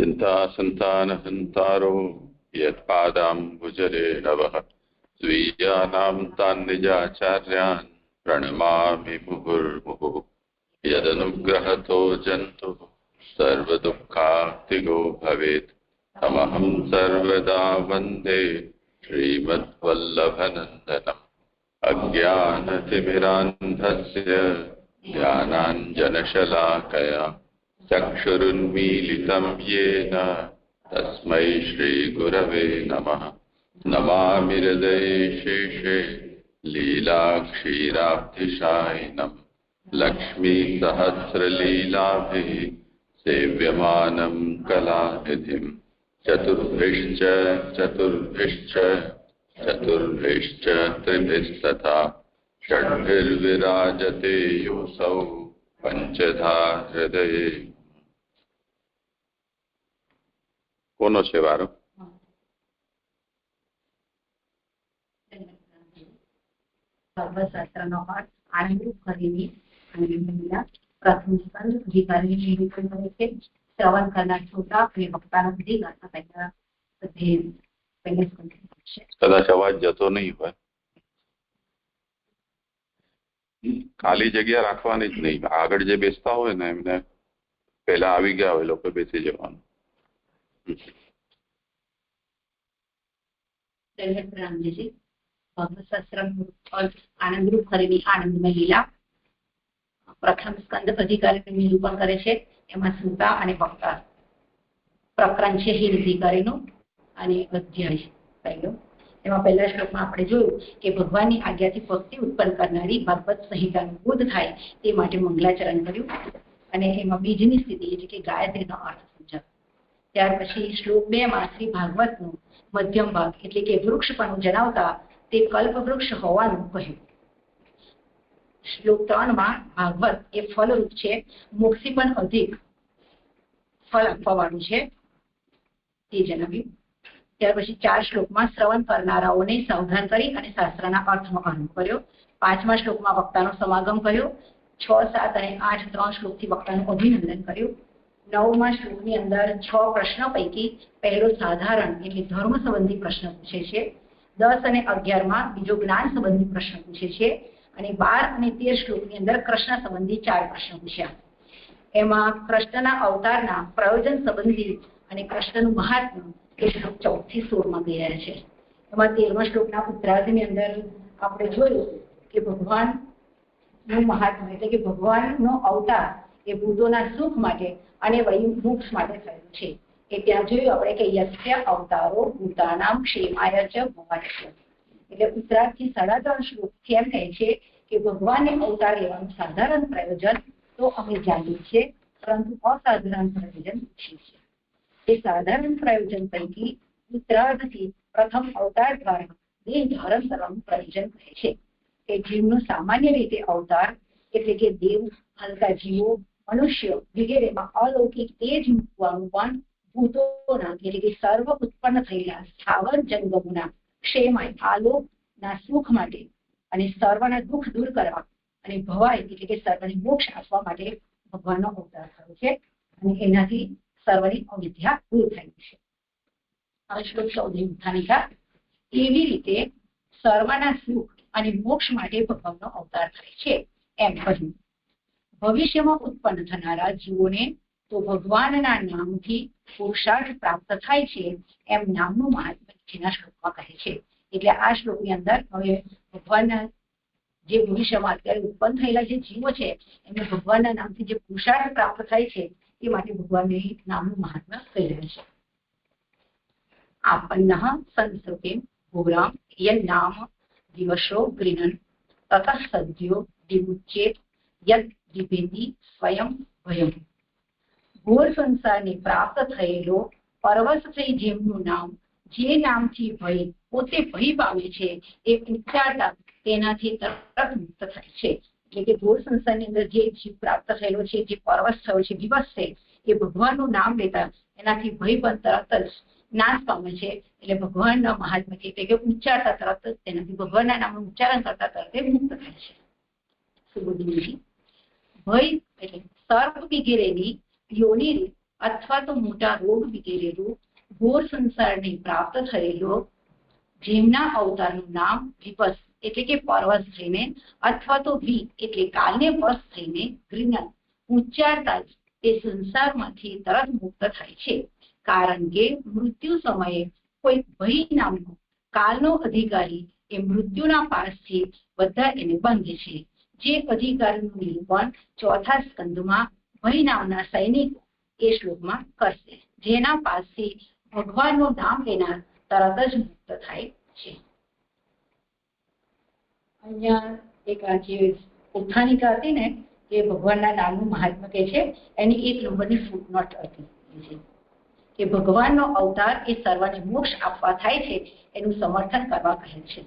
चिंता संतानहंतारो यत्पादाम्बुजरेणवः स्वीयानां तान् निजाचार्यान् प्रणमामि मुहुर्मुहुः। यदनुग्रहतो जन्तुः सर्वदुःखातिगो भवेत् तमहं सर्वदा वन्दे श्रीमद्वल्लभनन्दनम्। अज्ञानतिमिरान्धस्य ज्ञानाञ्जनशलाकया चक्षुरुन्मीलितं येन तस्मै श्रीगुरवे नमः। नमामि हृदये शेषे लीलाक्षीराब्धिशायिनम् लक्ष्मीसहस्रलीलाभिः सेव्यमानं कलानिधिम्। चतुर्भिश्च चतुर्भिश्च चतुर्भिश्च त्रिभिस्तथा षड्भिर्विराजते योऽसौ पंचधा हृदये। કોનો છે વારો? સર્વશાસ્ત્રનો અર્થ આનંદરૂપ કરીને પ્રથમ સ્કંદ અધિકારીની નિરૂપણ કરે છે. શ્રવણ કરનાર શ્રોતા અને વક્તાનો અધિકાર કદાચ અવાજ જતો નહીં હોય. ખાલી જગ્યા રાખવાની જ નહીં. આગળ જે બેસતા હોય ને એમને પહેલા આવી ગયા હોય લોકો બેસી જવાનું. આનંદરૂપ કરીને આનંદમય લીલા પ્રથમ સ્કંદ અધિકારીનું નિરૂપણ કરે છે. એમાં શ્રોતા અને વક્તા પ્રકરણ છે હિન અધિકારીનું અને અધ્યાય પહેલો. એમાં પહેલા શ્લોકમાં આપણે જોયું કે ભગવાનની આજ્ઞાથી ભક્તિ ઉત્પન્ન કરનારી ભાગવત સંહિતાનું બોધ થાય તે માટે મંગલાચરણ કર્યું અને એમાં બીજની સ્થિતિ એટલે કે ગાયત્રીનો અર્થ સમજાવ્યો. ત્યાર પછી શ્લોક 2 માં શ્રી ભાગવતનું મધ્યમ ભાગ એટલે કે વૃક્ષપણું જણાવતા તે કલ્પવૃક્ષ હોવાનું કહ્યું. શ્લોક 3 માં ભાગવત એ ફલરૂપ છે, મોક્ષી પણ અધિક ફળ આપવાવાળું છે તે જણાવ્યું. ત્યાર પછી 4 શ્લોકમાં શ્રવણ કરનારાઓને સાવધાન કરી અને શાસ્ત્રના અર્થનો આરંભ કર્યો. 5મા શ્લોકમાં વક્તાનો સમાગમ કર્યો. 6, 7 અને 8 3 શ્લોકથી વક્તાનું અભિનંદન કર્યું. 9મા શ્લોકની અંદર 6 પ્રશ્નો પૈકી પહેલો સાધારણ એટલે ધર્મ સંબંધી પ્રશ્ન પૂછે છે. 10 અને 11માં બીજો જ્ઞાન સંબંધી પ્રશ્ન પૂછે છે અને 12 અને 13 શ્લોકની અંદર કૃષ્ણ સંબંધી 4 પ્રશ્નો પૂછ્યા. એમાં કૃષ્ણના અવતારના પ્રયોજન સંબંધી અને કૃષ્ણનું મહાત્મ્ય એ શ્લોક 14 થી 16માં ગયા છે. એમાં 13મા શ્લોકના ઉત્તરાર્ધની અંદર આપણે જોયું કે ભગવાનનું મહાત્મ્ય એટલે કે ભગવાનનો અવતાર એ ભૂતોના સુખ માટે અને મોક્ષ માટે થયેલો છે. એ ત્યાં જોયું આપણે કે યસ્ય અવતારો ભૂતાનામ ક્ષેમાય ચ ભવાય. એટલે ઉત્તરાર્ધથી 3.5 શ્લોકથી એમ કહે છે કે ભગવાનને અવતાર લેવાનું સાધારણ પ્રયોજન તો અમે જાણીએ છીએ, પરંતુ અસાધારણ પ્રયોજન પૂછીએ છીએ. એ સાધારણ પ્રયોજન પૈકી ઉત્તરાર્ધથી પ્રથમ અવતાર દ્વારા દેહ ધારણ કરવાનું પ્રયોજન કહે છે કે જીવનો સામાન્ય રીતે અવતાર એટલે કે દેવ, હલકા જીવો, મનુષ્ય વગેરેમાં અલૌકિક તેજ મૂકવાનું પણ ભૂતોના એટલે કે સર્વ ઉત્પન્ન થયેલા સ્થાવર જંગમોના ક્ષેમાય આલોકના સુખ માટે અને સર્વના દુઃખ દૂર કરવા અને ભવાય એટલે કે સર્વને મોક્ષ આપવા માટે ભગવાનનો અવતાર થયો છે અને એનાથી સર્વની અવિદ્યા દૂર થઈ છે. હવે શ્લોક 14 એવી રીતે સર્વના સુખ અને મોક્ષ માટે ભગવાનનો અવતાર થાય છે એમ કહ્યું. ભવિષ્યમાં ઉત્પન્ન થનારા જીવોને તો ભગવાનના નામથી પુરુષાર્થ પ્રાપ્ત થાય છે એમ નામનું મહાત્મ્ય જેના શ્લોકમાં કહે છે. એટલે આ શ્લોકની અંદર હવે ભગવાનના જે ભવિષ્યમાં અત્યારે ઉત્પન્ન થયેલા જે જીવો છે એમને ભગવાનના નામથી જે પુરુષાર્થ પ્રાપ્ત થાય છે એ માટે ભગવાનને નામનું મહાત્મ્ય કહી રહ્યા છે. આપન્નઃ સંસ્કૃતિમ ઘોરામ યન નામ દિવસો ગૃહન તતઃ સદ્યો દિવુચ્ચેત યદ દિભેતિ સ્વયં ભયમ. ઘોર સંસારને પ્રાપ્ત થયેલો પરવશ થઈ જેમનું નામ જે નામથી ભય પોતે ભય પામે છે એ ઉચ્ચારતા તેનાથી તરત મુક્ત થાય છે. એટલે કે ઘોર સંસારની અંદર જે જીવ પ્રાપ્ત થયેલો છે, જે પરવશ થયો છે, દિવસ છે, એ ભગવાનનું નામ લેતા એનાથી ભય પણ તરત જ નાશ પામે છે. એટલે ભગવાનના મહાત્મ્ય એટલે કે ઉચ્ચારતા તરત જ તેનાથી ભગવાનના નામનું ઉચ્ચારણ કરતા તરત મુક્ત થાય છે. ભય એટલે સર્પ વગેરેની યોનિ અથવા તો મોટા રોગ વગેરે રૂપ ઘોર સંસારને પ્રાપ્ત થયેલો, જેમના અવતારનું નામ વિપસ એટલે કે પરવશ થઈને અથવા તો વી એટલે કાલને વશ થઈને ગ્રીન ઉચ્ચારતા જ તે સંસારમાંથી તરત મુક્ત થાય છે. કારણ કે મૃત્યુ સમયે કોઈ ભય નામનો કાલનો અધિકારી એ મૃત્યુના પાસથી બધા એને બંધે છે. જે અધિકારીનું નિરૂપણ ચોથા સ્કંદમાં ભય નામના સૈનિકો એ શ્લોકમાં કરશે, જેના પાસથી ભગવાનનું નામ લેનાર તરત જ મુક્ત થાય છે. અહીંયા એક આ જે ઉત્થાનિકા હતી ને એ ભગવાનના નામનું મહાત્મ્ય કે છે, એની 1 નંબરની ફૂટનોટ હતી કે ભગવાનનો અવતાર એ સર્વને મોક્ષ આપવા થાય છે એનું સમર્થન કરવા કહે છે.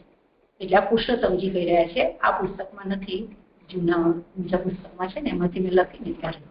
એટલે આ પુરુષોત્તમજી કહી રહ્યા છે. આ પુસ્તકમાં નથી, જૂના બીજા પુસ્તકમાં છે ને એમાંથી મેં લખીને ત્યારે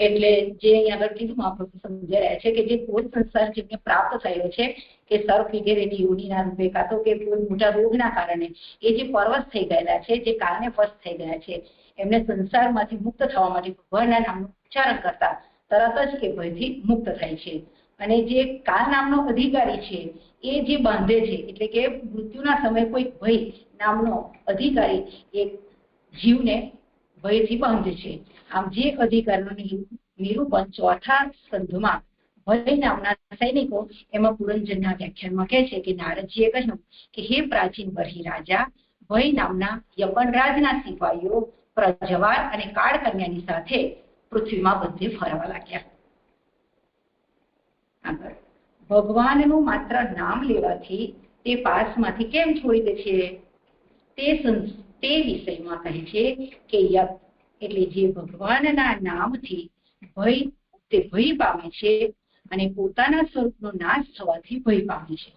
એટલે જે અહીંયા આગળ કીધું મહાપ્રભુ સમજાઈ રહ્યા છે કે જે કોઈ સંસાર જેમને પ્રાપ્ત થયેલો છે કે સર્પ વગેરેની યોનિના રૂપે કાં તો કે કોઈ મોટા રોગના કારણે એ જે પરવશ થઈ ગયેલા છે, જે કારણે વશ થઈ ગયા છે, એમને સંસારમાંથી મુક્ત થવા માટે ભગવાનના નામનું ઉચ્ચારણ કરતા તરત જ એ ભયથી મુક્ત થાય છે. અને જે કાલ નામનો અધિકારી છે એ જે બાંધે છે, એટલે કે મૃત્યુના સમયે કોઈ ભય નામનો અધિકારી એ જીવને ભયથી બાંધે છે. આમ જે અધિકારનું નિરૂપણ ચોથા સ્કંધમાં ભય નામના સૈનિકો એમાં પુરંજનના વ્યાખ્યાનમાં કહે છે કે નારદજીએ કહ્યું કે હે પ્રાચીન બર્હિ રાજા, ભય નામના યમનરાજના સિપાહીઓ પ્રજવાર અને કાળ કન્યાની સાથે પૃથ્વીમાં બધે ફરવા લાગ્યા. આગળ ભગવાનનું માત્ર નામ લેવાથી તે પાસમાંથી કેમ છોડી દે છે તે વિષયમાં કહે છે કે યત એટલે જે ભગવાનના નામથી ભય પામે છે અને પોતાના સ્વરૂપનો નાશ થવાથી ભય પામે છે.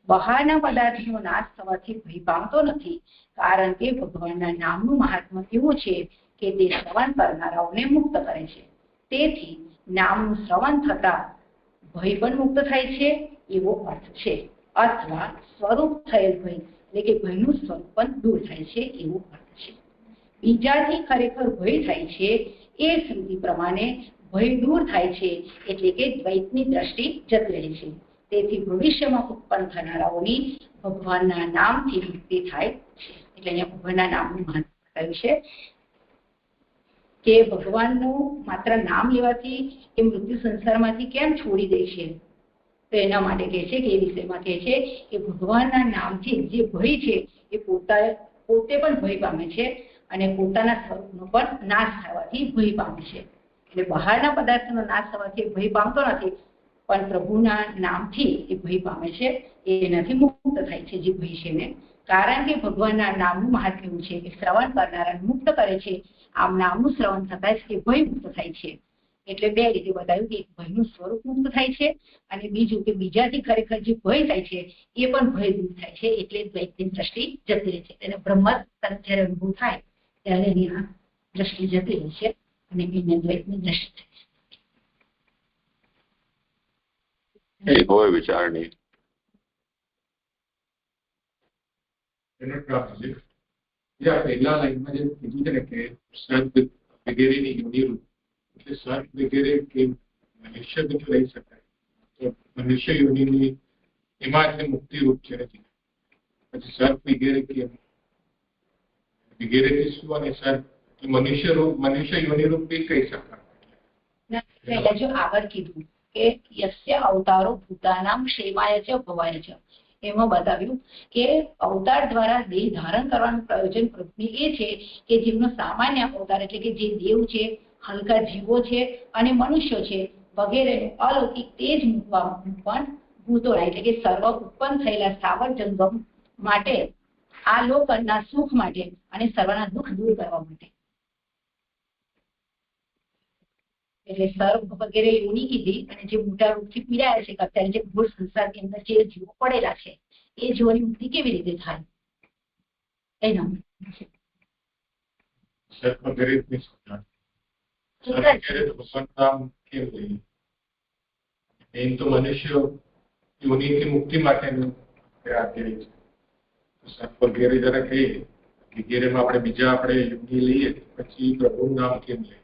બહારના પદાર્થનો નાશ થવાથી ભય પામતો નથી, કારણ કે ભગવાનના નામનું મહાત્મ્ય એવું છે કે તે શ્રવણ કરનારાઓને મુક્ત કરે છે. તેથી નામનું શ્રવણ થતા ભય પણ મુક્ત થાય છે એવો અર્થ છે, અથવા સ્વરૂપ થયેલ ભય એટલે કે ભયનું સ્વરૂપ પણ દૂર થાય છે એવો અર્થ છે. બીજાથી ખરેખર ભય થાય છે એ શ્રુતિ પ્રમાણે ભય દૂર થાય છે, એટલે કે દ્વૈતની દ્રષ્ટિ જતી રહે છે. તેથી ભવિષ્યમાં ઉત્પન્ન થનારાઓની ભગવાનના નામથી મુક્તિ થાય છે. એટલે અહીંયા ભગવાનના નામનું મહત્વ કહ્યું છે કે ભગવાનનું માત્ર નામ લેવાથી એ મૃત્યુ સંસારમાંથી કેમ છોડી દે છે, તો એના માટે કહે છે કે એ વિષયમાં કહે છે કે ભગવાનના નામથી જે ભય છે એ પોતે પણ ભય પામે છે અને પોતાના સ્વરૂપનો પણ નાશ થવાથી ભય પામે છે. એટલે બહારના પદાર્થનો નાશ થવાથી ભય પામતો નથી, પણ પ્રભુના નામથી એ ભય પામે છે, એનાથી મુક્ત થાય છે જે ભય છે ને. કારણ કે ભગવાનના નામનું મહાત્મ્ય એવું છે કે શ્રવણ કરનારાને મુક્ત કરે છે. આમ નામનું શ્રવણ થતા જ એ ભય મુક્ત થાય છે. એટલે બે રીતે બતાવ્યું કે એક ભયનું સ્વરૂપ મુક્ત થાય છે અને બીજું કે બીજાથી ખરેખર જે ભય થાય છે એ પણ ભય દૂર થાય છે. એટલે દ્વૈતની દ્રષ્ટિ જતી રહે છે. એને બ્રહ્મ જયારે અનુભવ થાય ત્યારે એની આ દ્રષ્ટિ જતી રહે છે અને એને દ્વૈતની દ્રષ્ટિ થાય છે. હોય વિચારણી પહેલા લાઈનમાં જે કીધું છે ને કે સર્પ વગેરેની યોનિરૂપ, એટલે સર્પ વગેરે કે મનુષ્ય બીજું રહી શકાય તો મનુષ્ય યોનિની એમાં એટલે મુક્તિ રૂપ છે નથી. પછી સર્પ વગેરે કે વગેરેથી શું અને સર્પ મનુષ્ય યોનિરૂપ બી કહી શકાય. જો આગળ કીધું કે યસ્ય અવતારો ભૂતાનામ ક્ષેમાય છે ભવાય છે, એમાં બતાવ્યું કે અવતાર દ્વારા દેહ ધારણ કરવાનું પ્રયોજન પ્રભુની એ છે કે જેમનો સામાન્ય અવતાર એટલે કે જે દેવ છે, હલકા જીવો છે અને મનુષ્યો છે વગેરેનું અલૌકિક તેજ મૂકવાનું પણ ભૂતોના એટલે કે સર્વ ઉત્પન્ન થયેલા સ્થાવર જંગમ માટે, આ લોકના સુખ માટે અને સર્વના દુઃખ દૂર કરવા માટે. એટલે સર્પ વગેરે યોની કીધી અને જે મોટા રોગથી પીડાયા છે, અત્યારે જે ઘોર સંસારની અંદર જે જીવો પડેલા છે એ જીવોની મુક્તિ કેવી રીતે થાય એના તો મનુષ્ય યોનિથી મુક્તિ માટેનું સર્પ વગેરે જરા કહીએ વગેરેમાં આપણે બીજા આપણે યોની લઈએ પછી પ્રભુનું નામ કેમ લઈએ?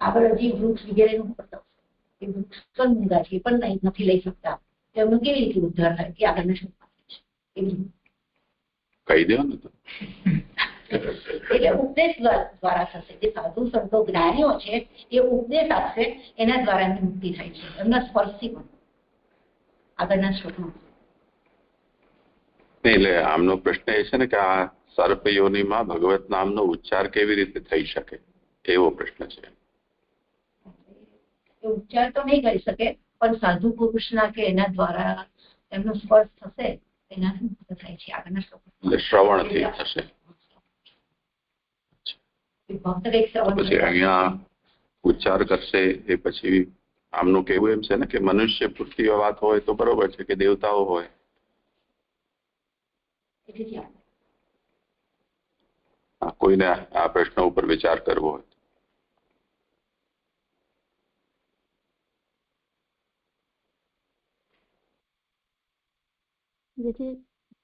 આગળ હજી વૃક્ષ વગેરેનું એ વૃક્ષ પણ મૂંગા છે, પણ નથી લઈ શકતા, તેમનો કેવી રીતે ઉદ્ધાર થાય કે આગળના શ્લોકમાં એ બધું કહી દો ને. તો એટલે ઉપદેશ દ્વારા થશે. જે સાધુ સંતો જ્ઞાનીઓ છે એ ઉપદેશ આપશે, એના દ્વારા એમની મુક્તિ થાય છે, એમના સ્પર્શથી પણ. આગળના શ્લોકમાં એટલે આમનો પ્રશ્ન એ છે ને કે આ સર્પ યોનિમાં ભગવત નામનો ઉચ્ચાર કેવી રીતે થઈ શકે, એવો પ્રશ્ન છે. એ ઉચ્ચાર તો નહીં કરી શકે, પણ સાધુ પુરુષના કે એના દ્વારા એમનો સ્પર્શ થશે, એનાથી મુક્ત થાય છે. આગળના શ્લોકમાં એટલે શ્રવણથી થશે. ભક્ત કંઈક શ્રવણ પછી અહીંયા ઉચ્ચાર કરશે એ પછી આમનું કેવું એમ છે ને કે મનુષ્ય પૂરતી વાત હોય તો બરોબર છે, કે દેવતાઓ હોય. કોઈને આ પ્રશ્ન ઉપર વિચાર કરવો હોય.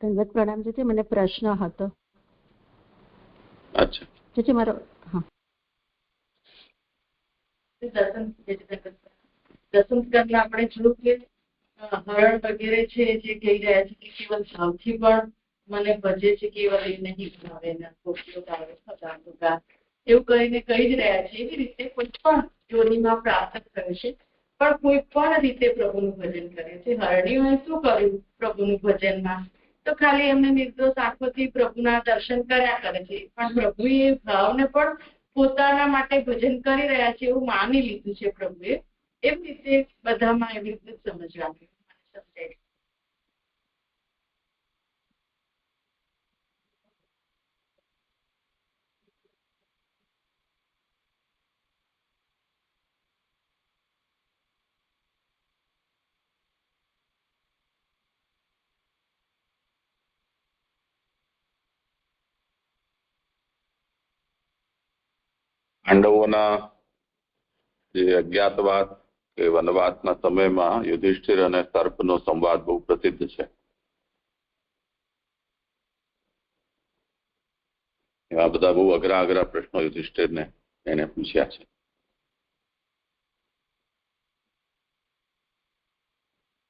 ધન્યવાદ, પ્રણામ છે. મને પ્રશ્ન હતો. અચ્છા, જે મારો દર્શન કરવા આપણે જોયું કે હરણ વગેરે છે જે કહી રહ્યા છે કે કેવલ ભાવથી પણ મને ભજે છે, કેવલ એ નહીં ભાવે એવું કહીને કહી જ રહ્યા છે. એવી રીતે કોઈ પણ યોનિમાં પ્રાપ્ત કરે છે, પણ કોઈ પણ રીતે પ્રભુનું ભજન કરે છે. હરણીઓએ શું કર્યું પ્રભુનું ભજનમાં? તો ખાલી એમને નિર્દોષ આંખોથી પ્રભુના દર્શન કર્યા કરે છે, પણ પ્રભુએ એ ભાવને પણ પોતાના માટે ભજન કરી રહ્યા છે એવું માની લીધું છે પ્રભુએ. એવી રીતે બધામાં એવી રીતે સમજવાનું સમજાય. પાંડવોના જે અજ્ઞાતવાસ કે વનવાસના સમયમાં યુધિષ્ઠિર અને સર્પનો સંવાદ બહુ પ્રસિદ્ધ છે. એવા બધા બહુ અઘરા અઘરા પ્રશ્નો યુધિષ્ઠિરને એને પૂછ્યા છે.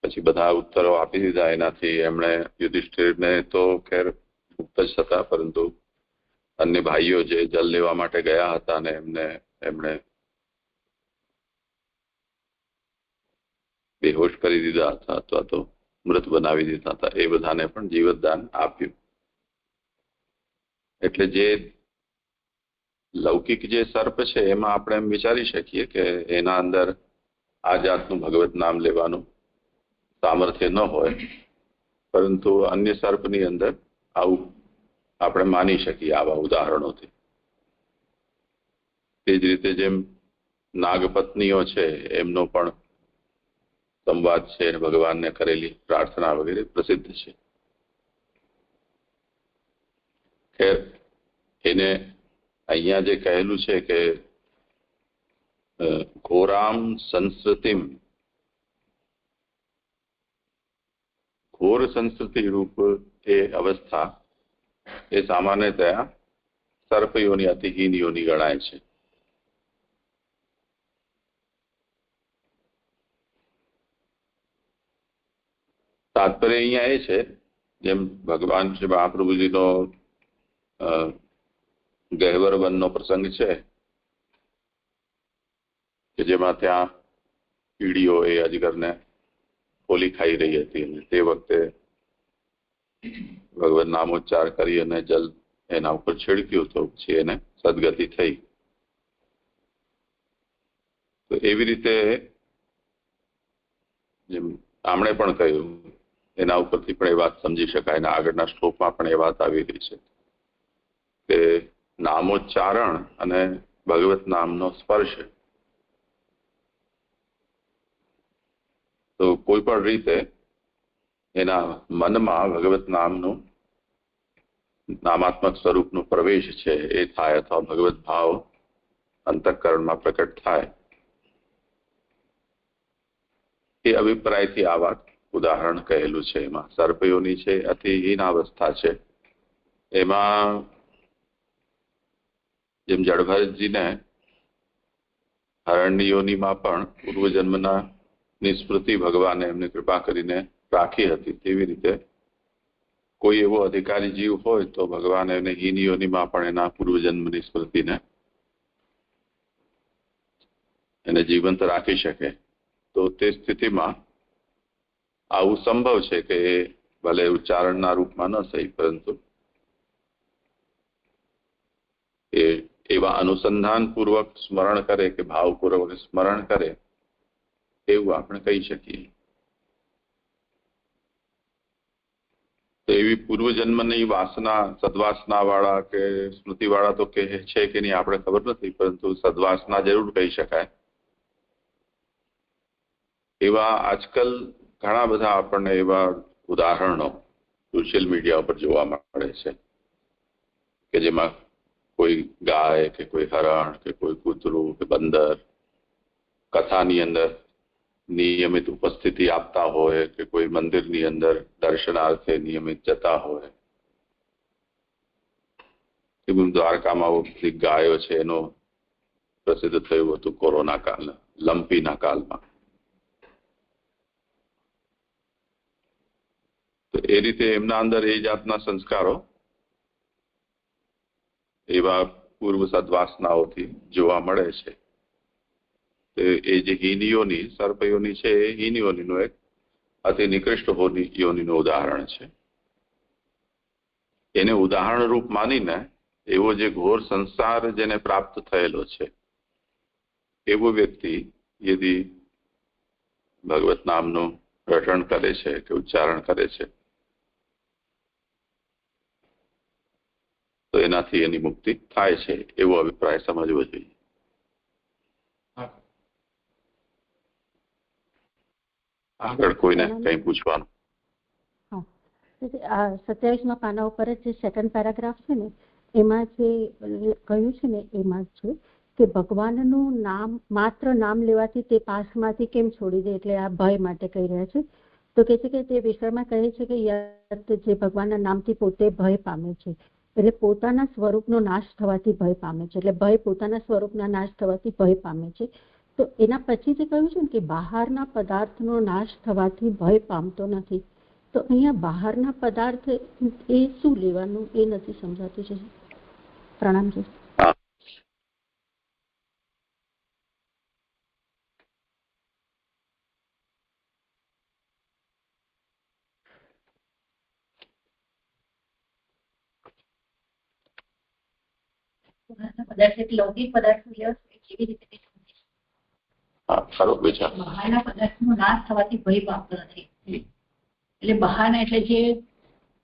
પછી બધા ઉત્તરો આપી દીધા. એનાથી એમણે યુધિષ્ઠિરને તો ખેર મુક્ત જ હતા, પરંતુ અન્ય ભાઈઓ જે જલ લેવા માટે ગયા હતા ને એમણે બેહોશ કરી દીધા હતા અથવા તો મૃત બનાવી દીધા હતા. એ બધાને પણ જીવતદાન આપ્યું. એટલે જે લૌકિક જે સર્પ છે એમાં આપણે એમ વિચારી શકીએ કે એના અંદર આ જાતનું ભગવત નામ લેવાનું સામર્થ્ય ન હોય, પરંતુ અન્ય સર્પની અંદર આવું આપણે માની શકીએ આવા ઉદાહરણોથી. તે જ રીતે જેમ નાગપત્નીઓ છે એમનો પણ સંવાદ છે, ભગવાનને કરેલી પ્રાર્થના વગેરે પ્રસિદ્ધ છે. ખેર, એને અહીંયા જે કહેલું છે કે ઘોરામ સંસ્કૃતિમ, ઘોર સંસ્કૃતિ રૂપ એ અવસ્થા એ સામાન્યતયા સર્પયોની અતિહીન યોની ગણાય છે. તાત્પર્ય અહીંયા એ છે, જેમ ભગવાન શ્રી મહાપ્રભુજીનો ગહેવર વનનો પ્રસંગ છે કે જેમાં ત્યાં કીડીઓ એ અજગરને ખોલી ખાઈ રહી હતી, અને તે વખતે ભગવાન નામોચ્ચાર કરી અને જલ એના ઉપર છિડક્યું તો પછી એને સદગતિ થઈ. તો એવી રીતે જેમ આમણે પણ કહ્યું એના ઉપરથી પણ એ વાત સમજી શકાય, અને આગળના શ્લોકમાં પણ એ વાત આવી રહી છે કે નામોચ્ચારણ અને ભગવત નામનો સ્પર્શ તો કોઈ પણ રીતે એના મનમાં ભગવત નામનું નામાત્મક સ્વરૂપનો પ્રવેશ છે એ થાય, અથવા ભગવત ભાવ અંતઃકરણમાં પ્રકટ થાય. એ અભિપ્રાયથી આ વાત ઉદાહરણ કહેલું છે. એમાં સર્પયોની છે, અતિહીન અવસ્થા છે. એમાં જેમ જળભરતજીને હરણની યોનિમાં પણ પૂર્વજન્મના નિસ્મૃતિ ભગવાને એમને કૃપા કરીને રાખી હતી, તેવી રીતે કોઈ એવો અધિકારી જીવ હોય તો ભગવાન એને હીન યોનિમાં પણ એના પૂર્વજન્મની સ્મૃતિને એને જીવંત રાખી શકે. તો તે સ્થિતિમાં આવું સંભવ છે કે એ ભલે ઉચ્ચારણના રૂપમાં ન સહી, પરંતુ એ એવા અનુસંધાનપૂર્વક સ્મરણ કરે કે ભાવપૂર્વક સ્મરણ કરે એવું આપણે કહી શકીએ. તો એવી પૂર્વજન્મની વાસના, સદવાસના વાળા કે સ્મૃતિ વાળા તો કે છે કે નહીં આપણે ખબર નથી, પરંતુ સદવાસના જરૂર કહી શકાય. એવા આજકાલ ઘણા બધા આપણને એવા ઉદાહરણો સોશિયલ મીડિયા ઉપર જોવા મળે છે કે જેમાં કોઈ ગાય કે કોઈ હરણ કે કોઈ કૂતરું કે બંદર કથાની અંદર નિયમિત ઉપસ્થિતિ આપતા હોય કે કોઈ મંદિરની અંદર દર્શનાર્થે નિયમિત જતા હોય. એવું દ્વારકામાં બધી ગાયો છે એનો પ્રસિદ્ધ થયું હતું કોરોના કાળ, લંપીના કાળમાં. તો એ રીતે એમના અંદર એ જાતના સંસ્કારો એવા પૂર્વ સદવાસનાઓથી જોવા મળે છે. એ જે હીનયોની સર્પયોની છે એ હીનયોનીનું એક અતિ નિકૃષ્ટ યોનીનું ઉદાહરણ છે. એને ઉદાહરણ રૂપ માનીને એવો જે ઘોર સંસાર જેને પ્રાપ્ત થયેલો છે એવો વ્યક્તિ યદી ભગવત નામનું રટણ કરે છે કે ઉચ્ચારણ કરે છે તો એનાથી એની મુક્તિ થાય છે એવો અભિપ્રાય સમજવો જોઈએ. આગળ કોઈને કંઈ પૂછવાનું? હા, 27મા પાના ઉપર જે સેકન્ડ પેરાગ્રાફ છે ને એમાં જે કહ્યું છે ને એમાં છે કે ભગવાનનું નામ, માત્ર નામ લેવાથી તે પાસમાંથી કેમ છોડી દે, એટલે આ ભય માટે કહી રહ્યા છે. તો કે છે કે તે વિષયમાં કહે છે કે યત જે ભગવાનના નામથી પોતે ભય પામે છે, એટલે પોતાના સ્વરૂપનો નાશ થવાથી ભય પામે છે, એટલે ભય પોતાના સ્વરૂપના નાશ થવાથી ભય પામે છે. તો એના પછી જે કહ્યું છે ને કે બહારના પદાર્થનો નાશ થવાથી ભય પામતો નથી, તો અહીંયા બહારના પદાર્થ એ શું લેવાનું એ નથી સમજાતું છે. પ્રણામ છે. પદાર્થ લૌકિક પદાર્થ કેવી રીતે બહારના પદાર્થનો નાશ થવાથી ભય પામતો નથી. એટલે બહારના એટલે જે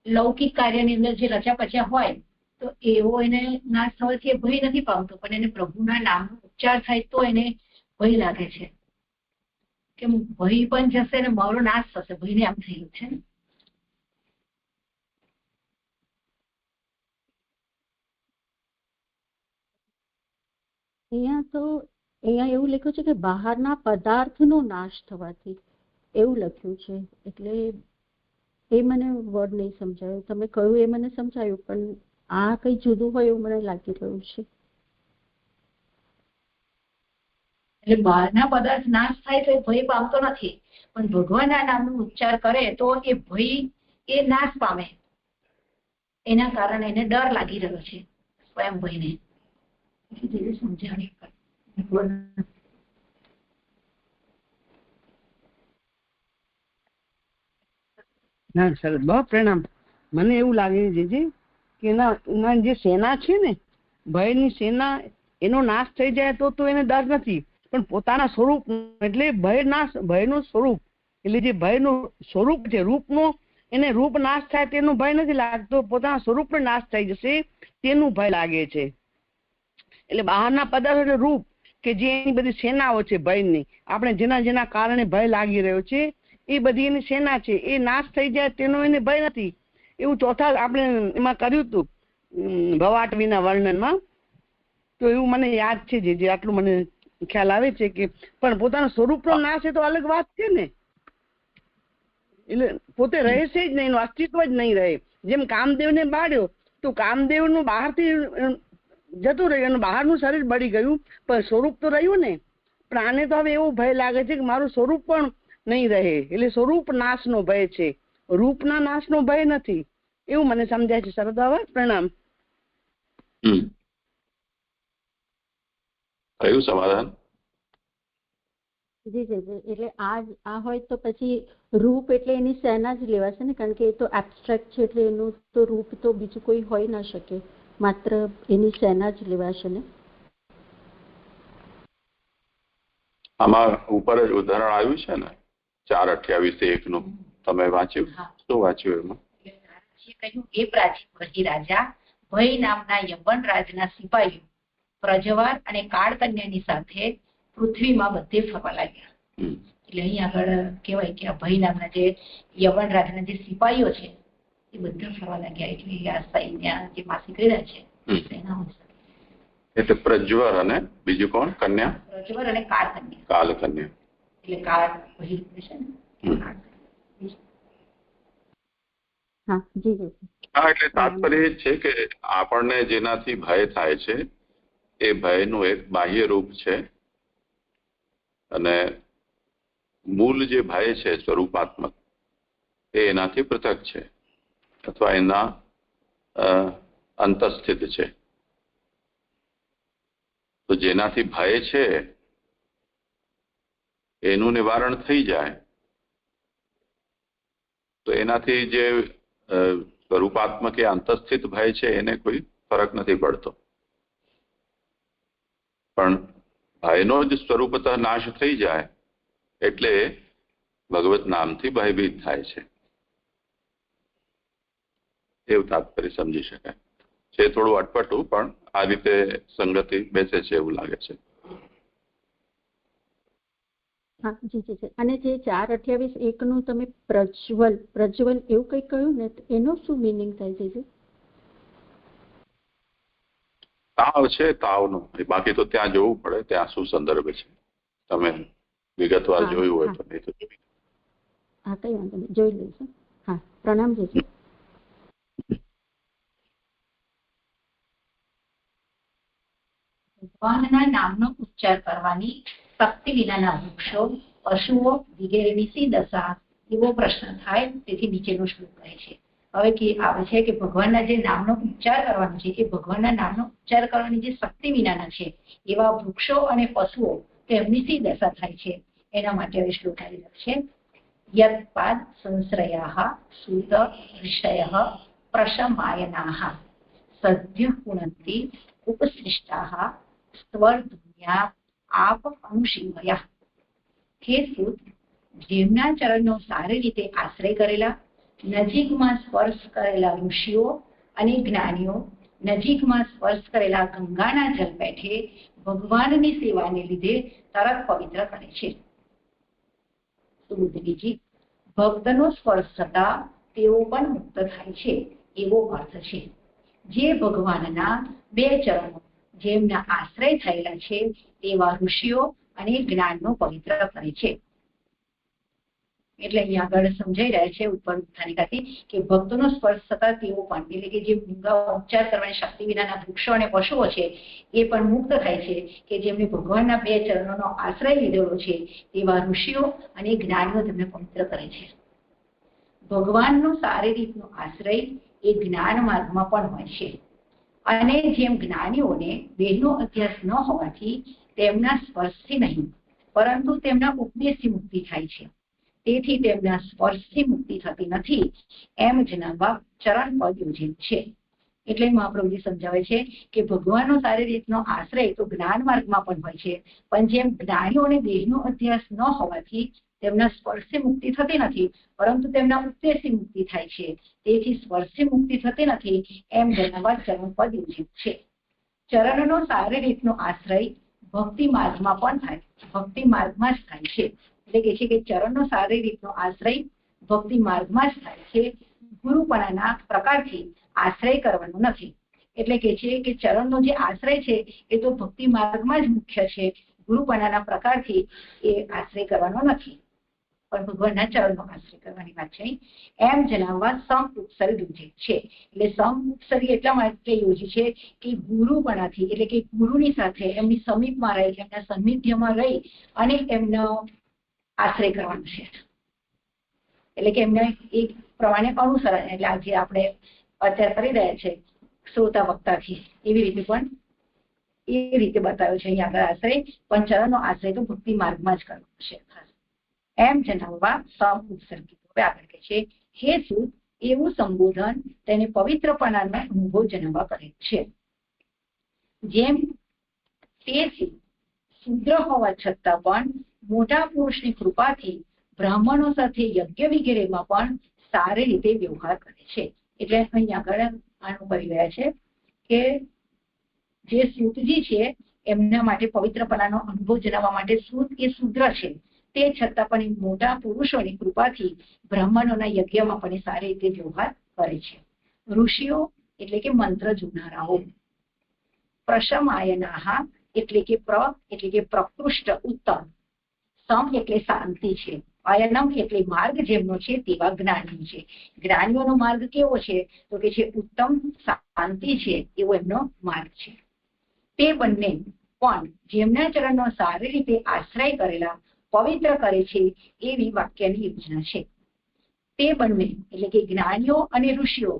લૌકિક કાર્યની અંદર જે રચા પચ્યા હોય તો એવો એને નાશ થવાથી ભય નથી પામતો, પણ એને પ્રભુના નામનો ઉચ્ચાર થાય તો એને ભય લાગે છે કે ભય પણ જશે અને મારો નાશ થશે. ભયને આમ થયેલું છે. અહીંયા એવું લખ્યું છે કે બહારના પદાર્થનો નાશ થવાથી, એવું લખ્યું છે. એટલે એ મને વર્ડ નહીં સમજાયું. તમે કહ્યું એ મને સમજાયું, પણ આ કઈ જુદું હોય એવું મને લાગી રહ્યું છે. એટલે બહારના પદાર્થ નાશ થાય તો એ ભય પામતો નથી, પણ ભગવાનના નામનો ઉચ્ચાર કરે તો એ ભય એ નાશ પામે. એના કારણે એને ડર લાગી રહ્યો છે સ્વયં ભયને. સમજાવી ના સરસ, બહુ પ્રણામ. મને એવું લાગે છે કે એના જે સેના છે ને, ભયની સેના, એનો નાશ થઈ જાય તો એને ડર નથી, પણ પોતાના સ્વરૂપ એટલે ભયનું સ્વરૂપ એટલે જે ભયનું સ્વરૂપ છે, રૂપનો એને રૂપ નાશ થાય તેનો ભય નથી લાગતો, પોતાના સ્વરૂપનો નાશ થઈ જશે તેનું ભય લાગે છે. એટલે બહારના પદાર્થ એટલે રૂપ કે જે એની બધી સેનાઓ છે ભયની, આપણે જેના કારણે ભય લાગી રહ્યો છે એ બધી એની સેના છે, એ નાશ થઈ જાય તેનો એને ભય નથી. એવું ચોથા આપણે એમાં કર્યું હતું ભવાટવીના વર્ણનમાં. તો એવું મને યાદ છે, જે આટલું મને ખ્યાલ આવે છે કે પણ પોતાના સ્વરૂપનો નાશ એ તો અલગ વાત છે ને, એટલે પોતે રહેશે જ નહીં, એનું અસ્તિત્વ જ નહીં રહે. જેમ કામદેવને બાળ્યો તો કામદેવનું બહારથી જતું રહ્યું અને બહારનું શરીર બળી ગયું, પણ સ્વરૂપ તો રહ્યું ને. પણ આને તો હવે એવો ભય લાગે છે કે મારું સ્વરૂપ પણ નહીં રહે, એટલે સ્વરૂપ નાશનો ભય છે, રૂપના નાશનો ભય નથી, એવું મને સમજાય છે. શરદ બાબા પ્રણામ. થયું સમાધાન? જી જી જી. એટલે આ હોય તો પછી રૂપ એટલે એની સેના જ લેવાશે ને, કારણ કે એ તો એબ્સ્ટ્રેક્ટ છે, એટલે એનું તો રૂપ તો બીજું કોઈ હોઈ ના શકે, માત્ર એની સેના જ લેવાશે ને. આમાં ઉપર જ ઉદાહરણ આવ્યું છે ને 4:28 નું, તમે વાંચ્યું? શું વાંચ્યું એમાં? કહ્યું, એ પ્રાચીન વહી રાજા ભય નામના યવન રાજના સિપાહીઓ પ્રજવાર અને કાળકન્યાની સાથે પૃથ્વીમાં બધે ફરવા લાગ્યા. એટલે અહીં આગળ કહેવાય કે આ ભય નામના જે યવન રાજના જે સિપાહીઓ છે એ બધા ફરવા લાગ્યા. એટલે આ સૈન્ય જે માસિક રહ્યા છે એના હોય. એટલે પ્રજ્વર અને બીજું કોણ? કન્યા? પ્રજ્વર અને કાળકન્યા. કાળકન્યા એટલે કાળ વહી છે ને. હા જી જી. હા, એટલે તાત્પર્ય એ છે કે આપણને જેનાથી ભય થાય છે એ ભયનું એક બાહ્ય રૂપ છે, અને મૂળ જે ભય છે સ્વરૂપાત્મક એ એનાથી પૃથક છે અથવા એના અંતસ્થિત છે. તો જેનાથી ભય છે એનું નિવારણ થઈ જાય તો એનાથી જે સ્વરૂપાત્મક એ અંતસ્થિત ભય છે એને કોઈ ફરક નથી પડતો. પણ ભયનો જ સ્વરૂપતઃ નાશ થઈ જાય એટલે ભગવત નામથી ભયભીત થાય છે, એવું તાત્પર્ય સમજી શકાય છે. થોડું અટપટું, પણ આ રીતે સંગતિ બેસે છે એવું લાગે છે. હા જી જી જી. અને જે 4:28 નું તમે પ્રજ્વલ એવું કંઈક કહ્યું ને, એનો શું મિનિંગ થાય છે? તાવ છે, તાવનો. બાકી તો ત્યાં જોવું પડે ત્યાં શું સંદર્ભ છે, તમે વિગતવાર જોયું હોય તો. નહીં તો હા, કઈ વાંધો નહીં, જોઈ લઈશું. હા, પ્રણામ જી. ભગવાનના નામનો ઉચ્ચાર કરવાની શક્તિ વિનાના વૃક્ષો, પશુઓ વગેરેની શી દશા, એવો પ્રશ્ન થાય. તેથી નીચેનો શ્લોક કહે છે. હવે કે આવે છે કે ભગવાનના જે નામનો ઉચ્ચાર કરવાનો છે એ ભગવાનના નામનો ઉચ્ચાર કરવાની જે શક્તિ વિનાના છે એવા વૃક્ષો અને પશુઓ તેમની શી દશા થાય છે, એના માટે હવે શ્લોક આવી છે. યત્પાદ સંશ્રયાઃ સૂત ઋષયઃ પ્રશમાયનાઃ સદ્ય પુનંતિ ઉપસૃષ્ટાઃ સ્વર્ધુન્યા આપ અનુશીવયા. હે સૂત, જેમના ચરણનો સારી રીતે આશ્રય કરેલા, નજીકમાં સ્પર્શ કરેલા ઋષિઓ અને જ્ઞાનીઓ નજીકમાં સ્પર્શ કરેલા ગંગાના જલ પેઠે ભગવાનની સેવાને લીધે તરત પવિત્ર કરે છે. સુબુદ્ધિજી, ભક્તનો સ્પર્શ થતા તેઓ પણ મુક્ત થાય છે એવો અર્થ છે. જે ભગવાનના બે ચરણો જેમના આશ્રય થયેલા છે તેવા ઋષિઓ અને જ્ઞાનનો પવિત્ર કરે છે. એટલે અહીંયા આગળ સમજાઈ રહ્યા છે ઉપર સ્થાનિકાથી કે ભક્તોનો સ્પર્શ થતા તેઓ પણ, એટલે કે જે ગંગા ઉચ્ચાર કરવાની શક્તિ વિનાના વૃક્ષો અને પશુઓ છે એ પણ મુક્ત થાય છે કે જેમને ભગવાનના બે ચરણોનો આશ્રય લીધેલો છે તેવા ઋષિઓ અને જ્ઞાનીઓ તેમને પવિત્ર કરે છે. ભગવાનનો સારી રીતનો આશ્રય એ જ્ઞાન માર્ગમાં પણ હોય છે, અને જેમ જ્ઞાનીઓને દેહનો અભ્યાસ ન હોવાથી તેમના સ્પર્શથી નહીં પરંતુ તેમના ઉપદેશથી મુક્તિ થાય છે, તેથી તેમના સ્પર્શથી મુક્તિ થતી નથી એમ જણાવવા ચરણ પદ યોજેલ છે. એટલે મહાપ્રભુજી સમજાવે છે કે ભગવાનનો સારી રીતનો આશ્રય તો જ્ઞાન માર્ગમાં પણ હોય છે, પણ જેમ જ્ઞાનીઓને દેહનો અભ્યાસ ન હોવાથી તેમના સ્પર્શથી મુક્તિ થતી નથી પરંતુ તેમના ઉપદેશથી મુક્તિ થાય છે, તેથી સ્પર્શથી મુક્તિ થતી નથી એમ જણાવવા ચરણ પદ યોજેલ છે. ચરણનો સારી રીતનો આશ્રય ભક્તિ માર્ગમાં પણ થાય, ભક્તિ માર્ગમાં જ થાય છે. એટલે કે છે કે ચરણનો સારી રીતનો આશ્રય ભક્તિ માર્ગમાં જ થાય છે, ગુરુપણાના પ્રકારથી આશ્રય કરવાનો નથી. એટલે કે છે કે ચરણનો જે આશ્રય છે એ તો ભક્તિ માર્ગમાં જ મુખ્ય છે, ગુરુપણાના પ્રકારથી એ આશ્રય કરવાનો નથી. પણ ભગવાનના ચરણનો આશ્રય કરવાની વાત છે. એમ જણાવવા સમ ઉપસર્ગ યોજિત છે. એટલે સમ ઉપસર્ગ એટલા માટે યોજી છે કે ગુરુપણાથી, એટલે કે ગુરુની સાથે એમની સમીપમાં રહી, એમના સાનિધ્યમાં રહી અને એમનો આશ્રય કરવાનો છે. એટલે કે એમને એક પ્રમાણે અનુસરણ, એટલે આજે આપણે અત્યારે કરી રહ્યા છે શ્રોતા વક્તાથી, એવી રીતે પણ એ રીતે બતાવ્યો છે અહીં આગળ આશ્રય. પણ ચરણનો આશ્રય તો ભક્તિ માર્ગમાં જ કરવાનો છે. એમ જણાવવા સમ ઉપસર્ગિત. હવે આગળ કહે છે, હે સૂત, એવું સંબોધન તેને પવિત્રપણાનો અનુભવ જણાવવા કરે છે. જેમ તે શુદ્ર હોવા છતાં પણ મોટા પુરુષની કૃપાથી બ્રાહ્મણો સાથે યજ્ઞ વગેરેમાં પણ સારી રીતે વ્યવહાર કરે છે. એટલે અહીં આગળ આનું કરી રહ્યા છે કે જે સૂતજી છે એમના માટે પવિત્રપણાનો અનુભવ જણાવવા માટે સૂત એ શુદ્ર છે, તે છતાં પણ એ મોટા પુરુષોની કૃપાથી બ્રાહ્મણોના યજ્ઞમાં પણ સારી રીતે વ્યવહાર કરે છે. ઋષિઓ એટલે કે મંત્ર જોનારાઓ, પ્રશમાયનાહ એટલે કે પ્રકૃષ્ટ ઉત્તમ, સમ એટલે શાંતિ છે, અયનમ એટલે માર્ગ જેમનો છે તેવા જ્ઞાનીઓ છે. જ્ઞાનીઓનો માર્ગ કેવો છે તો કે છે ઉત્તમ શાંતિ છે એવો એમનો માર્ગ છે. તે બંને પણ જેમના ચરણનો સારી રીતે આશ્રય કરેલા પવિત્ર કરે છે એવી વાક્યની યોજના છે. તે બંને એટલે કે જ્ઞાનીઓ અને ઋષિઓ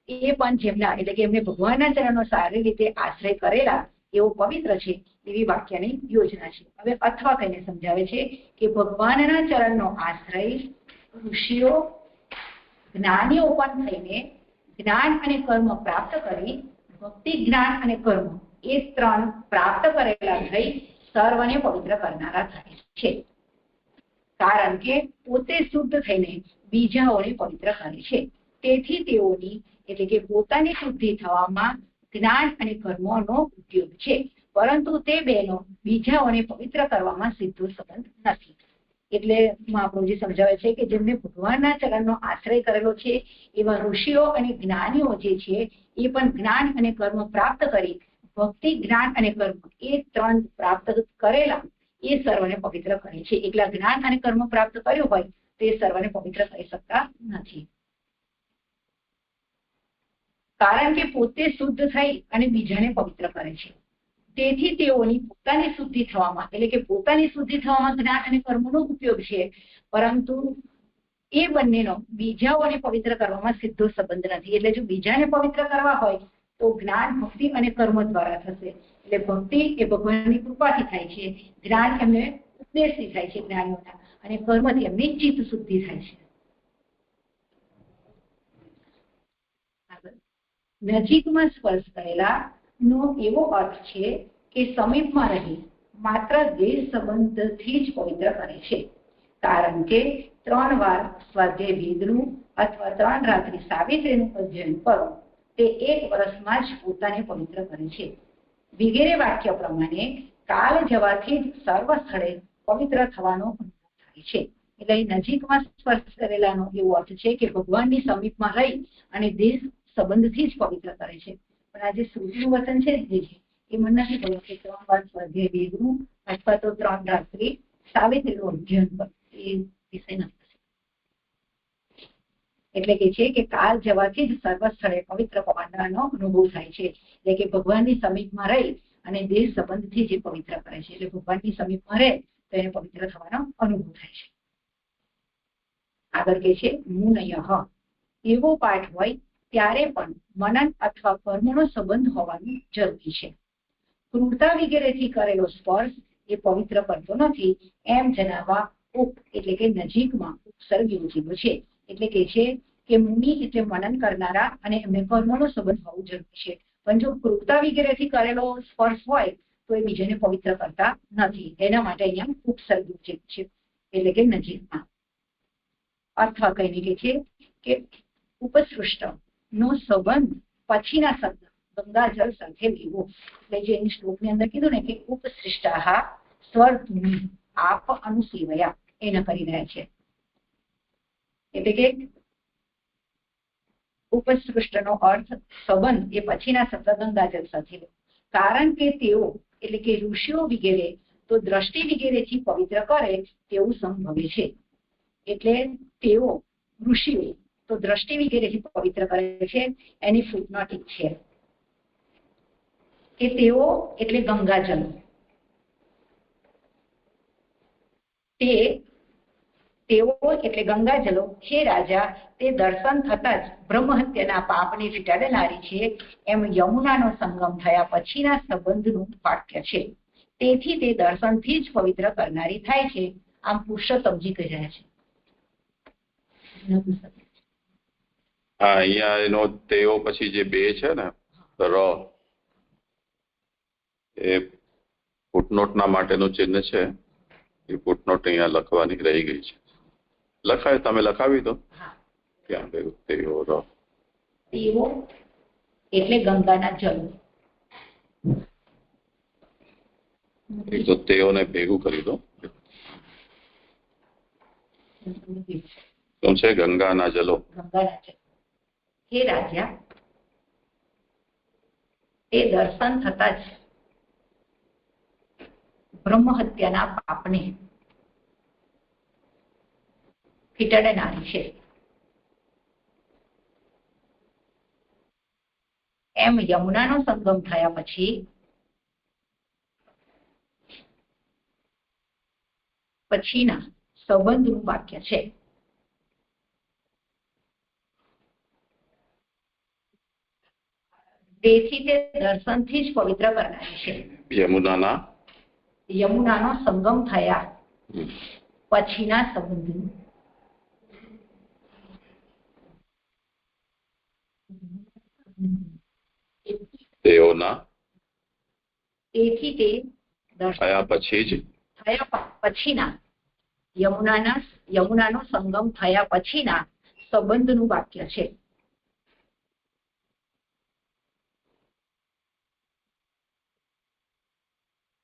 એ પણ જેમના, એટલે કે એમને ભગવાનના ચરણનો સારી રીતે આશ્રય કરેલા એવો પવિત્ર છે એવી વાક્યની યોજના છે. હવે અથવા કહીને સમજાવે છે કે ભગવાનના ચરણનો આશ્રય ઋષિઓ જ્ઞાનીઓ પણ થઈને જ્ઞાન અને કર્મ પ્રાપ્ત કરી, ભક્તિ જ્ઞાન અને કર્મ એ ત્રણ પ્રાપ્ત કરેલા થઈ સર્વને પવિત્ર કરનારા થાય છે. કારણ કે પોતે શુદ્ધ થઈને બીજાઓને પવિત્ર કરે છે. તેથી તેઓની, એટલે કે પોતાની શુદ્ધિ થવામાં જ્ઞાન અને કર્મોનો ઉપયોગ છે, પરંતુ તે બેનો બીજાઓને પવિત્ર કરવામાં સીધો સંબંધ નથી. એટલે મહાપ્રભુજી સમજાવે છે કે જેમને ભગવાનના ચરણનો આશ્રય કરેલો છે એવા ઋષિઓ અને જ્ઞાનીઓ જે છે એ પણ જ્ઞાન અને કર્મ પ્રાપ્ત કરી, ભક્તિ જ્ઞાન અને કર્મ એ ત્રણ પ્રાપ્ત કરેલા એ સર્વને પવિત્ર કરે છે. એકલા જ્ઞાન અને કર્મ પ્રાપ્ત કર્યું હોય તે સર્વને પવિત્ર કરી શકતા નથી. કારણ કે પોતે શુદ્ધ થઈ અને બીજાને પવિત્ર કરે છે. તેથી તેઓની પોતાની શુદ્ધિ થવામાં, એટલે કે પોતાની શુદ્ધિ થવામાં જ્ઞાન અને કર્મનો ઉપયોગ છે, પરંતુ એ બંનેનો બીજાઓને પવિત્ર કરવામાં સીધો સંબંધ નથી. એટલે જો બીજાને પવિત્ર કરવા હોય તો જ્ઞાન, ભક્તિ અને કર્મ દ્વારા થશે. એટલે ભક્તિ એ ભગવાનની કૃપાથી થાય છે, જ્ઞાન એમને ઉપદેશથી થાય છે જ્ઞાનીઓના, અને કર્મથી એમની ચિત્ત શુદ્ધિ થાય છે. નજીકમાં સ્પર્શ કરેલા નો એવો અર્થ છે કે સમીપમાં રહી માત્ર દેહ સંબંધથી જ પવિત્ર કરે છે. કારણ કે 3 વાર સ્વાધ્યાય વેદનું અથવા 3 રાત્રિ સાવિત્રીનું અધ્યયન કરો તે 1 વર્ષમાં જ પોતાને પવિત્ર કરે છે. વગેરે વાક્ય પ્રમાણે કાલ જવાથી જ સર્વ સ્થળે પવિત્ર થવાનો અનુભવ થાય છે. એટલે નજીકમાં સ્પર્શ કરેલાનો એવો અર્થ છે કે ભગવાનની સમીપમાં રહી અને દેહ સંબંધથી જ પવિત્ર કરે છે. પણ આ જે શ્રુતિનું વચન છે એ મને નથી ખબર કે 3 વાર સ્વાધ્યાય વેદનું અથવા તો 3 રાત્રિ સાવિત્રીનું અધ્યયન કરો, એ વિષય નથી. એટલે કે છે કે કાલ જવાથી જ સર્વ સ્થળે પવિત્ર હોવાનો અનુભવ થાય છે. એટલે કે ભગવાનની સમીપમાં રહી અને દેહ સંબંધથી જે પવિત્ર કરે છે, એટલે ભગવાનની સમીપમાં રહે તો એને પવિત્ર થવાનો અનુભવ થાય છે. આગળ કે છે મુનયઃ, એવો પાઠ હોય ત્યારે પણ મનન અથવા કર્મનો સંબંધ હોવાનું જરૂરી છે. ક્રૂરતા વગેરેથી કરેલો સ્પર્શ એ પવિત્ર કરતો નથી એમ જણાવવા ઉપ એટલે કે નજીકમાં ઉપસર્ગ યોજેલો છે. એટલે કે છે કે મુનિ એટલે મનન કરનારા અને એમને કર્મનો સંબંધ હોવું જરૂરી છે. પણ જો ક્રૂરતા વગેરેથી કરેલો સ્પર્શ હોય તો એ બીજાને પવિત્ર કરતા નથી. એના માટે અહીંયા ઉપસર્ગ યોજેલો છે, એટલે કે નજીકમાં. અથવા કહીને કે છે કે ઉપસૃષ્ટ નો સંબંધ પછીના શબ્દ ગંગાજળ સાથે લેવો. એટલે જે શ્લોકની અંદર કીધું ને કે ઉપસૃષ્ટા સ્વરધુનિ આપ અનુસેવયા, એને કરી રહ્યા છે. એટલે કે ઉપસૃષ્ટનો અર્થ સંબંધ એ પછીના શબ્દ ગંગાજળ સાથે લેવો. કારણ કે તેઓ એટલે કે ઋષિઓ વગેરે તો દ્રષ્ટિ વગેરેથી પવિત્ર કરે તેવું સંભવે છે. એટલે તેઓ ઋષિઓ તો દ્રષ્ટિ વગેરેથી પવિત્ર કરે છે. એની ફૂટનોટ છે કે તેઓ એટલે ગંગાજળ, તેઓ એટલે ગંગાજલો હે રાજા તે દર્શન થતા જ બ્રહ્મહત્યાના પાપને ફીટાડનારી છે એમ યમુનાનો સંગમ થયા પછીના સંબંધનું વાક્ય છે. તેથી તે દર્શનથી જ પવિત્ર કરનારી થાય છે. આમ પુરુષોત્તમજી કહી રહ્યા છે. હા, અહીંયા એનો તેઓ પછી જે બે છે ને ર એ ફૂટનોટના માટેનું ચિહ્ન છે. એ ફૂટનોટ અહીંયા લખવાની રહી ગઈ છે. લખાય, તમે લખાવી દો. ક્યાં ગયું તેઓ ર? તેઓ એટલે ગંગાના જળ. એક તો તેઓને ભેગું કરી દો. શું છે? ગંગાના જલો. ગંગાના જળ હે રાજા તે દર્શન થતા જ બ્રહ્મ હત્યાના પાપને ફીટાડનારી છે એમ યમુનાનો સંગમ થયા પછીના સંબંધનું વાક્ય છે. તેથી તે દર્શનથી જ પવિત્ર કરનારી છે. યમુનાનો સંગમ થયા પછીના સંબંધનું. તેથી તે થયા પછી જ થયા પછીના યમુનાનો સંગમ થયા પછીના સંબંધનું વાક્ય છે.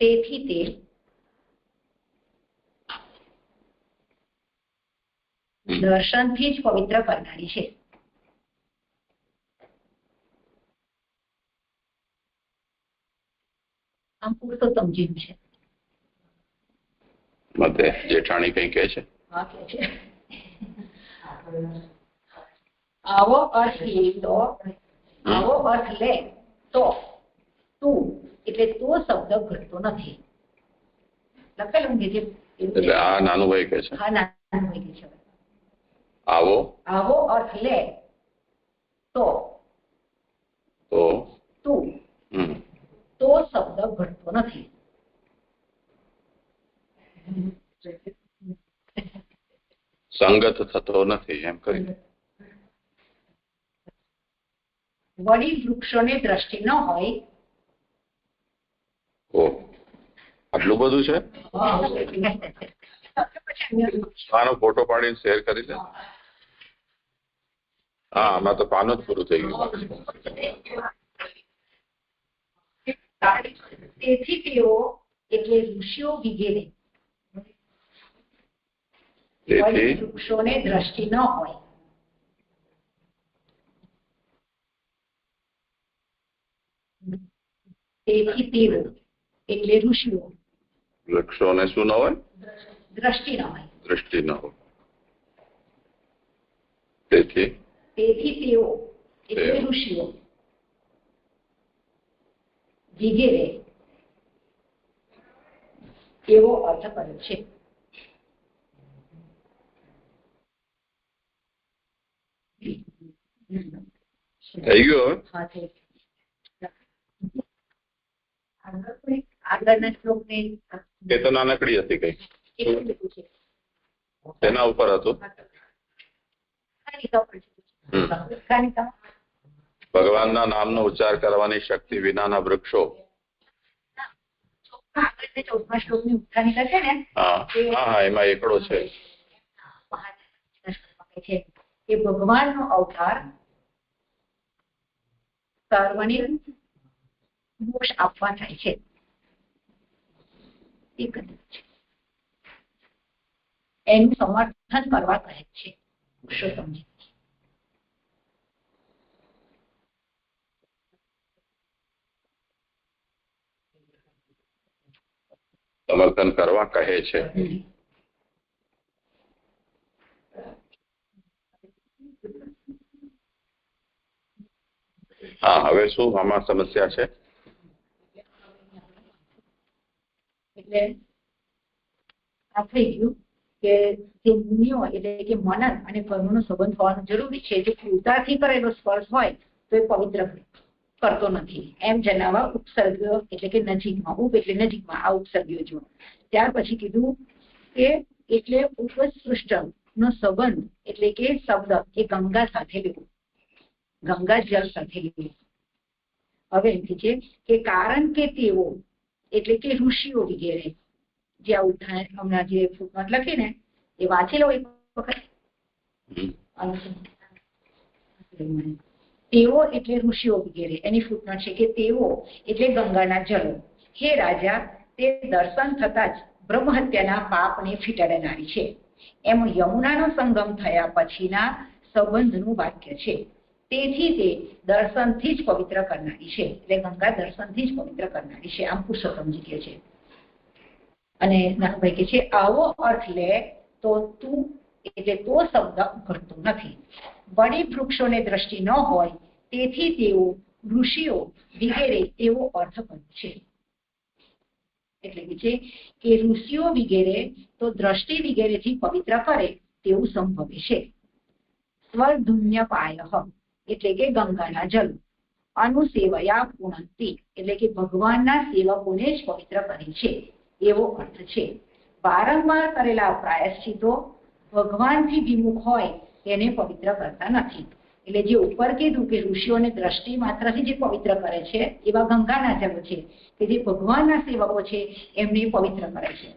તેથી તે દર્શનથી જ પવિત્ર કરનારી છે. આમ પુરુષોત્તમજીનું છે. મતે જેઠાણી કઈ કહે છે? હા, કે છે આવો અર્થ લે તો તું એટલે તો શબ્દ ઘટતો નથી. લખેલું કે છે એટલે આ નાનું ભાઈ કહે છે. હા, નાનું ભાઈ કે છે આવો અર્થ લે તો તું તો શબ્દ ઘટતો નથી. સંગત થતો નથી એમ કરી. વળી વૃક્ષોને દ્રષ્ટિ ન હોય. આટલું બધું છે? આનો ફોટો પાડીને શેર કરી લે. હા, આમાં તો પાનું જ પૂરું થઈ ગયું. તેથી તેઓ એટલે ઋષિઓ વગેરે વૃક્ષોને દ્રષ્ટિ ન હોય. તેથી તેઓ એટલે ઋષિઓ વૃક્ષોને શું ન હોય? દ્રષ્ટિ ન હોય. દ્રષ્ટિ ન હોય. તેથી તેઓ એટલે ઋષિઓ વગેરે એવો અર્થ કર્યો છે. થઈ ગયો. આગળના શ્લોકની એ તો નાનકડી હતી કઈ. તેના ઉપર હતું. ભગવાનના નામનો ઉચ્ચાર કરવાની શક્તિ વિનાના વૃક્ષો. ચોથમા શ્લોકની ઉત્થાનિકા છે ને, હા, એમાં એકડો છે કે ભગવાનનો અવતાર સર્વને મોક્ષ આપવા થાય છે. એનું સમર્થન કરવા કહે છે પુરુષોત્તમજી. સમર્થન કરવા કહે છે. હા, હવે શું આમાં સમસ્યા છે? એટલે આ થઈ ગયું કે જે મુનિઓ એટલે કે મનન અને કર્મનો સંબંધ હોવાનો જરૂરી છે. જો ક્રૂરતાથી કરેલો સ્પર્શ હોય તો એ પવિત્ર કરતો નથી એમ જણાવવા ઉપસર્ગીઓ એટલે કે નજીકમાં, ઉપ એટલે નજીકમાં, આ ઉપસર્ગીઓ જો. ત્યાર પછી કીધું કે એટલે ઉપસૃષ્ટ નો સંબંધ એટલે કે શબ્દ એ ગંગા સાથે લેવો, ગંગા જળ સાથે લેવો. હવે એમ છે કે કારણ કે તેઓ એટલે કે ઋષિઓ વગેરે, જે આ ઉદાહરણ હમણાં જે ફૂટનોટ લખી ને એ વાંચી લો એક વખત. તેઓ એટલે ઋષિઓ વગેરે, એની ફૂટનોટ છે કે તેઓ એટલે ગંગાના જળો. હે રાજા, તે દર્શન થતા જ બ્રહ્મહત્યાના પાપને ફીટાડનારી છે. એમ યમુનાનો સંગમ થયા પછીના સંબંધનું વાક્ય છે. તેથી તે દર્શનથી જ પવિત્ર કરનારી છે. એટલે ગંગા દર્શનથી જ પવિત્ર કરનારી છે, આમ પુરુષોત્તમજી કહે છે. અને નાનુભાઈ કહે છે આવો અર્થ લે તો તું એટલે તો શબ્દ કરતો નથી. વડી વૃક્ષોને દ્રષ્ટિ ન હોય તેથી તેઓ ઋષિઓ વગેરે એવો અર્થ કર્યો છે. એટલે કે ઋષિઓ વગેરે તો દ્રષ્ટિ વગેરેથી પવિત્ર કરે તેવું સંભવે છે. સ્વર્ધુન્યપાય એટલે કે ગંગાના જલ. અનુસેવયા પુનંતિ એટલે કે ભગવાનના સેવકોને જ પવિત્ર કરે છે એવો અર્થ છે. વારંવાર કરેલા પ્રાયશ્ચિતો ભગવાનથી વિમુખ હોય તેને પવિત્ર કરતા નથી. એટલે જે ઉપર કીધું કે ઋષિઓને દ્રષ્ટિ માત્રથી જે પવિત્ર કરે છે એવા ગંગાના જળો છે કે જે ભગવાનના સેવકો છે એમને પવિત્ર કરે છે.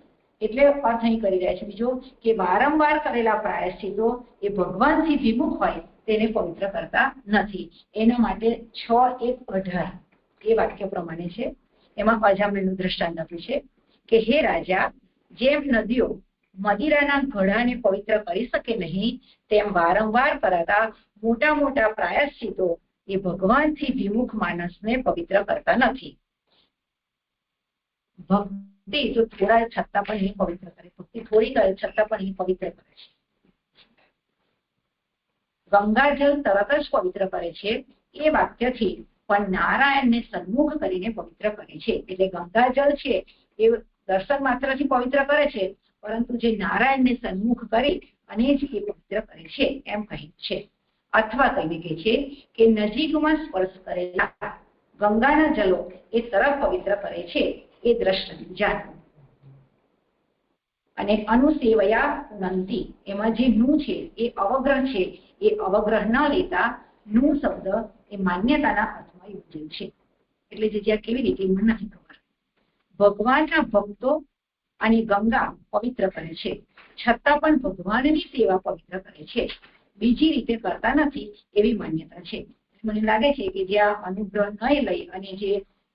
એટલે અર્થ અહીં કરી રહ્યા છે બીજો કે વારંવાર કરેલા પ્રાયશ્ચિતો એ ભગવાનથી વિમુખ હોય તેને પવિત્ર કરતા નથી. એના માટે 6:1:18 એ વાક્ય પ્રમાણે છે. એમાં અજામિળનું દ્રષ્ટાંત આપ્યું છે કે હે રાજા, જેમ નદીઓ મદિરાના ઘડાને પવિત્ર કરી શકે નહીં તેમ વારંવાર કરાતા મોટા મોટા પ્રાયશ્ચિતો એ ભગવાનથી વિમુખ માણસને પવિત્ર કરતા નથી. ભક્તિ જો થોડા છતાં પણ એ પવિત્ર કરે, ભક્તિ થોડી કરે છતાં પણ એ પવિત્ર કરે છે. ગંગાજળ તરત જ પવિત્ર કરે છે એ વાક્યથી પણ નારાયણને સન્મુખ કરીને પવિત્ર કરે છે. એટલે ગંગાજળ છે એ દર્શન માત્રથી પવિત્ર કરે છે, પરંતુ જે નારાયણને સન્મુખ કરી અને જ એ પવિત્ર કરે છે એમ કહે છે. અથવા કહીને કહે છે કે નજીકમાં સ્પર્શ કરેલા ગંગાના જલો એ તરફ પવિત્ર કરે છે એ દ્રષ્ટ જાણવું. અને અનુસેવયા પુનંતિ એમાં જે નું છે એ અવગ્રહ છે, એ અવગ્રહ ન લેતા નું શબ્દ એ માન્યતાના અર્થમાં યોજેલ છે. એટલે જે જ્યાં કેવી રીતે મને નથી ખબર. ભગવાનના ભક્તો અને ગંગા પવિત્ર કરે છે છતાં પણ ભગવાનની સેવા પવિત્ર કરે છે, બીજી રીતે કરતા નથી એવી માન્યતા છે. મને લાગે છે કે જ્યાં અનુગ્રહ નહીં લઈ અને જે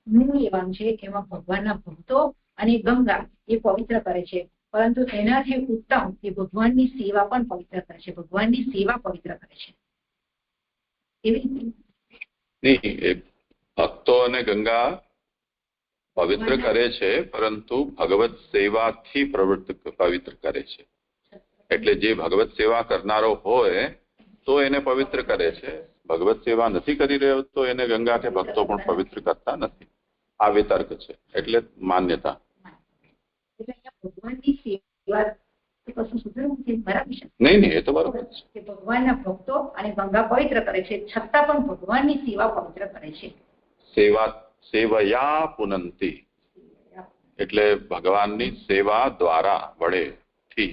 નું લેવાનું છે એમાં ભગવાનના ભક્તો અને ગંગા એ પવિત્ર કરે છે, પરંતુ એનાથી ઉત્તમ એ ભગવાનની સેવા પણ પવિત્ર કરે છે. ભગવાનની સેવા પવિત્ર કરે છે એવી રીતે નહીં. ભક્તો અને ગંગા પવિત્ર કરે છે, પરંતુ ભગવત સેવાથી પવિત્ર કરે છે. એટલે જે ભગવત સેવા કરનારો હોય તો એને પવિત્ર કરે છે. ભગવત સેવા નથી કરી રહ્યો તો એને ગંગા કે ભક્તો પણ પવિત્ર કરતા નથી. આ વિતર્ક છે, એટલે માન્યતા. ભગવાનની સેવા નહીં, એ તો બરોબર છે. ભગવાનના ભક્તો અને ગંગા પવિત્ર કરે છે છતાં પણ ભગવાનની સેવા પવિત્ર કરે છે. સેવયા પુનંતિ એટલે ભગવાનની સેવા દ્વારા વડેથી.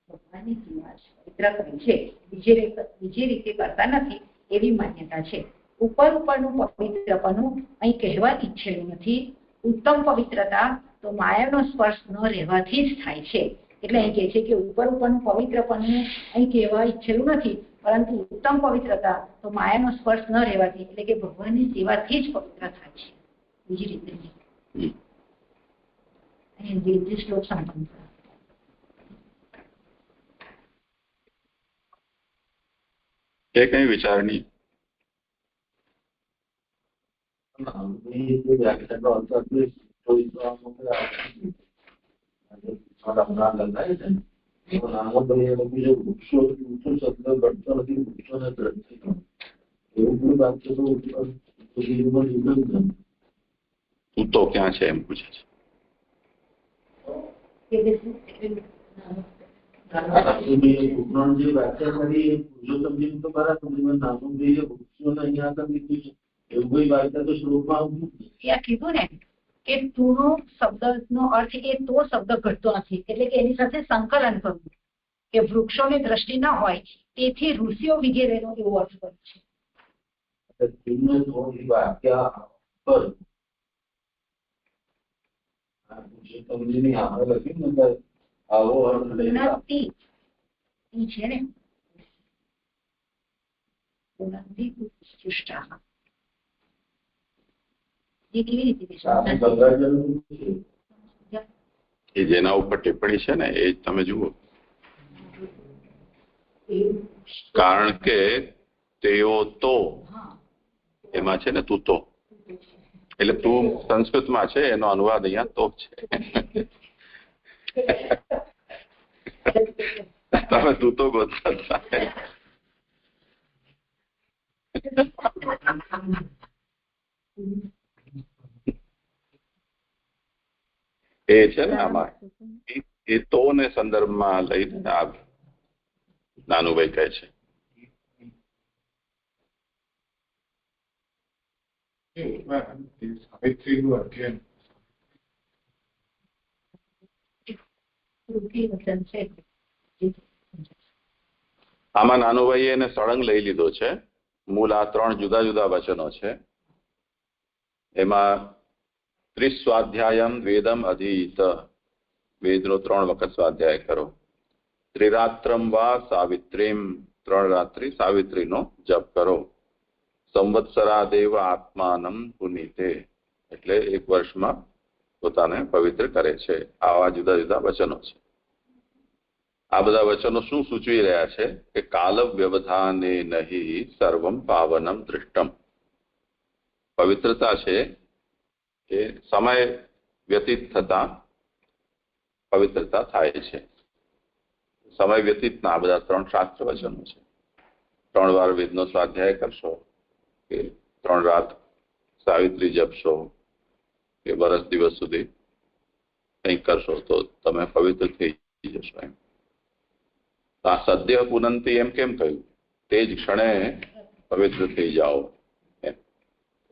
ભગવાનની સેવા પવિત્ર કરે છે, બીજી રીતે કરતા નથી એવી માન્યતા છે. ઉપરનું પવિત્રપણું અહીં કહેવા ઈચ્છેલું નથી. ઉત્તમ પવિત્રતા તો માયાનો સ્પર્શ ન રહેવાથી જ થાય છે. એટલે અહીં કહે છે કે ઉપરનું પવિત્રપણું અહીં કહેવા ઈચ્છેલું નથી, પરંતુ ઉત્તમ પવિત્રતા તો માયાનો સ્પર્શ ન રહેવાથી એટલે કે ભગવાનની સેવાથી જ પવિત્ર થાય છે, બીજી રીતે નહીં. શ્લોક સંપન્ન એ કઈ વિચારણી નાનો ભાઈ એ બીજો વૃક્ષો શબ્દ ઘટતો નથી, વૃક્ષોને દ્રષ્ટિ એવું કોઈ વાક્ય તો તું તો ક્યાં છે એમ પૂછે છે. નાનું જે વ્યાખ્યા કરી એ પુરુષોત્તમજી તો બરાબર, નાનું ભાઈ વૃક્ષોને અહીંયા આગળ લીધું છે એવું કોઈ વાક્ય તો શ્લોકમાં આવતું ત્યાં કીધું ને કે તુનો શબ્દનો અર્થ એ તો શબ્દ ઘટતો નથી, એટલે કે એની સાથે સંકલન કરવું કે વૃક્ષોની દ્રષ્ટિ ન હોય તેથી ઋષિઓ વગેરેનો એવો અર્થ કર્યો છે. વાક્યા પર પુરુષોત્તમજીની આગળ લખ્યું ને આવો અર્થ લઈને ઈ છે ને પુનંતિ ઉત્કૃષ્ટાઃ. એ કેવી રીતે એ જેના ઉપર ટિપ્પણી છે ને એ જ તમે જુઓ, કારણ કે તેઓ તો એમાં છે ને તું તો, એટલે તું સંસ્કૃતમાં છે એનો અનુવાદ અહીંયા તો છે. તમે તું તો ગોતતા એ છે ને આમાં એ તો ને સંદર્ભમાં લઈને આ નાનુભાઈ કહે છે. સાવિત્રીનું અધ્યયન આમાં નાનુભાઈએ એને સળંગ લઈ લીધો છે. મૂળ આ 3 જુદા જુદા વચનો છે. એમાં 30 સ્વાધ્યાયમ વેદમ અધીત, વેદનો 3 વખત સ્વાધ્યાય કરો. ત્રિરાત્રમ વા સાવિત્રીમ, 3 રાત્રિ સાવિત્રીનો જપ કરો. સંવત્સરાદેવ આત્માનમ પુનીતે, એટલે 1 વર્ષમાં પોતાને પવિત્ર કરે છે. આવા જુદા જુદા વચનો છે. આ બધા વચનો શું સૂચવી રહ્યા છે કે કાલ વ્યવધાને નહીં સર્વમ પાવનમ દૃષ્ટમ. પવિત્રતા છે એ સમય વ્યતીત થતા પવિત્રતા થાય છે. સમય વ્યતીતના આ બધા 3 શાસ્ત્ર વચનો છે. 3 વાર વેદનો સ્વાધ્યાય કરશો, કે 3 રાત સાવિત્રી જપશો, કે વર્ષ દિવસ સુધી કંઈક કરશો તો તમે પવિત્ર થઈ જશો. એમ આ સદ્ય પુનંતી એમ કેમ કહ્યું? તે જ ક્ષણે પવિત્ર થઈ જાઓ,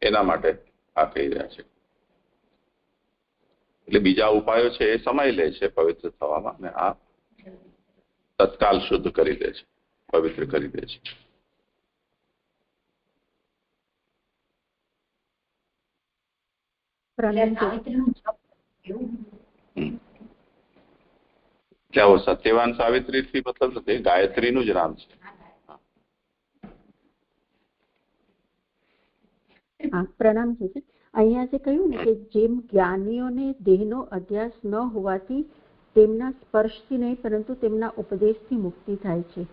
એના માટે આ કહી રહ્યા છે. એટલે બીજા ઉપાયો છે એ સમય લે છે પવિત્ર થવામાં, અને આ તત્કાલ શુદ્ધ કરી દે છે, પવિત્ર કરી દે છે. સત્યવાન સાવિત્રી થી મતલબ નથી, ગાયત્રીનું જ નામ છે. હા, પ્રણામ છે. અહીંયા જે કહ્યું ને કે જેમ જ્ઞાનીઓને દેહનો અધ્યાસ ન હોવાથી તેમના સ્પર્શથી નહીં પરંતુ તેમના ઉપદેશથી મુક્તિ થાય છે.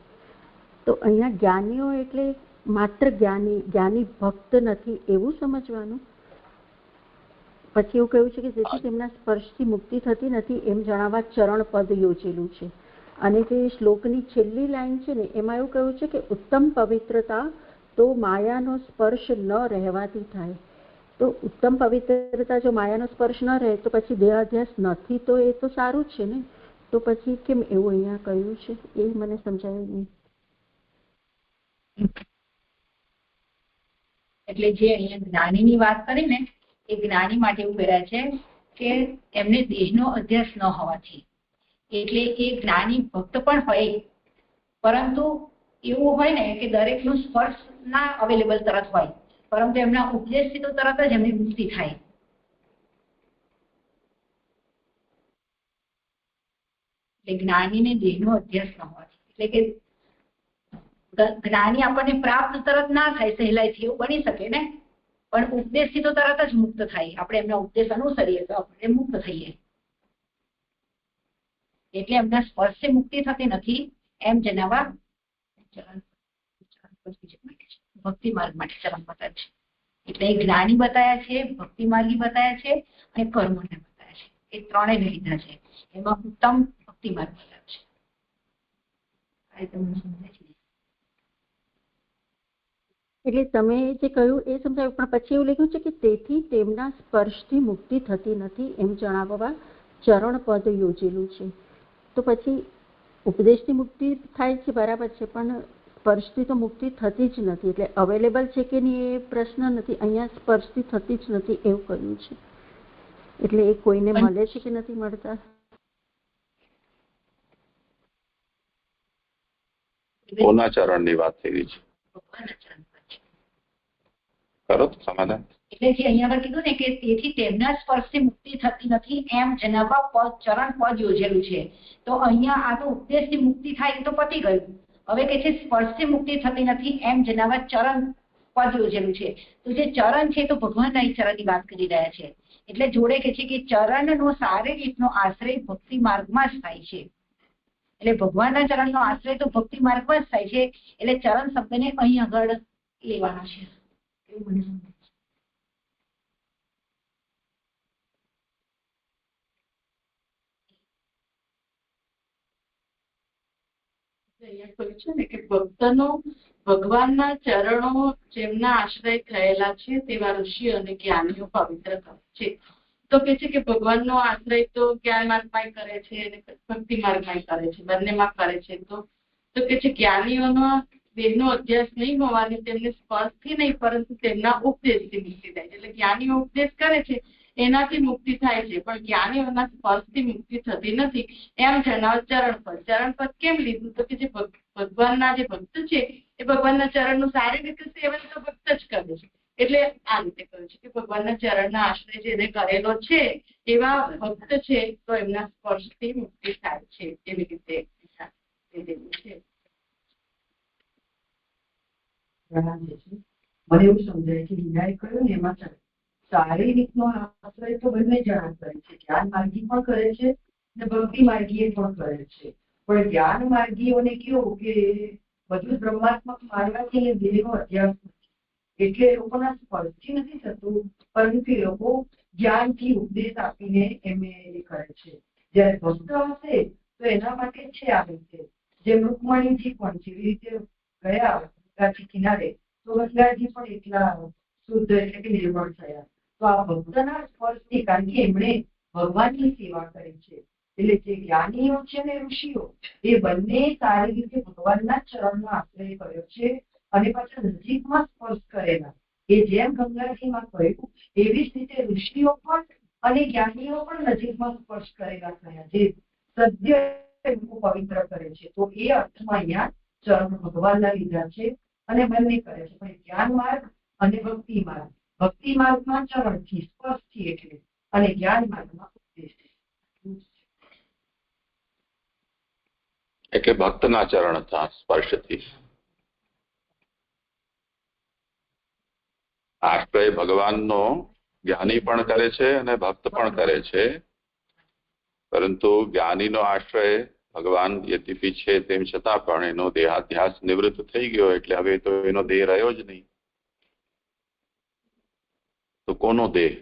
તો અહીંયા જ્ઞાનીઓ એટલે માત્ર જ્ઞાની ભક્ત નથી એવું સમજવાનું. પછી એવું કહ્યું છે કે જેથી તેમના સ્પર્શથી મુક્તિ થતી નથી એમ જણાવવા ચરણ પદ યોજેલું છે. અને જે શ્લોકની છેલ્લી લાઈન છે ને એમાં એવું કહ્યું છે કે ઉત્તમ પવિત્રતા તો માયાનો સ્પર્શ ન રહેવાથી થાય. તો ઉત્તમ પવિત્રતા જો માયાનો સ્પર્શ ન રહે તો પછી દેહ અધ્યાસ નથી, તો એ તો સારું જ છે ને. તો પછી કેમ એવું અહીંયા કહ્યું છે એ મને સમજાયું નહીં. એટલે જે અહીંયા જ્ઞાનીની વાત કરી ને એ જ્ઞાની માટે એવું કર્યા છે કે એમને દેહનો અધ્યાસ ન હોવાથી, એટલે એ જ્ઞાની ભક્ત પણ હોય પરંતુ એવું હોય ને કે દરેકનો સ્પર્શ ના અવેલેબલ તરત હોય, પરંતુ એમના ઉપદેશથી તો તરત જ એમની મુક્તિ થાય. એટલે જ્ઞાનીને દેહનો અધ્યાસ ન હોવાથી, એટલે કે જ્ઞાની આપણને પ્રાપ્ત તરત ના થાય સહેલાઈથી, એવું બની શકે ને, પણ ઉપદેશથી તો તરત જ મુક્ત થાય. આપણે એમના ઉપદેશ અનુસરીએ તો આપણે મુક્ત થઈએ. એટલે એમના સ્પર્શથી મુક્તિ થતી નથી એમ જણાવવા ભક્તિ માર્ગ માટે ચરણ બતાવે છે. એટલે એ જ્ઞાની બતાવ્યા છે, ભક્તિ માર્ગી બતાવ્યા છે અને કર્મને બતાવ્યા છે. એ ત્રણેય લીધા છે. એમાં ઉત્તમ ભક્તિ માર્ગ બતાવે છે. આ રીતે મને સમજાય છે. એટલે તમે જે કહ્યું એ સમજાયું, પણ પછી એવું લખ્યું છે કે તેથી તેમના સ્પર્શથી મુક્તિ થતી નથી એમ જણાવવા ચરણ પદ યોજેલું છે. તો પછી ઉપદેશથી મુક્તિ થાય છે બરાબર છે, પણ સ્પર્શથી તો મુક્તિ થતી જ નથી. એટલે અવેલેબલ છે કે નહીં એ પ્રશ્ન નથી, અહીંયા સ્પર્શથી થતી જ નથી એવું કહ્યું છે. એટલે એ કોઈને મળે છે કે નથી મળતા? કોના ચરણની વાત થઈ રહી છે? ભગવાનના ચરણ પર છે. કરો તો સમાધાન. એટલે જે અહીંયા આગળ કીધું ને કે તેથી તેમના સ્પર્શથી મુક્તિ થતી નથી એમ જણાવવા ચરણ પદ યોજેલું છે. તો અહીંયા આ તો ઉપદેશથી મુક્તિ થાય તો પતી ગયું. હવે કે છે સ્પર્શથી મુક્તિ થતી નથી એમ જણાવવા ચરણ પદ યોજેલું છે. તો જે ચરણ છે તો ભગવાનના ચરણની વાત કરી રહ્યા છે. એટલે જોડે કે છે કે ચરણનો સારી રીતનો આશ્રય ભક્તિ માર્ગમાં જ થાય છે. એટલે ભગવાનના ચરણનો આશ્રય તો ભક્તિ માર્ગમાં જ થાય છે. એટલે ચરણ શબ્દને અહીં આગળ લેવાના છે એવું મને સમજાય છે. અહીંયા કહ્યું છે ને કે ભક્તનો ભગવાનના ચરણો જેમના આશ્રય થયેલા છે તેવા ઋષિ અને જ્ઞાનીઓ પવિત્ર કરે છે. તો કે છે કે ભગવાનનો આશ્રય તો જ્ઞાન માર્ગમાં કરે છે અને ભક્તિ માર્ગમાં કરે છે, બંનેમાં કરે છે. તો કે છે જ્ઞાનીઓનો દેહનો અભ્યાસ નહીં હોવાથી તેમને સ્પર્શથી નહીં પરંતુ તેમના ઉપદેશથી મુક્તિ થાય છે. એટલે જ્ઞાનીઓ ઉપદેશ કરે છે એનાથી મુક્તિ થાય છે, પણ જ્ઞાનીઓના સ્પર્શથી મુક્તિ થતી નથી એમ જણાવ ચરણપદ. ચરણપદ કેમ લીધું? તો કે જે ભગવાનના જે ભક્ત છે એ ભગવાનના ચરણનું સારી રીતે સેવન તો ભક્ત જ કરે છે. એટલે આ રીતે કહ્યું છે કે ભગવાનના ચરણના આશ્રય જેને કરેલો છે એવા ભક્ત છે તો એમના સ્પર્શથી મુક્તિ થાય છે. એવી રીતે છે. મને એવું સમજાય છે વિનાય કહ્યું ને એમાં સારી રીતનો આશ્રય તો બંને જણા કરે છે. જ્ઞાન માર્ગી પણ કરે છે ને ભક્તિ માર્ગીએ પણ કરે છે. પણ જ્ઞાન માર્ગીઓને કેવું કે બધું બ્રહ્માત્મક માનવાથી એ દેહનો અભ્યાસ નથી, એટલે એ લોકોના સ્પર્શથી નથી થતું, પરંતુ એ લોકો જ્ઞાનથી ઉપદેશ આપીને એમને એ કરે છે. જયારે ભક્ત હશે તો એના માટે છે આ રીતે જેમ રૂકમણીજી પણ જેવી રીતે ગયા ગંગાજી કિનારે તો ગંગાજી પણ એટલા શુદ્ધ એટલે કે નિર્મળ થયા. તો આ ભક્તના સ્પર્શથી, કારણ કે એમણે ભગવાનની સેવા કરી છે, એટલે જે જ્ઞાનીઓ છે ને ઋષિઓ એ બંને સારી રીતે ભગવાનના ચરણનો આશ્રય કર્યો છે અને પાછા નજીકમાં સ્પર્શ કરેલા. એ જેમ ગંગાજીમાં કહ્યું એવી જ રીતે ઋષિઓ પણ અને જ્ઞાનીઓ પણ નજીકમાં સ્પર્શ કરેલા થયા, જે સદ્ય એમનું પવિત્ર કરે છે. તો એ અર્થમાં અહીંયા ચરણ ભગવાનના લીધા છે અને બંને કરે છે. પણ જ્ઞાન માર્ગ અને ભક્તિ માર્ગ, ભક્તિ માર્ગમાં ચરણથી સ્પર્શથી એટલે, અને જ્ઞાન માર્ગમાં ઉપદેશથી. એટલે ભક્તના ચરણ હતા સ્પર્શથી. આશ્રય ભગવાનનો જ્ઞાની પણ કરે છે અને ભક્ત પણ કરે છે, પરંતુ જ્ઞાનીનો આશ્રય ભગવાન યદ્યપી છે તેમ છતાં પણ એનો દેહાધ્યાસ નિવૃત્ત થઈ ગયો, એટલે હવે તો એનો દેહ રહ્યો જ નહીં. તો કોનો દેહ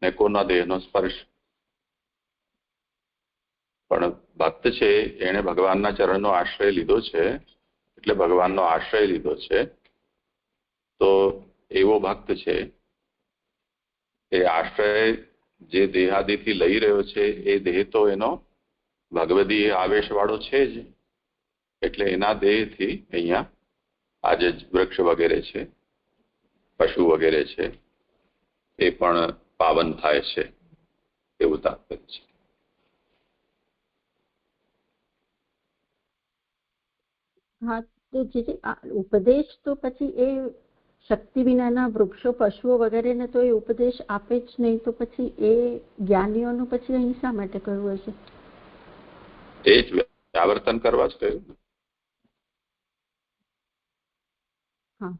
ને કોના દેહનો સ્પર્શ? પણ ભક્ત છે એને ભગવાનના ચરણનો આશ્રય લીધો છે, એટલે ભગવાનનો આશ્રય લીધો છે. તો એવો ભક્ત છે એ આશ્રય જે દેહાદિથી લઈ રહ્યો છે એ દેહ તો એનો ભગવદી આવેશ વાળો છે જ, એટલે એના દેહથી અહીંયા આજે વૃક્ષ વગેરે છે, પશુ વગેરે છે, એ પણ પાવન થાય છે એવું તાત્પર્ય છે. હા, તો જે ઉપદેશ તો પછી એ શક્તિ વિનાના વૃક્ષો પશુઓ વગેરેને તો એ ઉપદેશ આપે જ નહીં, તો પછી એ જ્ઞાનીઓનું પછી અહીં શા માટે કહ્યું હશે? એ જ વ્યાવર્તન કરવા જ કહ્યું. હા,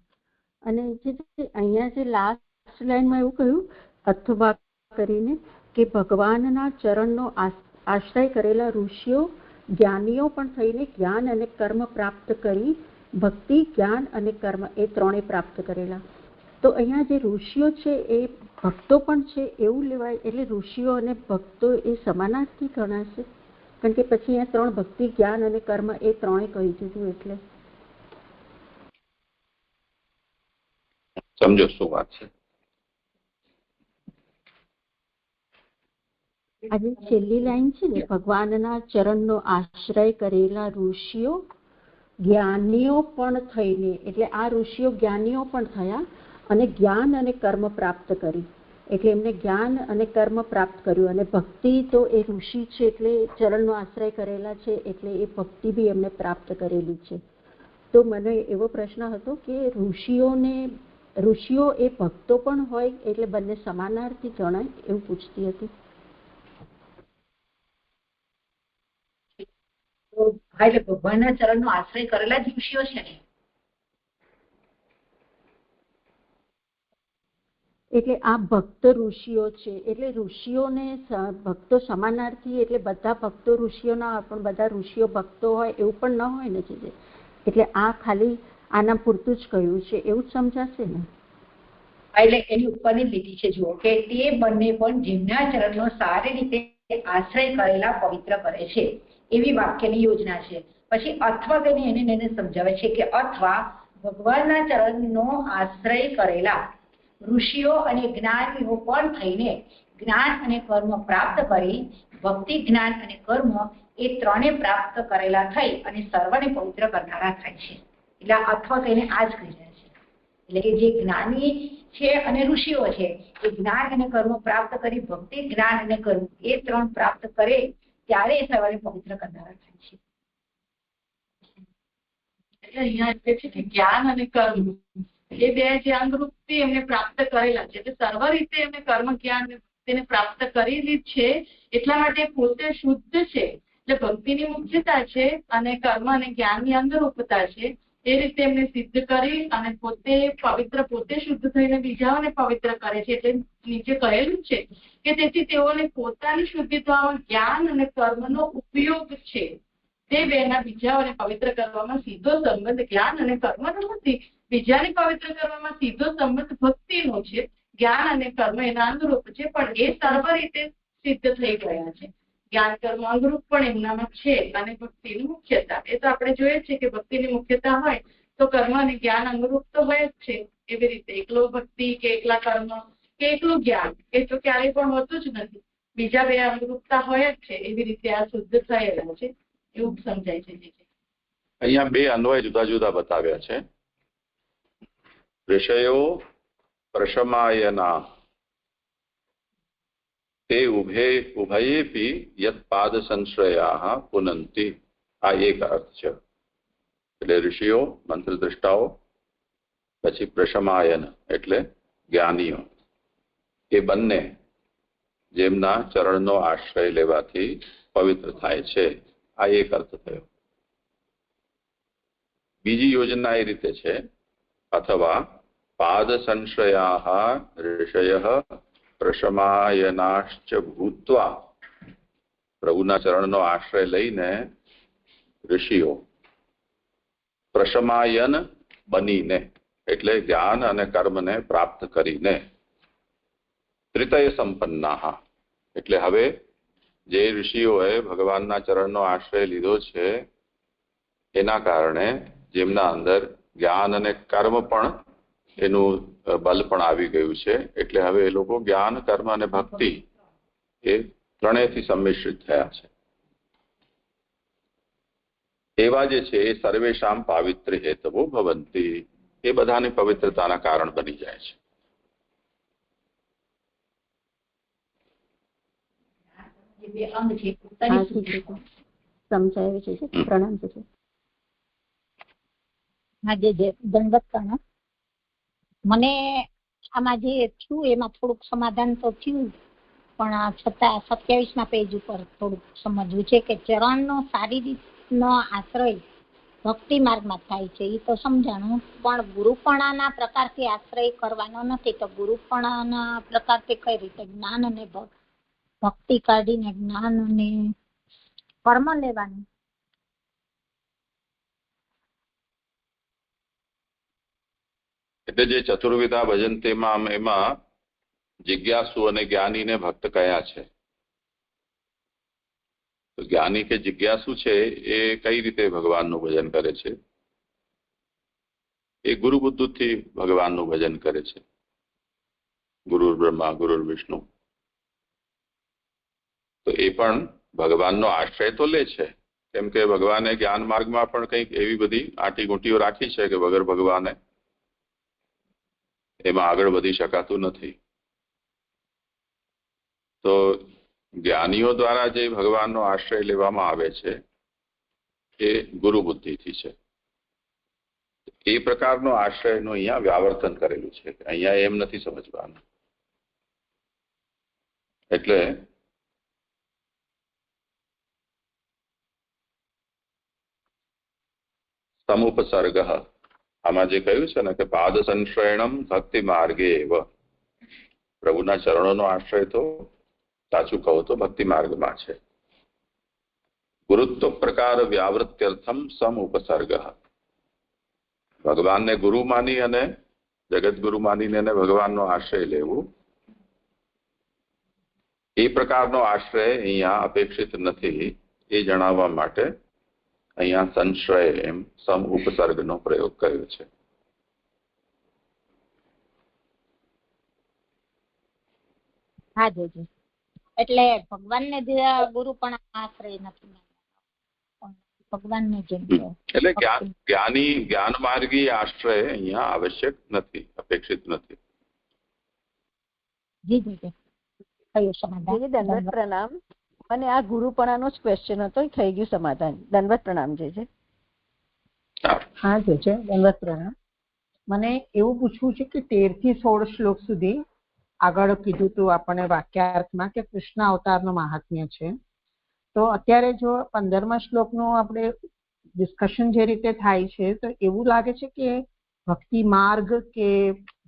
અને જે અહીંયા જે લાસ્ટ લાઈનમાં એવું કહ્યું અથવા કરીને કે ભગવાનના ચરણનો આશ્રય કરેલા ઋષિઓ જ્ઞાનીઓ પણ થઈને જ્ઞાન અને કર્મ પ્રાપ્ત કરી, ભક્તિ જ્ઞાન અને કર્મ એ ત્રણે પ્રાપ્ત કરેલા. તો અહીંયા જે ઋષિઓ છે એ ભક્તો પણ છે એવું લેવાય? એટલે ઋષિઓ અને ભક્તો એ સમાનાર્થી ગણાશે? કારણ કે પછી અહીંયા 3 ભક્તિ, જ્ઞાન અને કર્મ એ ત્રણે કહી દીધું. એટલે સમજો શું વાત છે. આજે છેલ્લી લાઈન છે ને, ભગવાનના ચરણનો આશ્રય કરેલા ઋષિઓ જ્ઞાનીઓ પણ થઈને, એટલે આ ઋષિઓ જ્ઞાનીઓ પણ થયા અને જ્ઞાન અને કર્મ પ્રાપ્ત કરી. એટલે એમને જ્ઞાન અને કર્મ પ્રાપ્ત કર્યું. અને ભક્તિ તો એ ઋષિ છે એટલે ચરણનો આશ્રય કરેલા છે એટલે એ ભક્તિ બી એમને પ્રાપ્ત કરેલી છે. તો મને એવો પ્રશ્ન હતો કે ઋષિઓ એ ભક્તો પણ હોય એટલે બંને સમાનાર્થી ગણાય, એવું પૂછતી હતી. એટલે ભગવાનના ચરણનો આશ્રય કરેલા જ ઋષિઓ છે ને. એટલે આ ભક્ત ઋષિઓ છે એટલે ઋષિઓને ભક્તો સમાનાર્થી, એટલે બધા ભક્તો ઋષિઓ ના હોય પણ બધા ઋષિઓ ભક્તો હોય એવું પણ ન હોય ને. એટલે આ ખાલી આના પૂરતું જ કહ્યું છે એવું જ સમજાશે ને. એટલે એની ઉપરની લીટી છે જુઓ કે તે બંને પણ જેમના ચરણનો સારી રીતે આશ્રય કરેલા પવિત્ર કરે છે એવી વાક્યની યોજના છે. પછી અથવા તેને એને સમજાવે છે કે અથવા ભગવાનના ચરણનો આશ્રય કરેલા ઋષિઓ અને જ્ઞાનીઓ પણ થઈને જ્ઞાન અને કર્મ પ્રાપ્ત કરી ભક્તિ, જ્ઞાન અને કર્મ એ ત્રણે પ્રાપ્ત કરેલા થઈ અને સર્વને પવિત્ર કરનારા થાય છે. એટલે અથવા તેને આ જ કહી રહ્યા છે. એટલે કે જે જ્ઞાની છે અને ઋષિઓ છે એ જ્ઞાન અને કર્મ પ્રાપ્ત કરી ભક્તિ, જ્ઞાન અને કર્મ એ ત્રણ પ્રાપ્ત કરે ત્યારે એ સર્વને પવિત્ર કરનારા થાય છે. એટલે અહીંયા એટલે છે કે જ્ઞાન અને કર્મ એ બે જે અંગરૂપથી એમને પ્રાપ્ત કરેલા છે એટલે સર્વ રીતે એમને કર્મ, જ્ઞાન તેને પ્રાપ્ત કરેલી છે. એટલા માટે પોતે શુદ્ધ છે એટલે ભક્તિની મુખ્યતા છે અને કર્મ અને જ્ઞાનની અંગરૂપતા છે. એ રીતે એમને સિદ્ધ કરી અને પોતે પવિત્ર, પોતે શુદ્ધ થઈને બીજાઓને પવિત્ર કરે છે. એટલે નીચે કહેલું છે કે તેથી તેઓને પોતાની શુદ્ધિત્વમાં જ્ઞાન અને કર્મનો ઉપયોગ છે. તે બેના બીજાઓને પવિત્ર કરવામાં સીધો સંબંધ જ્ઞાન અને કર્મનો નથી. બીજાને પવિત્ર કરવામાં સીધો સંબંધ ભક્તિનો છે. જ્ઞાન અને કર્મ એના અંગરૂપ છે પણ એ સર્વ રીતે સિદ્ધ થઈ ગયા છે. જ્ઞાન કર્મ અંગરૂપ પણ એમનામાં છે અને ભક્તિની મુખ્યતા એ તો આપણે જોઈએ છે કે ભક્તિની મુખ્યતા હોય તો કર્મ અને જ્ઞાન અંગરૂપ તો હોય જ છે. એવી રીતે એકલો ભક્તિ કે એકલા કર્મ કે એકલું જ્ઞાન એ તો ક્યારેય પણ હોતું જ નથી. બીજા બે અંગરૂપતા હોય જ છે. એવી રીતે આ શુદ્ધ થયેલા છે એવું સમજાય છે. અહીંયા બે અન્વય જુદા જુદા બતાવ્યા છે. ઋષયો પ્રશમાયના તે ઉભયેપી યત પાદ સંશ્રયા પુનંતિ. આ એક અર્થ છે. એટલે ઋષિઓ, મંત્ર દ્રષ્ટાઓ, પછી પ્રશમાયન એટલે જ્ઞાનીઓ, એ બંને જેમના ચરણનો આશ્રય લેવાથી પવિત્ર થાય છે. આ એક અર્થ થયો. બીજી યોજના એ રીતે છે અથવા પાદ સંશ્રયા ઋષય પ્રશમાયનાશ્ચ ભૂત્વા. પ્રભુના ચરણનો આશ્રય લઈને ઋષિઓ પ્રશમાયન બનીને એટલે જ્ઞાન અને કર્મને પ્રાપ્ત કરીને ત્રિતય સંપન્ના. એટલે હવે જે ઋષિઓએ ભગવાનના ચરણનો આશ્રય લીધો છે એના કારણે જેમના અંદર જ્ઞાન અને કર્મ પણ એનું બલ પણ આવી ગયું છે. એટલે હવે એ લોકો જ્ઞાન, કર્મ અને ભક્તિ એ ત્રણેયથી સંમિશ્રિત થયા છે. એવા જે છે એ સર્વેશામ પાવિત્ર્ય હેતવો ભવંતી. એ બધાની પવિત્રતાના કારણ બની જાય છે. સમજાયું છે. પ્રણામ છે. આજે દંડવતના મને આમાં જે થયું એમાં થોડુંક સમાધાન તો થયું પણ છતાં 27ના પેજ ઉપર થોડુંક સમજવું છે કે ચરણનો સારી રીતનો આશ્રય ભક્તિ માર્ગમાં થાય છે એ તો સમજાણું પણ ગુરુપણાના પ્રકારથી આશ્રય કરવાનો નથી. તો ગુરુપણાના પ્રકારથી કઈ રીતે જ્ઞાન અને ભક્તિ કાઢીને જ્ઞાન અને કર્મ લેવાનું? એટલે જે ચતુર્વિધા ભજન એમાં જિજ્ઞાસુ અને જ્ઞાનીને ભક્ત કયા છે તો જ્ઞાની કે જિજ્ઞાસુ છે એ કઈ રીતે ભગવાનનું ભજન કરે છે? એ ગુરુ બુદ્ધિથી ભગવાનનું ભજન કરે છે. ગુરુ બ્રહ્મા ગુરુ વિષ્ણુ. તો એ પણ ભગવાનનો આશ્રય તો લે છે, કેમ કે ભગવાને જ્ઞાન માર્ગમાં પણ કંઈક એવી બધી આંટીઘૂંટીઓ રાખી છે કે વગર ભગવાને એમાં આગળ વધી શકાતું નથી. તો જ્ઞાનીઓ દ્વારા જે ભગવાનનો આશ્રય લેવામાં આવે છે એ ગુરુ બુદ્ધિથી છે. એ પ્રકારનો આશ્રયનું અહીંયા વ્યાવર્તન કરેલું છે. અહીંયા એમ નથી સમજવાનું. એટલે સમુપસર્ગ આમાં જે કહ્યું છે ને કે પાદ સંશ્રયણમ ભક્તિ માર્ગે એવ, પ્રભુના ચરણોનો આશ્રય તો સાચું કહો તો ભક્તિ માર્ગમાં છે. ગુરુત્વ પ્રકાર વ્યાવૃત્યર્થમ સમુપસર્ગ, ભગવાનને ગુરુ માની અને જગતગુરુ માનીને એને ભગવાનનો આશ્રય લેવું, એ પ્રકારનો આશ્રય અહીંયા અપેક્ષિત નથી એ જણાવવા માટે અહીંયા સંશ્રય એમ સમ ઉપસર્ગનો પ્રયોગ કર્યો છે. હા જી, એટલે ભગવાનને ગુરુ પણ આશ્રય નથી, ભગવાનને જેમ એટલે જ્ઞાન માર્ગી આશ્રય અહીંયા આવશ્યક નથી, અપેક્ષિત નથી. જી જી થયું સમાધાન. દંડવત પ્રણામ. અને આ ગુરુપણાનો જ ક્વેશ્ચન હતો, થઈ ગયું સમાધાન. દંડવત પ્રણામ જે છે. હા જે છે દંડવત પ્રણામ. મને એવું પૂછવું છે કે 13 થી 16 શ્લોક સુધી આગળ કીધું હતું આપણે વાક્યાર્થમાં કે કૃષ્ણ અવતારનો મહાત્મ્ય છે. તો અત્યારે જો 15મા શ્લોકનું આપણે ડિસ્કશન જે રીતે થાય છે તો એવું લાગે છે કે ભક્તિ માર્ગ કે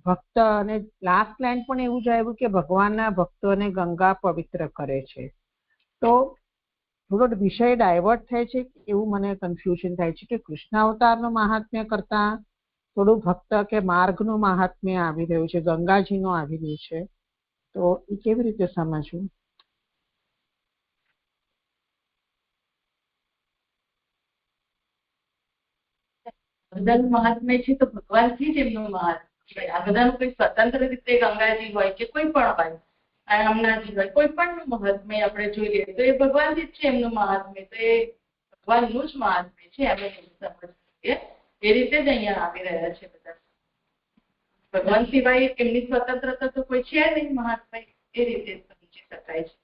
ભક્ત, અને લાસ્ટ લાઈન પણ એવું જ આવ્યું કે ભગવાનના ભક્તોને ગંગા પવિત્ર કરે છે. તો થોડો વિષય ડાયવર્ટ થાય છે એવું મને કન્ફ્યુઝન થાય છે કે કૃષ્ણ અવતારનો મહાત્મ્ય કરતા થોડું ભક્ત કે માર્ગનું મહાત્મ્ય આવી રહ્યું છે, ગંગાજીનું આવી રહ્યું છે. તો એ કેવી રીતે સમજવું? બધાનું મહાત્મ્ય છે તો ભગવાનથી જ એમનું મહાત્મ્ય. આ બધાનું કોઈ સ્વતંત્ર રીતે ગંગાજી હોય કે કોઈ પણ હોય, હમણાંજી હોય, કોઈ પણ મહાત્મ્ય આપણે જોઈ લઈએ તો એ ભગવાનથી જ છે એમનું મહાત્મ્ય. તો એ ભગવાનનું જ મહાત્મ્ય છે, અમે સમજીએ એ રીતે જ અહીંયા આવી રહ્યા છે બધા. ભગવાન સિવાય એમની સ્વતંત્રતા તો કોઈ છે નહીં, મહાત્મ્ય એ રીતે સમજી શકાય છે.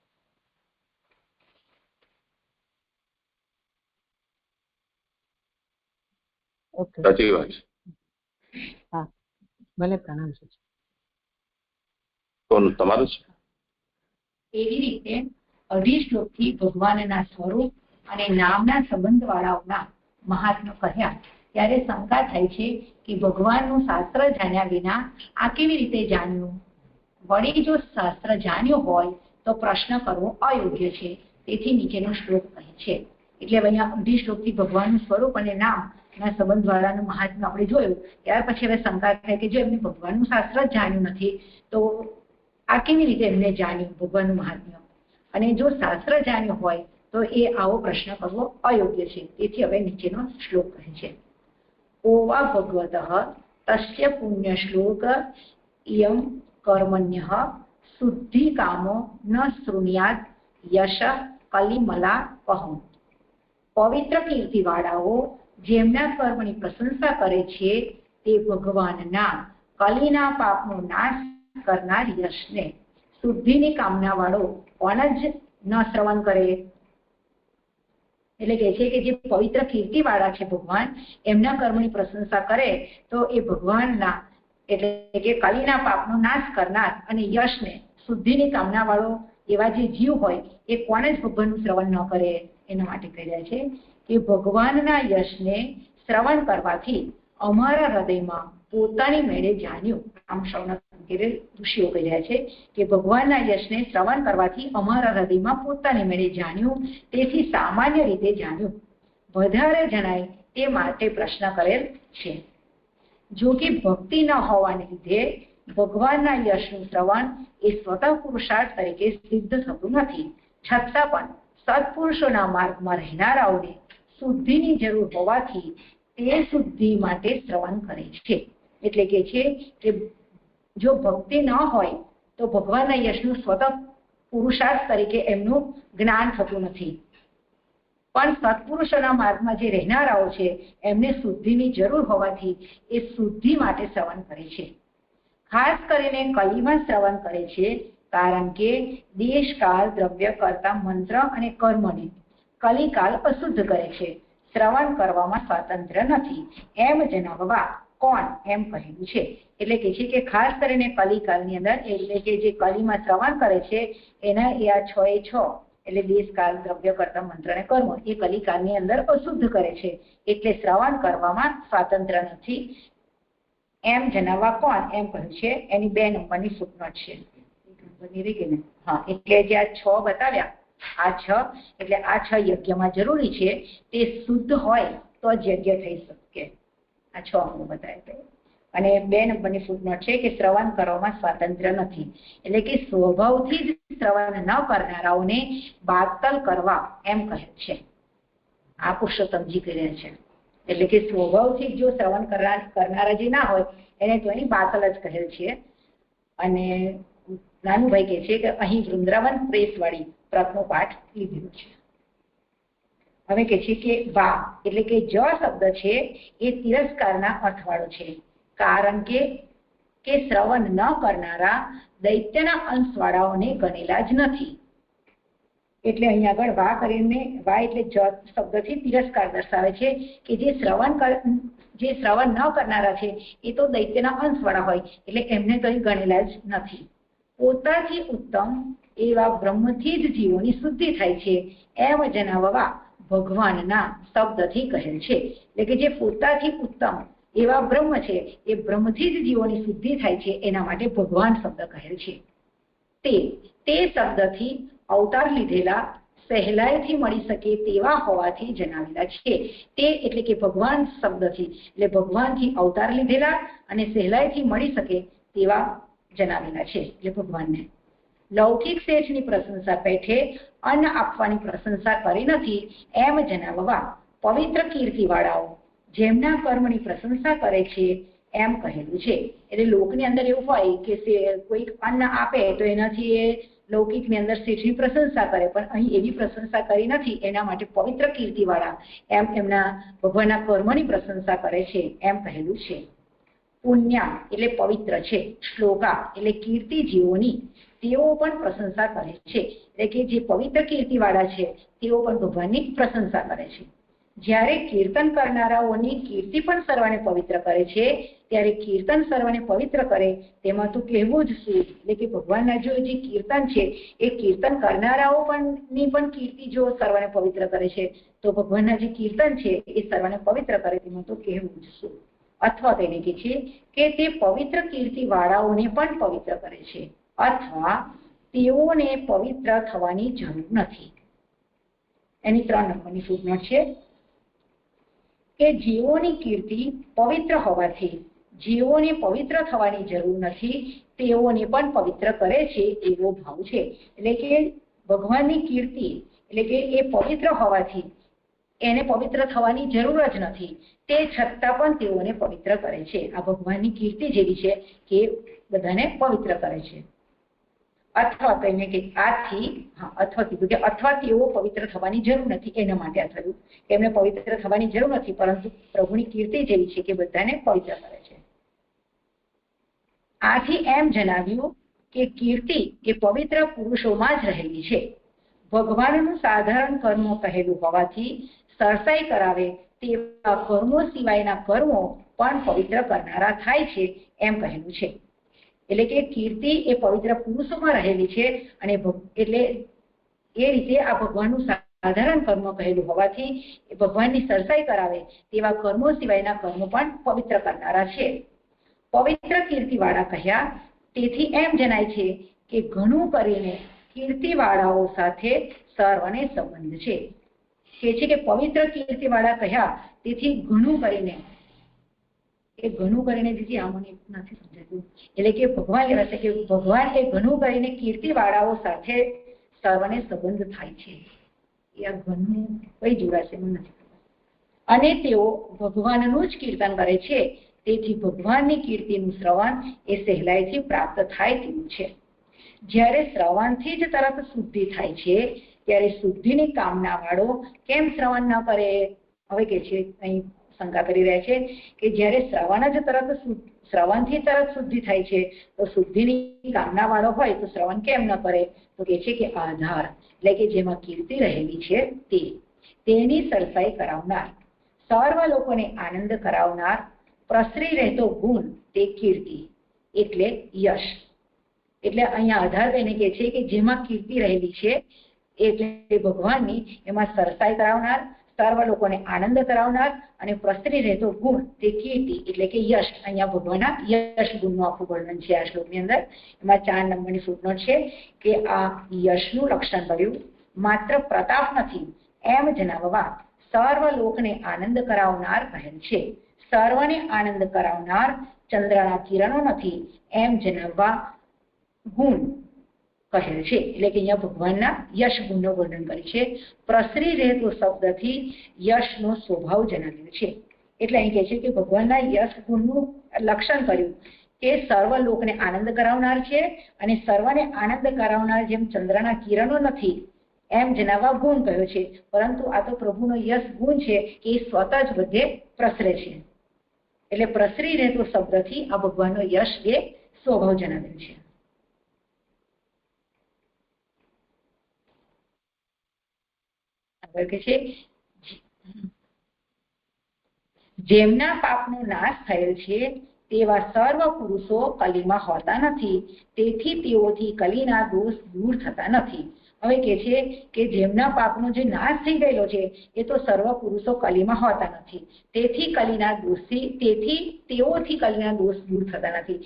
સાચી વાત છે. હા ભલે પ્રણામ છે. તો તમારું છે એવી રીતે 18 શ્લોકથી ભગવાનના સ્વરૂપ અને નામના સંબંધ વાળાઓના મહાત્મ્ય કહ્યા ત્યારે શંકા થાય છે કે ભગવાનનું શાસ્ત્ર જાણ્યા વિના આ કેવી રીતે જાણ્યું? વળી જો શાસ્ત્ર જાણ્યું હોય તો પ્રશ્ન કરવો અયોગ્ય છે. તેથી નીચેનો શ્લોક કહે છે. એટલે અહીંયા 18 શ્લોકથી ભગવાનનું સ્વરૂપ અને નામના સંબંધ વાળાનું મહાત્મ્ય આપણે જોયું. ત્યાર પછી હવે શંકા થાય કે જો એમને ભગવાનનું શાસ્ત્ર જ જાણ્યું નથી તો આ કેવી રીતે એમને જાણ્યું ભગવાનનું મહાત્મ્ય? અને જો શાસ્ત્ર જાણ્યું હોય તો એ આવો પ્રશ્ન કરવો અયોગ્ય છે. તેથી હવે નીચેનો શ્લોક કહે છે. ઓવા ભગવતઃ તસ્ય પુણ્ય શ્લોક ઇયમ કર્મણ્યઃ શુદ્ધિ કામો ન શૃણ્યાત યશ કલિમલા કહો. પવિત્ર કીર્તિ વાળાઓ જેમના કર્મની પ્રશંસા કરે છે તે ભગવાનના કલીના પાપનો નાશ કરનાર યશને શુદ્ધિની કામના વાળો કોણ જ ન શ્રવણ કરે? એટલે કહે છે કે જે પવિત્ર કીર્તિ વાળા છે ભગવાન, એમના કર્મની પ્રશંસા કરે તો એ ભગવાનના એટલે કે કલીના પાપનો નાશ કરનાર અને યશને શુદ્ધિની કામના વાળો એવા જે જીવ હોય એ કોને જ ભગવાનનું શ્રવણ ન કરે? એના માટે કહી રહ્યા છે કે ભગવાનના યશને શ્રવણ કરવાથી અમારા હૃદયમાં પોતાની મેળે જાણ્યું. આમ શૌનક વગેરે ઋષિઓ કહી રહ્યા છે કે ભગવાનના યશને શ્રવણ કરવાથી અમારા હૃદયમાં પોતાની મેળે જાણ્યું, તેથી સામાન્ય રીતે જાણ્યું. વધારે જણાય તે માટે પ્રશ્ન કરેલ છે. જો કે ભક્તિ ન હોવાને લીધે ભગવાનના યશનું શ્રવણ એ સ્વતઃ પુરુષાર્થ તરીકે સિદ્ધ થતું નથી. છતાં પણ સત્પુરુષોના માર્ગમાં રહેનારાઓને શુદ્ધિની જરૂર હોવાથી તે શુદ્ધિ માટે શ્રવણ કરે છે. એટલે કે છે કે જો ભક્તિ ન હોય તો ભગવાનના યશનું સ્વતઃ પુરુષાર્થ તરીકે એમનું જ્ઞાન થતું નથી. પણ સત્પુરુષોના માર્ગમાં જે રહેનારાઓ છે એમને શુદ્ધિની જરૂર હોવાથી એ શુદ્ધિ માટે શ્રવણ કરે છે. ખાસ કરીને કલીમાં શ્રવણ કરે છે, કારણ કે દેશકાળ દ્રવ્ય કરતા મંત્ર અને કર્મને કલિકાલ અશુદ્ધ કરે છે. શ્રવણ કરવામાં સ્વાતંત્ર્ય નથી એમ જણાવવા કોણ એમ કહેલું છે. એટલે કે છે કે ખાસ કરીને કલિકાલની અંદર, એટલે કે જે કલીમાં શ્રવણ કરે છે એના એ આ 6 એ 6 એટલે દેશકાળ દ્રવ્ય કરતા મંત્ર અને કર્મ એ કલિકાલની અંદર અશુદ્ધ કરે છે, એટલે શ્રવણ કરવામાં સ્વાતંત્ર્ય નથી એમ જણાવવા કોણ એમ કહ્યું છે. એની 2 નંબરની ફૂટનોટ છે. હા, એટલે જે આ 6 બતાવ્યા, આ 6 એટલે આ 6 યજ્ઞમાં જરૂરી છે, તે શુદ્ધ હોય તો જ યજ્ઞ થઈ શકે. આ 6 અંગો બતાવ્યા. અને 2 નંબરની ફૂટનોટ છે કે શ્રવણ કરવામાં સ્વાતંત્ર્ય નથી, એટલે કે સ્વભાવથી જ શ્રવણ ન કરનારાઓને બાતલ કરવા એમ કહે છે. આ પુરુષોત્તમજી કહે છે. એટલે કે સ્વભાવથી જો શ્રવણ કરનારા જે ના હોય એને તો એની બાતલ જ કહેલ છે. અને નાનુભાઈ કહે છે કે અહીં વૃંદાવન પ્રેસવાળી પ્રથમો પાઠ લીધેલો છે. હવે કહે છે કે વા એટલે કે જ શબ્દ છે એ તિરસ્કારના અર્થવાળો છે, કારણ કે શ્રવણ ન કરનારા દૈત્યના અંશવાળાઓને ગણેલા જ નથી. એટલે અહીં આગળ વા કરીને વા એટલે જ શબ્દથી તિરસ્કાર દર્શાવે છે કે જે શ્રવણ ન કરનારા છે એ તો દૈત્યના અંશવાળા હોય, એટલે એમને તો અહીં ગણેલા જ નથી. પોતાથી ઉત્તમ એવા બ્રહ્મથી જ જીવોની શુદ્ધિ થાય છે એમ જણાવવા ભગવાનના શબ્દથી કહેલ છે. એટલે કે જે પોતાથી ઉત્તમ એવા બ્રહ્મ છે એ બ્રહ્મથી જ જીવોની શુદ્ધિ થાય છે, એના માટે ભગવાન શબ્દ કહેલ છે. તે શબ્દથી અવતાર લીધેલા સહેલાઈથી મળી શકે તેવા હોવાથી જણાવેલા છે. તે એટલે કે ભગવાન શબ્દથી એટલે ભગવાનથી અવતાર લીધેલા અને સહેલાઈથી મળી શકે તેવા જણાવેલા છે. એટલે ભગવાનને લૌકિક શેઠની પ્રશંસા પેઠે અન્ન આપવાની પ્રશંસા કરી નથી એમ જણાવવા પવિત્ર કીર્તિવાળાઓ જેમના કર્મની પ્રશંસા કરે છે એમ કહેલું છે. એટલે લોકની અંદર એવું હોય કે કોઈક અન્ન આપે તો એનાથી એ લૌકિકની અંદર શેઠની પ્રશંસા કરે, પણ અહીં એવી પ્રશંસા કરી નથી. એના માટે પવિત્ર કીર્તિવાળા એમ એમના ભગવાનના કર્મની પ્રશંસા કરે છે એમ કહેલું છે. પુણ્યા એટલે પવિત્ર છે, શ્લોકા એટલે કીર્તિ જીવોની તેઓ પણ પ્રશંસા કરે છે. એટલે કે જે પવિત્ર કીર્તિવાળા છે તેઓ પણ ભગવાનની પ્રશંસા કરે છે. જ્યારે કીર્તન કરનારાઓની કીર્તિ પણ સર્વને પવિત્ર કરે છે, ત્યારે કીર્તન સર્વને પવિત્ર કરે તેમાં તો કહેવું જ શું. એટલે કે ભગવાનના જો જે કીર્તન છે એ કીર્તન કરનારાઓ ની પણ કીર્તિ જો સર્વને પવિત્ર કરે છે, તો ભગવાનના જે કીર્તન છે એ સર્વને પવિત્ર કરે તેમાં તો કહેવું જ શું. અથવા તેને કહે છે કે તે પવિત્ર કીર્તિ વાળાઓને પણ પવિત્ર કરે છે, અથવા તેઓને પવિત્ર થવાની જરૂર નથી. એની 3 નંબરની ફૂટનોટ છે કે જીવોની કીર્તિ પવિત્ર હોવાથી જીવોને પવિત્ર થવાની જરૂર નથી, તેઓને પણ પવિત્ર કરે છે એવો ભાવ છે. એટલે કે ભગવાનની કીર્તિ એટલે કે એ પવિત્ર હોવાથી એને પવિત્ર થવાની જરૂર જ નથી, તે છતાં પણ તેઓને પવિત્ર કરે છે. આ ભગવાનની કીર્તિ જેવી છે કે બધાને પવિત્ર કરે છે. અથવા કહીને કે આથી અથવા કીધું કે અથવા તેઓ પવિત્ર થવાની જરૂર નથી, એના માટે આ થયું કે એમને પવિત્ર થવાની જરૂર નથી, પરંતુ પ્રભુની કીર્તિ જેવી છે કે બધાને પવિત્ર કરે છે. આથી એમ જણાવ્યું કે કીર્તિ એ પવિત્ર પુરુષોમાં જ રહેલી છે. ભગવાનનું સાધારણ કર્મ કહેલું હોવાથી સરસાઈ કરાવે તેવા કર્મો સિવાયના કર્મો પણ પવિત્ર કરનારા થાય છે એમ કહેલું છે. એટલે કે કીર્તિ એ પવિત્ર પુરુષોમાં રહેલી છે, અને એટલે એ રીતે આ ભગવાનનું સાધારણ કર્મ કહેલું હોવાથી એ ભગવાનની સરસાઈ કરાવે તેવા કર્મો સિવાયના કર્મો પણ પવિત્ર કરનારા છે. પવિત્ર કીર્તિવાળા કહ્યા તેથી એમ જણાય છે કે ઘણું કરીને કીર્તિવાળાઓ સાથે સર્વને સંબંધ છે. કે છે કે પવિત્ર કીર્તિવાળા કહ્યા તેથી ઘણું કરીને એ ઘણું કરીને દીદી આ મને નથી સમજાતું. એટલે કે ભગવાન લેવાશે કે ભગવાન એ ઘણું કરીને કીર્તિવાળાઓ સાથે સર્વને સંબંધ થાય છે. એ આ ઘનનું કઈ જોડાશે મને નથી ખબર. અને તેઓ ભગવાનનું જ કીર્તન કરે છે, તેથી ભગવાનની કીર્તિનું શ્રવણ એ સહેલાઈથી પ્રાપ્ત થાય તેવું છે. જ્યારે શ્રવણથી જ તરત શુદ્ધિ થાય છે, ત્યારે શુદ્ધિની કામના વાળો કેમ શ્રવણ ન કરે? હવે કે છે અહીં શંકા કરી રહ્યા છે કે જ્યારે શ્રવણથી તરત શુદ્ધિ થાય છે તો શુદ્ધિની કામના વાળો હોય તો શ્રવણ કેમ ન કરે? તો કે છે કે આધાર એટલે કે જેમાં કીર્તિ રહેલી છે તેની સરસાઈ કરાવનાર, સર્વ લોકોને આનંદ કરાવનાર, પ્રસરી રહેતો ગુણ તે કીર્તિ એટલે યશ. એટલે અહીંયા આધાર તેને કહે છે કે જેમાં કીર્તિ રહેલી છે એટલે ભગવાનની, એમાં સરસાઈ કરાવનાર, સર્વ લોકોને આનંદ કરાવનાર અને પ્રસરી રહેતો ગુણ તે કીર્તિ એટલે કે યશ. અહીંયા ભગવાનના યશ ગુણનું આખું વર્ણન છે આ શ્લોકની અંદર. એમાં 4 નંબરની ફૂટનોટ છે કે આ યશનું લક્ષણ કર્યું માત્ર પ્રતાપ નથી એમ જણાવવા સર્વ લોકને આનંદ કરાવનાર કહેલ છે. સર્વને આનંદ કરાવનાર ચંદ્રના કિરણો નથી એમ જણાવવા ગુણ કહેલ છે. એટલે કે અહીંયા ભગવાનના યશ ગુણનું વર્ણન કર્યું છે. પ્રસરી રહેતો શબ્દથી યશનો સ્વભાવ જણાવ્યો છે. એટલે અહીં કહે છે કે ભગવાનના યશ ગુણનું લક્ષણ કર્યું કે સર્વ લોકને આનંદ કરાવનાર છે અને સર્વને આનંદ કરાવનાર જેમ ચંદ્રના કિરણો નથી એમ જણાવવા ગુણ કહ્યો છે. પરંતુ આ તો પ્રભુનો યશ ગુણ છે કે એ સ્વતઃ જ બધે પ્રસરે છે. એટલે પ્રસરી રહેતો શબ્દથી આ ભગવાનનો યશ એ સ્વભાવ જણાવેલ છે. કે છે જેમના પાપનો નાશ થયેલ છે તેવા સર્વ પુરુષો કલીમાં હોતા નથી, તેથી તેઓથી કલીના દોષ દૂર થતા નથી. હવે કે છે કે જેમના પાપનો જે નાશ થઈ ગયેલો છે એ તો સર્વ પુરુષો કલીમાં હોતા નથી, તેથી તેઓથી કલીના દોષ દૂર થતા નથી.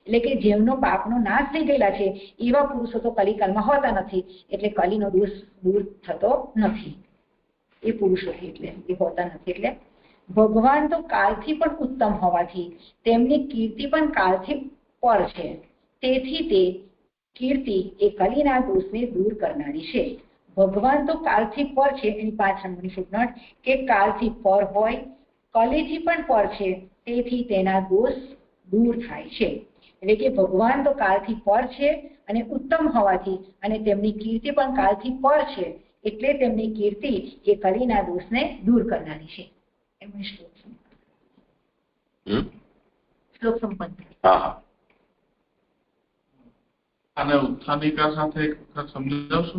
એટલે કે જેમનો પાપનો નાશ થઈ ગયેલા છે એવા પુરુષો તો કલિકાલમાં હોતા નથી, એટલે કલીનો દોષ દૂર થતો નથી એ પુરુષોથી, એટલે એ હોતા નથી. એટલે ભગવાન તો કાલથી પણ ઉત્તમ હોવાથી તેમની કીર્તિ પણ કાલથી પર છે, તેથી તે કીર્તિ એ કલીના દોષને દૂર કરનારી છે. ભગવાન તો કાલથી પર છે, એની 5 નંબરની ફૂટનોટ કે કાલથી પર હોય, કલીથી પણ પર છે, તેથી તેના દોષ દૂર થાય છે. એટલે કે ભગવાન તો કાલથી પર છે અને ઉત્તમ હોવાથી અને તેમની કીર્તિ પણ કાલથી પર છે, એટલે તેમની કીર્તિ એ કલીના દોષને દૂર કરનારી છે. એમાં શ્લોક સંપન્ન. અને ઉત્થાનિકા સાથે એક વખત સમજાવશો?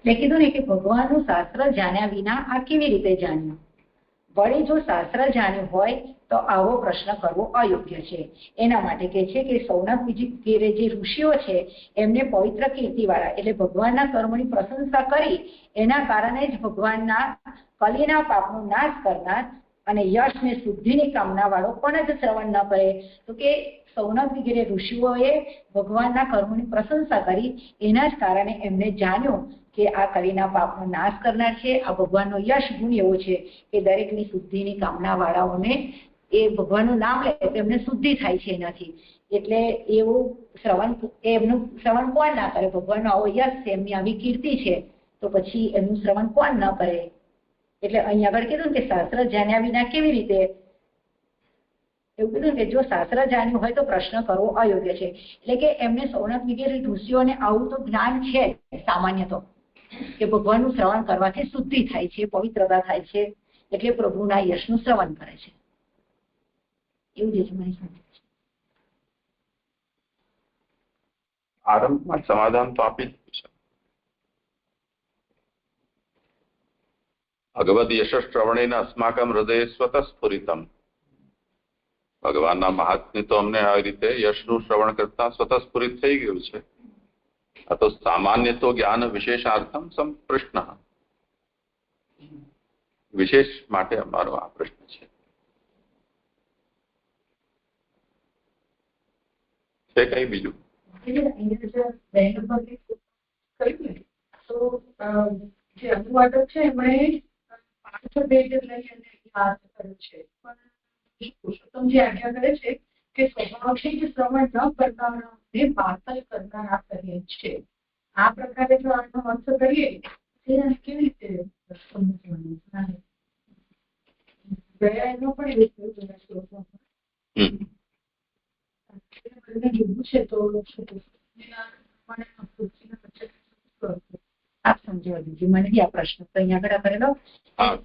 મેં કીધું ને કે ભગવાનનું શાસ્ત્ર જાણ્યા વિના આ કેવી રીતે જાણ્યું? વળી જો શાસ્ત્ર જાણ્યું હોય તો આવો પ્રશ્ન કરવો અયોગ્ય છે. એના માટે કહે છે કે સૌનક વગેરે જે ઋષિઓ છે એમને પવિત્ર કીર્તિવાળા એટલે ભગવાનના કર્મની પ્રશંસા કરી એના કારણે જ ભગવાનના કલીના પાપનો નાશ કરનાર અને યશ ને શુદ્ધિની કામના વાળો પણ જ શ્રવણ ન કરે. તો કે સૌનક વગેરે ઋષિઓએ ભગવાનના કર્મોની પ્રશંસા કરી, એના જ કારણે એમને જાણ્યું કે આ કલીના પાપનો નાશ કરનાર છે. આ ભગવાનનો યશ ગુણ એવો છે કે દરેકની શુદ્ધિની કામના વાળાઓને એ ભગવાનનું નામ લે તો એમને શુદ્ધિ થાય છે એનાથી. એટલે એવું એમનું શ્રવણ કોણ ના કરે? ભગવાનનો આવો યશ છે, એમની આવી કીર્તિ છે, તો પછી એમનું શ્રવણ કોણ ન કરે? એટલે અહીં આગળ કીધું કે શાસ્ત્ર જાણ્યા વિના કેવી રીતે? એવું કીધું કે જો શાસ્ત્ર જાણ્યું હોય તો પ્રશ્ન કરવો અયોગ્ય છે. એટલે કે એમને સૌનક વગેરે ઋષિઓને આવું તો જ્ઞાન છે સામાન્ય તો કે ભગવાનનું શ્રવણ કરવાથી શુદ્ધિ થાય છે, પવિત્રતા થાય છે, એટલે પ્રભુના યશનું શ્રવણ કરે છે. એવું જ મને સમજ છે. આરંભમાં સમાધાન તો આપી દીધું છે. ભગવદ યશ શ્રવણેન અસ્માકમ હૃદય સ્વતઃસ્ફુરિતમ. ભગવાનના મહાત્મ્ય તો અમને આવી રીતે યશનું શ્રવણ કરતા સ્વતઃસ્ફુરિત થઈ ગયું છે. આ તો સામાન્ય તો જ્ઞાન વિશેષાર્થમ સંપ્રશ્ન, વિશેષ માટે અમારો આ પ્રશ્ન છે કઈ બીજું? તો જે અનુવાદક છે એમણે 5 પેજ લઈ અને યાદ કર્યું છે, પણ પુરુષોત્તમજી આજ્ઞા કરે છે કે સ્વભાવથી જ શ્રવણ ન કરનારાને બાતલ કરનારા કહે છે. આ પ્રકારે જો આનો અર્થ કરીએ તેને કેવી રીતે સમજવાનું? ગયા એનો પણ એવું થયું બધા શ્લોકોમાં જોવું છે તો આપ સમજાવી દીધી મને બી આ પ્રશ્ન તો અહીંયા આગળ કરેલો.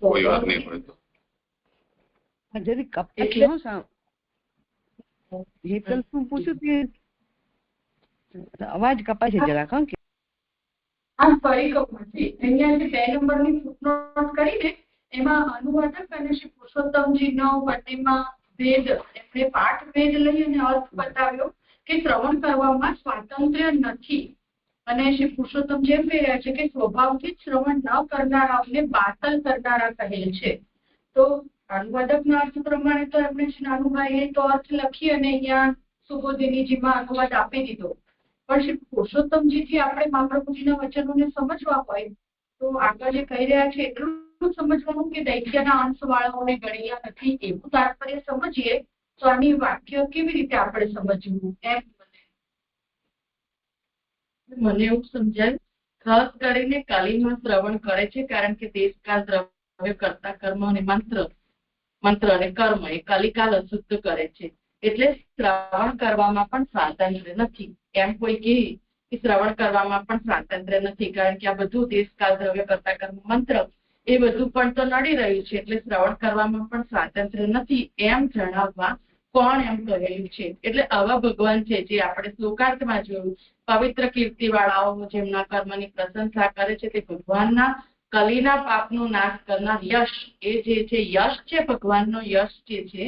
કોઈ વાત નહીં હોય તો જરી કપાય હેતલ શું પૂછ્યું કે અવાજ કપાય છે જરાક. હા આમ ફરી કહું અહીંયા જે 2 નંબરની ફૂટનોટ કરીને એમાં અનુવાદક અને શ્રી પુરુષોત્તમજીનો બંનેમાં ભેદ, એમણે પાઠ ભેદ લઈ અને અર્થ બતાવ્યો કે શ્રવણ કરવામાં સ્વાતંત્ર્ય નથી. અને શ્રી પુરુષોત્તમજી એમ કહી રહ્યા છે કે સ્વભાવથી જ શ્રવણ ન કરનારાઓને બાતલ કરનારા કહેલ છે. તો અનુવાદકના અર્થ પ્રમાણે તો એમણે નાનુભાઈએ તો અર્થ લખી અને અહીંયા સુબોધિનીજીમાં અનુવાદ આપી દીધો. પણ શ્રી પુરુષોત્તમજીથી આપણે મહાપ્રભુજીના વચનોને સમજવા હોય તો આગળ જે કહી રહ્યા છે એટલું સમજવાનું કે દૈત્યના અંશવાળાઓને ગણ્યા નથી એવું તાત્પર્ય સમજીએ તો આની વાક્ય કેવી રીતે આપણે સમજવું એમ મને એવું સમજાય. ખાસ કરીને કાલીમાં શ્રવણ કરે છે કારણ કે દેશકાળ દ્રવ્ય કરતા કર્મ અને મંત્ર અને કર્મ એ કલિકાલ અશુદ્ધ કરે છે. એટલે શ્રવણ કરવામાં પણ સ્વાતંત્ર્ય નથી. એમ કોઈ કે શ્રવણ કરવામાં પણ સ્વાતંત્ર્ય નથી કારણ કે આ બધું દેશકાળ દ્રવ્ય કરતા કર્મ મંત્ર એ બધું પણ તો નડી રહ્યું છે. એટલે શ્રવણ કરવામાં પણ સ્વાતંત્ર્ય નથી એમ જણાવવા કોણ એમ કહેલું છે? એટલે આવા ભગવાન છે જે આપણે શ્લોકાર્થમાં જોયું, પવિત્ર કીર્તિ વાળાઓ જેમના કર્મની પ્રશંસા કરે છે તે ભગવાનના કલીના પાપનો નાશ કરનાર યશ, એ જે છે યશ છે ભગવાનનો યશ જે છે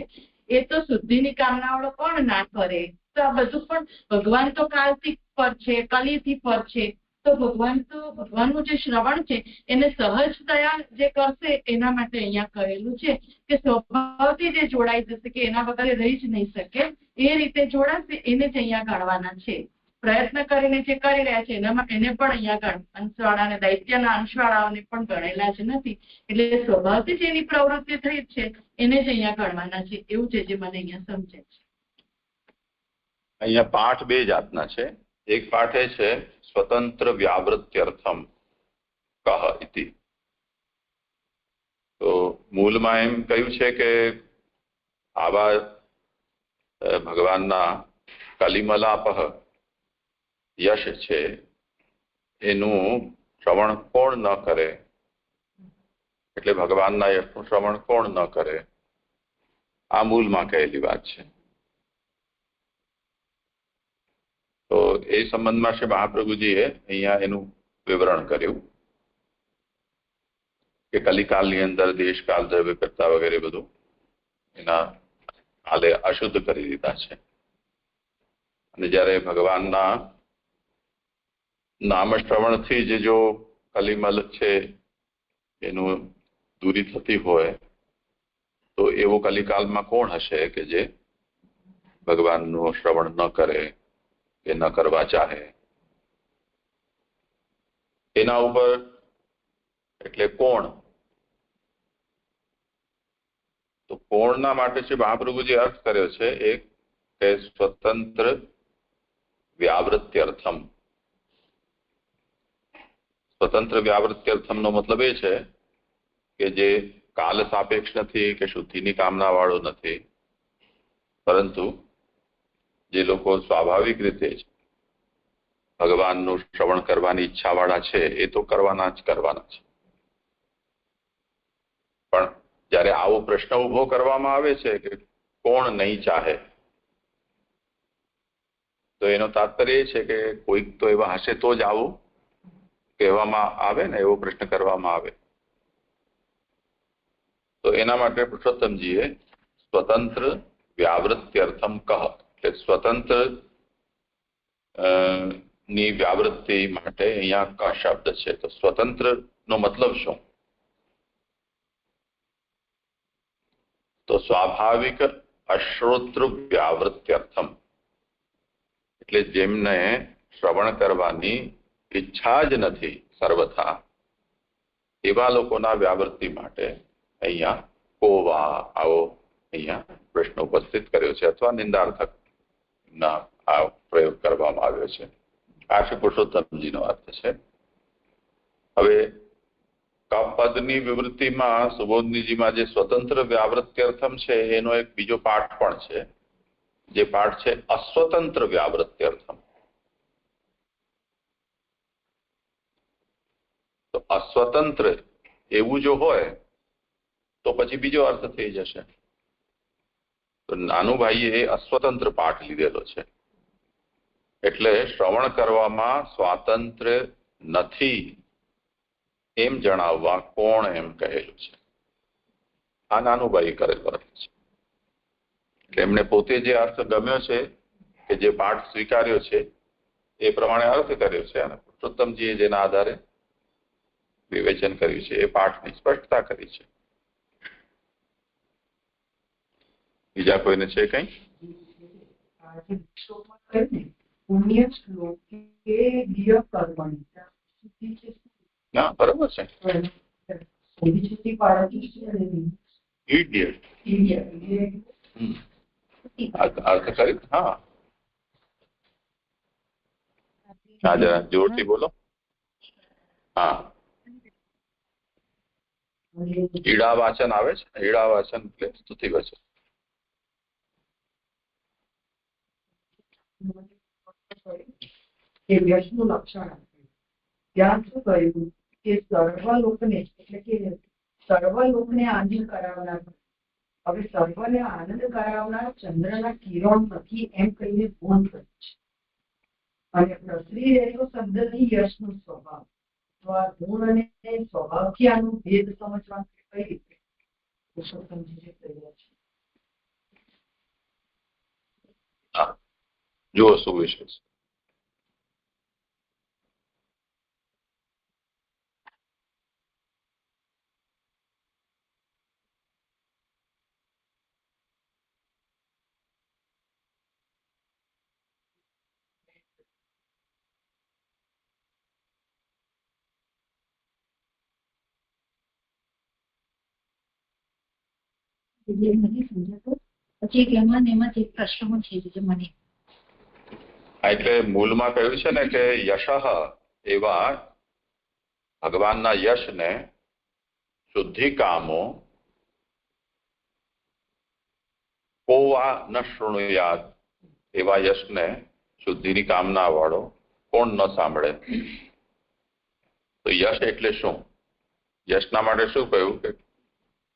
એ તો શુદ્ધિની કામનાવાળો કોણ ના કરે? તો આ બધું પણ ભગવાન તો કાલથી પર છે, કલીથી પર છે. તો ભગવાનનું જે શ્રવણ છે એને સહજતયા જે કરશે એના માટે અહીંયા કહેલું છે કે સ્વભાવથી જે જોડાઈ જશે કે એના વગર રહી જ નહીં શકે એ રીતે જોડાશે એને જ અહીંયા ગણવાના છે. પ્રયત્ન કરીને જે કરી રહ્યા છે એનામાં એને પણ અહીંયા અંશવાળા અને દૈત્યના અંશવાળાઓને પણ ગણેલા જ નથી. એટલે સ્વભાવથી જ એની પ્રવૃત્તિ થઈ જ છે એને જ અહીંયા ગણવાના છે. એવું છે જે મને અહીંયા સમજે છે. અહીંયા પાઠ 2 જાતના છે. એક પાઠ એ છે સ્વતંત્ર વ્યાવૃત્યર્થમ કહ ઇતિ. તો મૂળમાં એમ કહ્યું છે કે આવા ભગવાનના કલિમલાપહ યશ છે એનું શ્રવણ કોણ ન કરે, એટલે ભગવાનના યશનું શ્રવણ કોણ ન કરે, આ મૂળમાં કહેલી વાત છે. તો એ સંબંધમાં શ્રી મહાપ્રભુજીએ અહીંયા એનું વિવરણ કર્યું કે કલિકાલની અંદર દેશકાલ દ્રવ્ય કરતા વગેરે બધું એના કાલે અશુદ્ધ કરી દીધા છે. અને જ્યારે ભગવાનના નામ શ્રવણથી જ જો કલિમલ છે એનું દૂરી થતી હોય તો એવો કલિકાલમાં કોણ હશે કે જે ભગવાનનું શ્રવણ ન કરે કે ન કરવા ચાહે? એના ઉપર એટલે કોણ? તો કોણના માટે શ્રી મહાપ્રભુજી અર્થ કર્યો છે એક કે સ્વતંત્ર વ્યાવૃત્યર્થમ. સ્વતંત્ર વ્યાવૃત્યર્થમનો મતલબ એ છે કે જે કાલ સાપેક્ષ નથી કે શુદ્ધિની કામના વાળો નથી, પરંતુ જે લોકો સ્વાભાવિક રીતે જ ભગવાનનું શ્રવણ કરવાની ઈચ્છા વાળા છે એ તો કરવાના જ કરવાના છે. પણ જ્યારે આવો પ્રશ્ન ઉભો કરવામાં આવે છે કે કોણ નહીં ચાહે, તો એનો તાત્પર્ય એ છે કે કોઈક તો એવા હશે તો જ આવું કહેવામાં આવે ને, એવો પ્રશ્ન કરવામાં આવે. તો એના માટે પુરુષોત્તમજીએ સ્વતંત્ર વ્યાવૃત્યર્થમ કહ, એટલે સ્વતંત્ર ની વ્યાવૃત્તિ માટે અહીંયા ક શબ્દ છે. તો સ્વતંત્ર નો મતલબ શું? તો સ્વાભાવિક અશ્રોતૃ વ્યાવૃત્યર્થમ, એટલે જેમને શ્રવણ કરવાની ઈચ્છા જ નથી સર્વથા એવા લોકોના વ્યાવૃત્તિ માટે અહીંયા કોવા આવો અહીંયા પ્રશ્ન ઉપસ્થિત કર્યો છે, અથવા નિંદાર્થક ના આ પ્રયોગ કરવામાં આવ્યો છે. આ છે પુરુષોત્તમજીનો અર્થ છે. હવે પદની વિવૃત્તિમાં સુબોધનીજીમાં જે સ્વતંત્ર વ્યાવૃત્યર્થમ છે એનો એક બીજો પાઠ પણ છે, જે પાઠ છે અસ્વતંત્ર વ્યાવૃત્યર્થમ. તો અસ્વતંત્ર એવું જો હોય તો પછી બીજો અર્થ થઈ જશે. તો નાનુભાઈએ અસ્વતંત્ર પાઠ લીધેલો છે, એટલે શ્રવણ કરવામાં સ્વાતંત્ર્ય નથી એમ જણાવવા કોણ એમ કહેલું છે. આ નાનુભાઈ કરેલો અર્થ છે. એટલે એમણે પોતે જે અર્થ ગમ્યો છે કે જે પાઠ સ્વીકાર્યો છે એ પ્રમાણે અર્થ કર્યો છે, અને પુરુષોત્તમજીએ જેના આધારે વિવેચન કર્યું છે એ પાઠની સ્પષ્ટતા કરી છે. બીજા કોઈને છે કઈ? પુણ્ય શ્લોકે દિય કર્મણી ના, બરોબર છે. અર્થ કરી. હા, જરા જોરથી બોલો. હા, ઈડા વાચન આવે છે. ઈડા વાચન એટલે સ્તુતિ વચન. એ યશનું લક્ષણ આપ્યું. ત્યાં શું કહ્યું કે સર્વલોકને એટલે કે સર્વલોકને આનંદ કરાવનાર, હવે સર્વને આનંદ કરાવનાર ચંદ્રના કિરણ નથી એમ કહીને ગુણ કર્યું છે. અને પ્રસરી રહેલો શબ્દથી યશનો સ્વભાવ. તો આ ગુણ અને સ્વભાવથી આનું ભેદ સમજવાનું કઈ રીતે પુરુષોત્તમજી કહ્યા છે. જુઓ શું વિશે છે. નથી સમજાતો. પછી એમાં એક પ્રશ્ન છે જે મને, એટલે મૂળમાં કહ્યું છે ને કે યશ એવા ભગવાનના યશને શુદ્ધિ કામો કોવા ન શૃણુયાત, એવા યશને શુદ્ધિની કામના વાળો કોણ ન સાંભળે. તો યશ એટલે શું? યશના માટે શું કહ્યું કે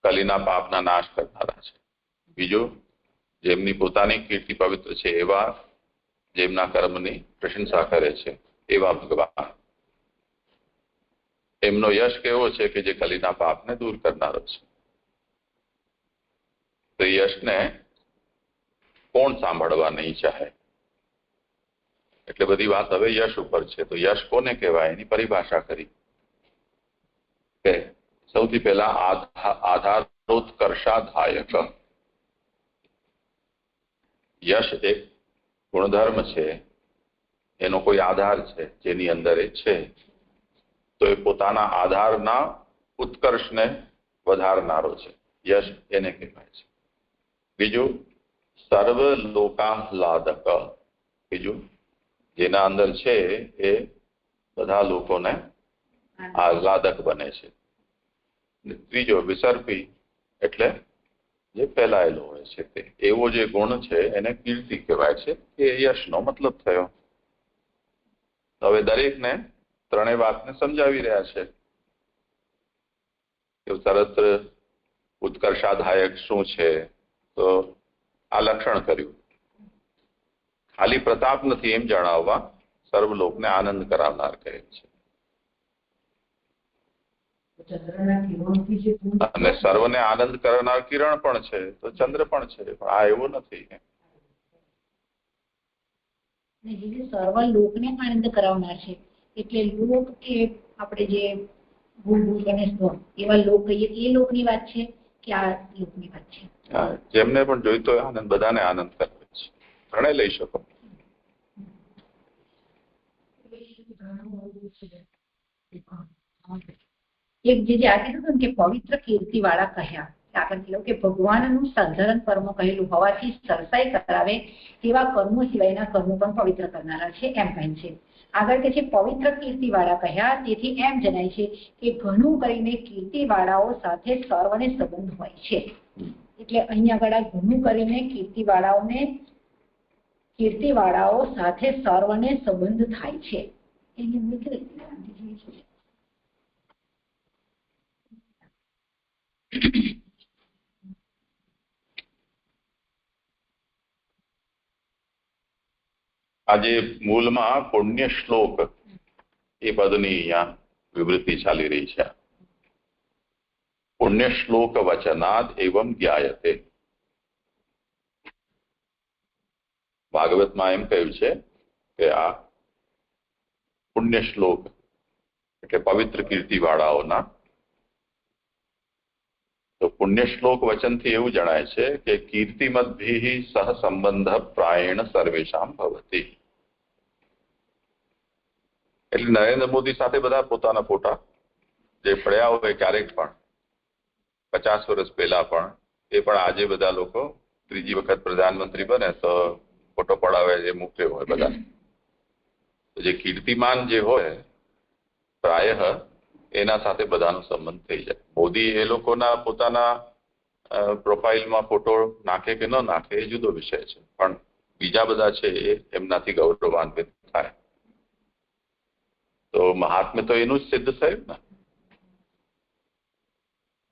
કલીના પાપના નાશ કરનારા છે. બીજું, જેમની પોતાની કીર્તિ પવિત્ર છે એવા, જેમના કર્મની પ્રશંસા કરે છે એવા ભગવાન. એમનો યશ કેવો છે કે જે કલીના પાપને દૂર કરનારો છે. તો યશને કોણ સાંભળવા નહીં ચાહે? એટલે બધી વાત હવે યશ ઉપર છે. તો યશ કોને કહેવાય એની પરિભાષા કરી કે સૌથી પહેલા આધારોત્કર્ષાધાયક. યશ એક ગુણધર્મ છે, એનો કોઈ આધાર છે જેની અંદર એ છે, તો એ પોતાના આધારના ઉત્કર્ષને વધારનારો છે. યશ એને કહેવાય છે. બીજું, સર્વ લોકાહ્લાદક. બીજું, જેના અંદર છે એ બધા લોકોને આહ્લાદક બને છે. ત્રીજો, વિસર્પી એટલે જે ફેલાયેલો હોય છે તે. એવો જે ગુણ છે એને કીર્તિ કહેવાય છે. એ યશનો મતલબ થયો. હવે દરેકને ત્રણેય વાતને સમજાવી રહ્યા છે કે સર્વત્ર ઉત્કર્ષાધાયક શું છે. તો આ લક્ષણ કર્યું. ખાલી પ્રતાપ નથી એમ જણાવવા સર્વલોકને આનંદ કરાવનાર કહે છે. અને સર્વને આનંદ કરનાર કિરણ પણ છે, તો ચંદ્ર પણ છે, પણ આ એવું નથી. સર્વ લોકને આનંદ કરાવનાર છે એટલે લોક એ આપણે જે ભૂ ગણેશ એવા લોક કહીએ એ લોકની વાત છે કે આ લોકની વાત છે? જેમને પણ જોઈતો હોય આનંદ, બધાને આનંદ કરાવે છે. ત્રણે લઈ શકો. એક જે આ કીધું કે પવિત્ર કીર્તિ વાળા કહ્યા, આગળ કહેલું કે ભગવાનનું સાધારણ કર્મ કહેલું હોવાથી સરસાઈ કરાવે તેવા કર્મો સિવાયના કર્મો પણ પવિત્ર કરનારા છે એમ કહે છે. આગળ કે છે પવિત્ર કીર્તિવાળા કહ્યા, તેથી એમ જણાય છે કે ઘણું કરીને કીર્તિવાળાઓ સાથે સર્વને સંબંધ હોય છે. એટલે અહીંયા આગળ ઘણું કરીને કીર્તિવાળાઓ સાથે સર્વને સંબંધ થાય છે. એની મિત્ર આજે મૂળમાં પુણ્ય શ્લોક એ પદની અહીંયા વિવૃત્તિ ચાલી રહી છે. પુણ્ય શ્લોક વચનાદ એવમ જ્ઞાયતે. ભાગવતમાં એમ કહ્યું છે કે આ પુણ્ય શ્લોક એટલે પવિત્ર કીર્તિવાળાઓના. તો પુણ્ય શ્લોક વચનથી એવું જણાય છે કે કીર્તિમદ્ભિ સહ સંબંધ પ્રાયેણ સર્વેશામ ભવતિ. એટલે નરેન્દ્ર મોદી સાથે બધા પોતાના ફોટા જે પડ્યા હોય ક્યારેક પણ 50 વર્ષ પહેલા પણ એ પણ આજે બધા લોકો ત્રીજી વખત પ્રધાનમંત્રી બને તો ફોટો પડાવે એ મૂક્યો હોય બધા. જે કીર્તિમાન જે હોય પ્રાય એના સાથે બધાનો સંબંધ થઈ જાય. મોદી એ લોકોના પોતાના પ્રોફાઇલમાં ફોટો નાખે કે ન નાખે એ જુદો વિષય છે, પણ બીજા બધા છે એ એમનાથી ગૌરવાન્વિત થાય. તો મહાત્મ્ય તો એનું જ સિદ્ધ થયું ને.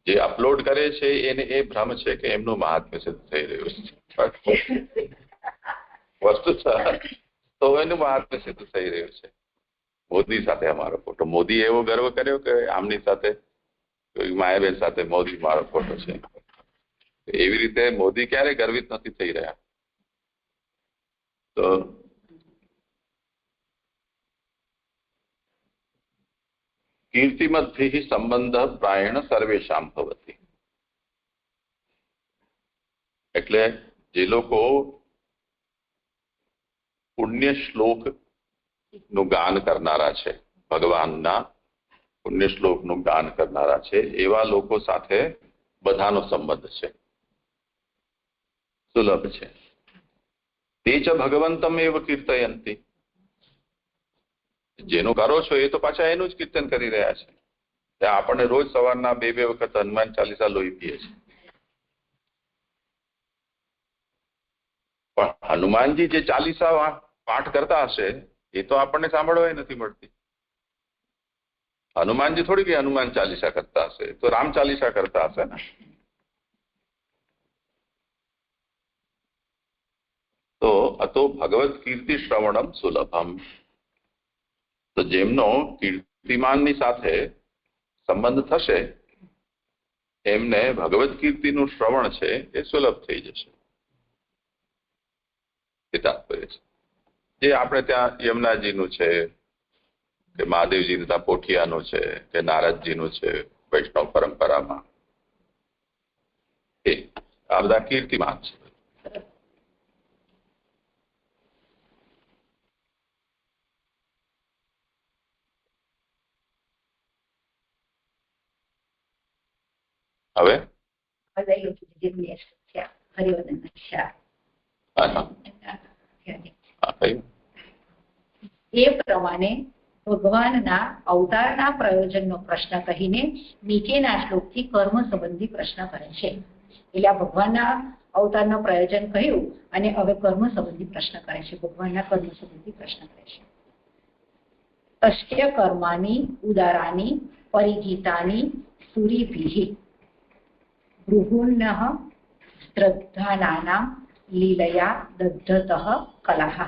જે અપલોડ કરે છે એને એ ભ્રમ છે કે એમનું મહાત્મ્ય સિદ્ધ થઈ રહ્યું છે. વસ્તુ તો એનું મહાત્મ્ય સિદ્ધ થઈ રહ્યું છે. મોદી સાથે અમારો ફોટો, મોદી એવો ગર્વ કર્યો કે આમની સાથે માયાબેન સાથે મોદી મારો ફોટો છે. એવી રીતે મોદી ક્યારે ગર્વિત નથી થઈ રહ્યા. તો કીર્તિમદ્ભિ સંબંધ પ્રાયેણ સર્વેશામ ભવતિ. એટલે જે લોકો પુણ્ય શ્લોક નું ગાન કરનારા છે, ભગવાનના પુણ્ય શ્લોકનું ગાન કરનારા છે, એવા લોકો સાથે બધાનો સંબંધ છે, સુલભ છે. તે ચ ભગવંતમ એવ કીર્તયંતી. જેનું કરો છો એ તો પાછા એનું જ કીર્તન કરી રહ્યા છે. ત્યાં આપણને રોજ સવારના 2 વખત હનુમાન ચાલીસા લોહી પીએ છે. પણ હનુમાનજી જે ચાલીસા પાઠ કરતા હશે એ તો આપણને સાંભળવા નથી મળતી. હનુમાનજી થોડી કઈ હનુમાન ચાલીસા કરતા હશે, તો રામ ચાલીસા કરતા હશે ને. તો અતો ભગવત કીર્તિ શ્રવણમ સુલભમ. તો જેમનો કીર્તિમાનની સાથે સંબંધ થશે એમને ભગવત કીર્તિનું શ્રવણ છે એ સુલભ થઈ જશે. એ તાત્પર્ય છે. જે આપણે ત્યાં યમુનાજીનું છે કે મહાદેવજીનું ત્યાં પોઠિયાનું છે કે નારદજીનું છે વૈષ્ણવ પરંપરામાં, એ આ બધા કીર્તિમાન છે. હવે હરિવર્ધન એ પ્રમાણે ભગવાનના અવતારના પ્રયોજનનો પ્રશ્ન કહીને નીચેના શ્લોકથી કર્મ સંબંધી પ્રશ્ન કરે છે. એટલે આ ભગવાનના અવતારનો પ્રયોજન કહ્યું અને હવે કર્મ સંબંધી પ્રશ્ન કરે છે. ભગવાનના કર્મ સંબંધી પ્રશ્ન કરે છે. તસ્ય કર્માની ઉદારાની પરિગીતાની સુરીભિઃ ભૃગુન્નઃ શ્રદ્ધાનાનાં લીલયા દગ્ધતઃ કલાહ.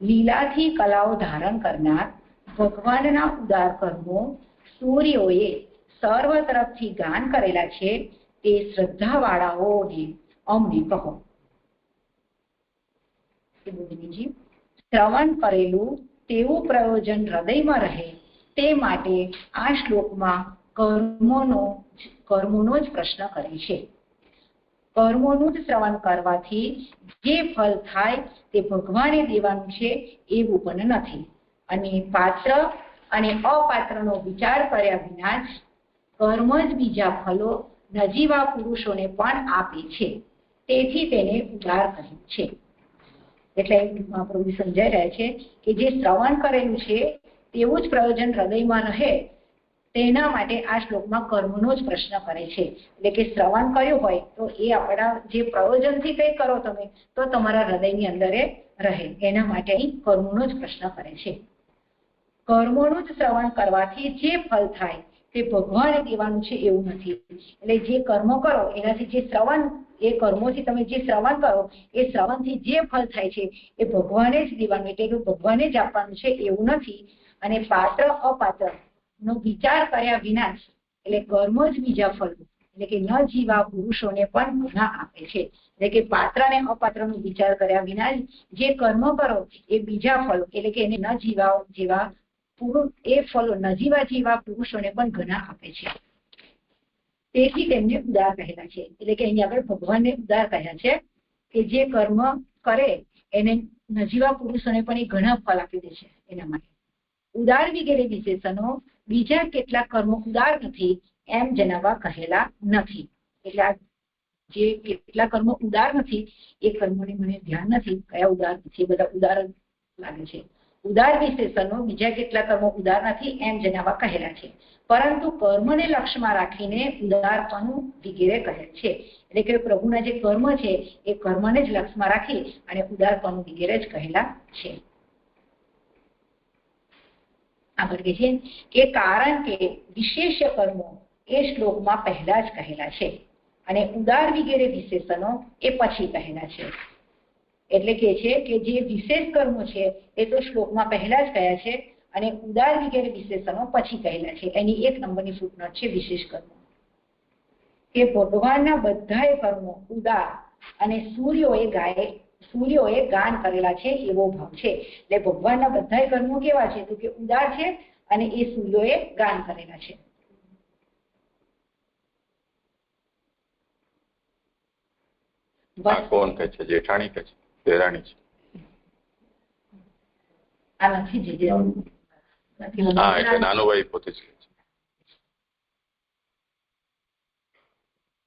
લીલાથી કલાઓ ધારણ કરનાર ભગવાનના ઉદાર કર્મો સૂર્યોએ સર્વ તરફથી ગાન કરેલા છે તે શ્રદ્ધાવાળાઓને અમને કહો. શ્રવણ કરેલું તેવું પ્રયોજન હૃદયમાં રહે તે માટે આ શ્લોકમાં કર્મોનો જ પ્રશ્ન કરે છે. કર્મોનું જ શ્રવણ કરવાથી જે ફળ થાય તે ભગવાને દેવાનું છે એવું પણ નથી, અને પાત્ર અને અપાત્રનો વિચાર કર્યા વિના જ કર્મ જ બીજા ફલો નજીવા પુરુષોને પણ આપે છે, તેથી તેને ઉદાર કહ્યું છે. એટલે મહાપ્રભુ સમજાઈ રહ્યા છે કે જે શ્રવણ કરેલું છે તેવું જ પ્રયોજન હૃદયમાં રહે, તેના માટે આ શ્લોકમાં કર્મનો જ પ્રશ્ન કરે છે. એટલે કે શ્રવણ કર્યું હોય તો એ આપણા જે પ્રયોજનથી કંઈ કરો તમે તો તમારા હૃદયની અંદર રહે, એના માટે અહીં કર્મનો જ પ્રશ્ન કરે છે. કર્મોનું જ શ્રવણ કરવાથી જે ફળ થાય તે ભગવાને દેવાનું છે એવું નથી. એટલે જે કર્મો કરો એનાથી જે શ્રવણ, એ કર્મોથી તમે જે શ્રવણ કરો એ શ્રવણથી જે ફળ થાય છે એ ભગવાને જ દેવાનું, એટલે કે ભગવાને જ આપવાનું છે એવું નથી. અને પાત્ર અપાત્ર નો વિચાર કર્યા વિના જ, એટલે કર્મ જ બીજા ફળ, એટલે કે ન જીવા પુરુષોને પણ ગુના આપે છે. એટલે કે પાત્ર અને અપાત્રનો વિચાર કર્યા વિના જે કર્મ કરો એ બીજા ફળ, એટલે કે એને ન જીવા જેવા પુરુષ, એ ફળો નજીવા જેવા પુરુષોને પણ ઘણા આપે છે, તેથી તેમને ઉદાર કહેલા છે. એટલે કે અહીંયા આગળ ભગવાનને ઉદાર કહ્યા છે કે જે કર્મ કરે એને નજીવા પુરુષોને પણ એ ઘણા ફળ આપી દે છે. એના માટે ઉદાર વગેરે વિશેષણો બીજા કેટલાક કર્મો ઉદાર નથી એમ જણાવવા કહેલા નથી. એટલે આ જે કેટલા કર્મો ઉદાર નથી એ કર્મોની મને ધ્યાન નથી કયા ઉદાર નથી, એ બધા ઉદાર લાગે છે. ઉદાર વિશેષણો બીજા કેટલા કર્મો ઉદાર નથી એમ જણાવવા કહેલા છે, પરંતુ કર્મને લક્ષ્યમાં રાખીને ઉદારપણું વગેરે કહે છે. એટલે કે પ્રભુના જે કર્મ છે એ કર્મને જ લક્ષ્યમાં રાખી અને ઉદારપણું વગેરે જ કહેલા છે. આગળ કહે છે કે કારણ કે વિશેષ કર્મો એ શ્લોકમાં પહેલા જ કહેલા છે અને ઉદાર વગેરે વિશેષણો એ પછી કહેલા છે. એટલે કે છે કે જે વિશેષ કર્મો છે એ તો શ્લોકમાં પહેલા જ કહ્યા છે અને ઉદાર વગેરે વિશેષણો પછી કહેલા છે. એની 1 નંબરની ફૂટનોટ છે વિશેષ કર્મો. કે ભગવાનના બધાય કર્મો ઉદાર અને સૂર્યોએ ગાન કરેલા છે એવો ભાવ છે. એટલે ભગવાનના બધાય કર્મો કેવા છે તો કે ઉદાર છે અને એ સૂર્યોએ ગાન કરેલા છે. કોણ કહે છે? જેઠાણી કહે છે? દેરાણી છે? આ નથી હા, એટલે નાનુભાઈ પોતે જ કહે છે.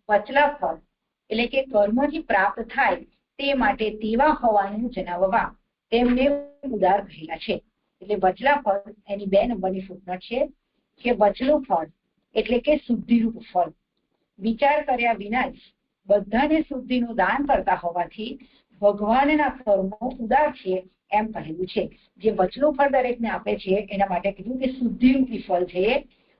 વચલા ફળ એટલે કે કર્મોથી પ્રાપ્ત થાય તે માટે તેવા હોવાનું જણાવવા તેમને ઉદાર કહેલા છે. એટલે વચલા ફળ એની 2 નંબરની ફૂટનોટ છે કે વચલું ફળ એટલે કે શુદ્ધિરૂપ ફળ વિચાર કર્યા વિના જ બધાને શુદ્ધિનું દાન કરતા હોવાથી ભગવાનના કર્મો ઉદાર છે એમ કહેલું છે. જે વચલું ફળ દરેકને આપે છે એના માટે કીધું કે શુદ્ધિરૂપી ફળ છે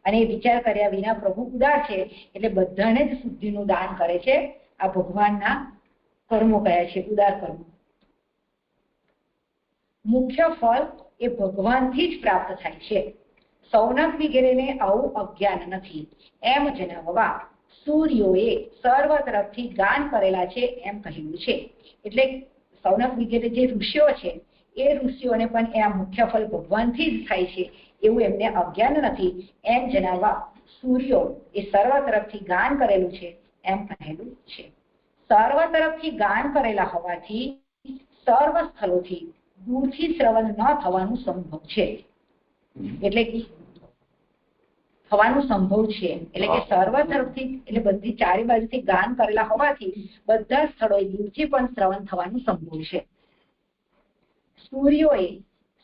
અને વિચાર કર્યા વિના પ્રભુ ઉદાર છે એટલે બધાને જ શુદ્ધિનું દાન કરે છે. આ ભગવાનના કર્મો કયા છે? ઉદાર કર્મો. મુખ્ય ફળ એ ભગવાનથી જ પ્રાપ્ત થાય છે. સૌનક વગેરેને આવું અજ્ઞાન નથી એમ જણાવવા સૂર્યોએ સર્વ તરફથી ગાન કરેલા છે એમ કહેલું છે. એટલે સૌનક વગેરે જે ઋષિઓ છે એ ઋષિઓને પણ આ મુખ્ય ફળ ભગવાનથી જ થાય છે એવું એમને અજ્ઞાન નથી એમ જણાવવા સૂર્યો એ સર્વ તરફથી ગાન કરેલું છે એમ કહેલું છે. સર્વ તરફથી ગાન કરેલા હોવાથી સર્વ સ્થળોથી દૂરથી શ્રવણ ન થવાનું સંભવ છે. એટલે કે થવાનું સંભવ છે એટલે કે સર્વ તરફથી એટલે બધી ચારે બાજુથી ગાન કરેલા હોવાથી બધા સ્થળોએ દૂરથી પણ શ્રવણ થવાનું સંભવ છે. સૂર્યોએ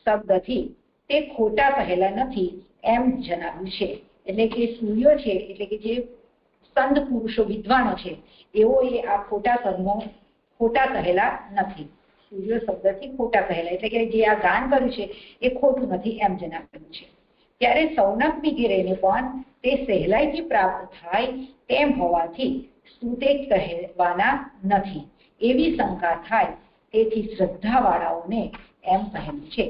શબ્દથી તે ખોટા કહેલા નથી એમ જણાવ્યું છે. એટલે કે સૂર્યો છે એટલે કે જે સંત પુરુષો વિદ્વાનો છે એઓ એ આ ખોટા કર્મો ખોટા કહેલા નથી. સૂર્યો શબ્દથી ખોટા કહેલા એટલે કે જે આ ગાન કર્યું છે એ ખોટું નથી એમ જણાવેલું છે. ત્યારે સૌનક વગેરેને પણ તે સહેલાઈથી પ્રાપ્ત થાય તેમ હોવાથી સુતે કહેવાના નથી એવી શંકા થાય, તેથી શ્રદ્ધાવાળાઓને એમ કહેલું છે.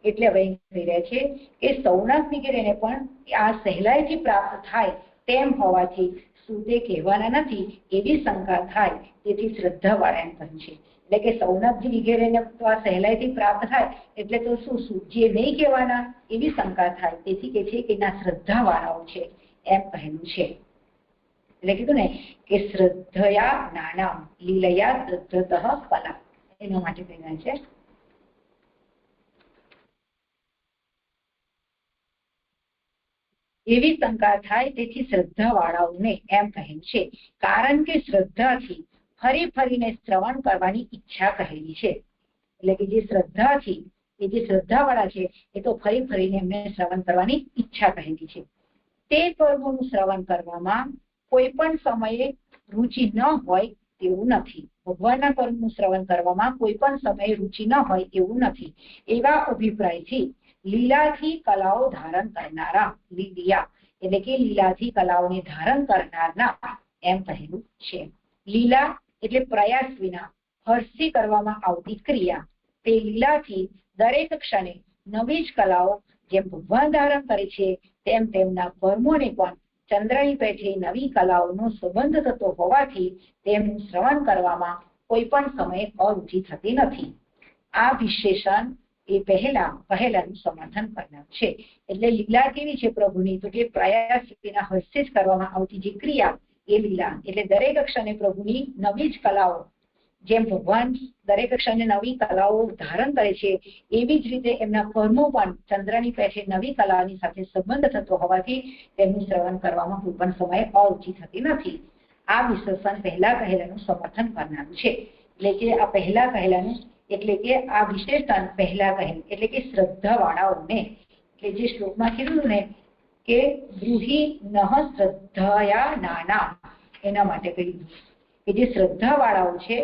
એટલે હવે કહી રહ્યા છે કે સૌનક વગેરેને પણ આ સહેલાઈથી પ્રાપ્ત થાય તેમ હોવાથી સુતે કહેવાના નથી એવી શંકા થાય, તેથી શ્રદ્ધાવાળા એમ કહ્યું છે. એટલે કે સૌનકજી વગેરેને તો આ સહેલાઈથી પ્રાપ્ત થાય એટલે તો શું જે નહીં કહેવાના એવી શંકા થાય, તેથી કે છે કે ના શ્રદ્ધાવાળાઓ છે એમ કહેલું છે. એટલે કીધું ને કે શ્રદ્ધયા નાનામ લીલયા દધ્ધતઃ ફલા, એના માટે કહ્યા છે. એવી શંકા થાય, તેથી શ્રદ્ધાવાળાઓને એમ કહ્યું છે, કારણ કે શ્રદ્ધાથી ફરી ફરીને શ્રવણ કરવાની ઈચ્છા કહેલી છે. એટલે કે જે શ્રદ્ધાથી એ જે શ્રદ્ધાવાળા છે એ તો ફરી ફરીને એમને શ્રવણ કરવાની ઈચ્છા કહેલી છે. તે કર્મોનું શ્રવણ કરવામાં કોઈ પણ સમયે રુચિ ન હોય તેવું નથી. ભગવાનના કર્મનું શ્રવણ કરવામાં કોઈ પણ સમયે રુચિ ન હોય એવું નથી. એવા અભિપ્રાયથી લીલાથી કલાઓ ધારણ કરનારા, લીલિયા એટલે કે લીલાથી કલાઓને ધારણ કરનારના એમ કહેલું છે. લીલા એટલે પ્રયાસ વિના હર્ષથી કરવામાં આવતી ક્રિયા. તે લીલાથી દરેક ક્ષણે નવી જ કલાઓ જેમ ભગવાન ધારણ કરે છે તેમ તેમના કર્મોને પણ ચંદ્રની પેઠે નવી કલાઓનો સંબંધ થતો હોવાથી તેમનું શ્રવણ કરવામાં કોઈ પણ સમયે અરુચિ થતી નથી. આ વિશેષણ એ પહેલાનું સમર્થન કરનાર છે. એટલે લીલા કેવી છે પ્રભુની, તો કે પ્રયાસ વિના હસ્તે જ કરવામાં આવતી જે ક્રિયા એ લીલા. એટલે દરેક ક્ષણે પ્રભુની નવી જ કલાઓ, જેમ ભગવાન દરેક ક્ષણે નવી કલાઓ ધારણ કરે છે એવી જ રીતે એમના કર્મો પણ ચંદ્રની પેઠે નવી કલાની સાથે સંબંધ થતો હોવાથી તેમનું શ્રવણ કરવામાં કોઈ પણ સમયે અરુચિ થતી નથી. આ વિશેષણ પહેલા કહેલાનું સમર્થન કરનારું છે. એટલે કે આ પહેલા કહેલાનું એટલે કે આ વિશેષણ પહેલા કહેલું એટલે કે શ્રદ્ધાવાળાઓને, એટલે જે શ્લોકમાં કીધું ને કે ગૃહી નહ શ્રદ્ધાયા નાના, એના માટે કહ્યું કે જે શ્રદ્ધાવાળાઓ છે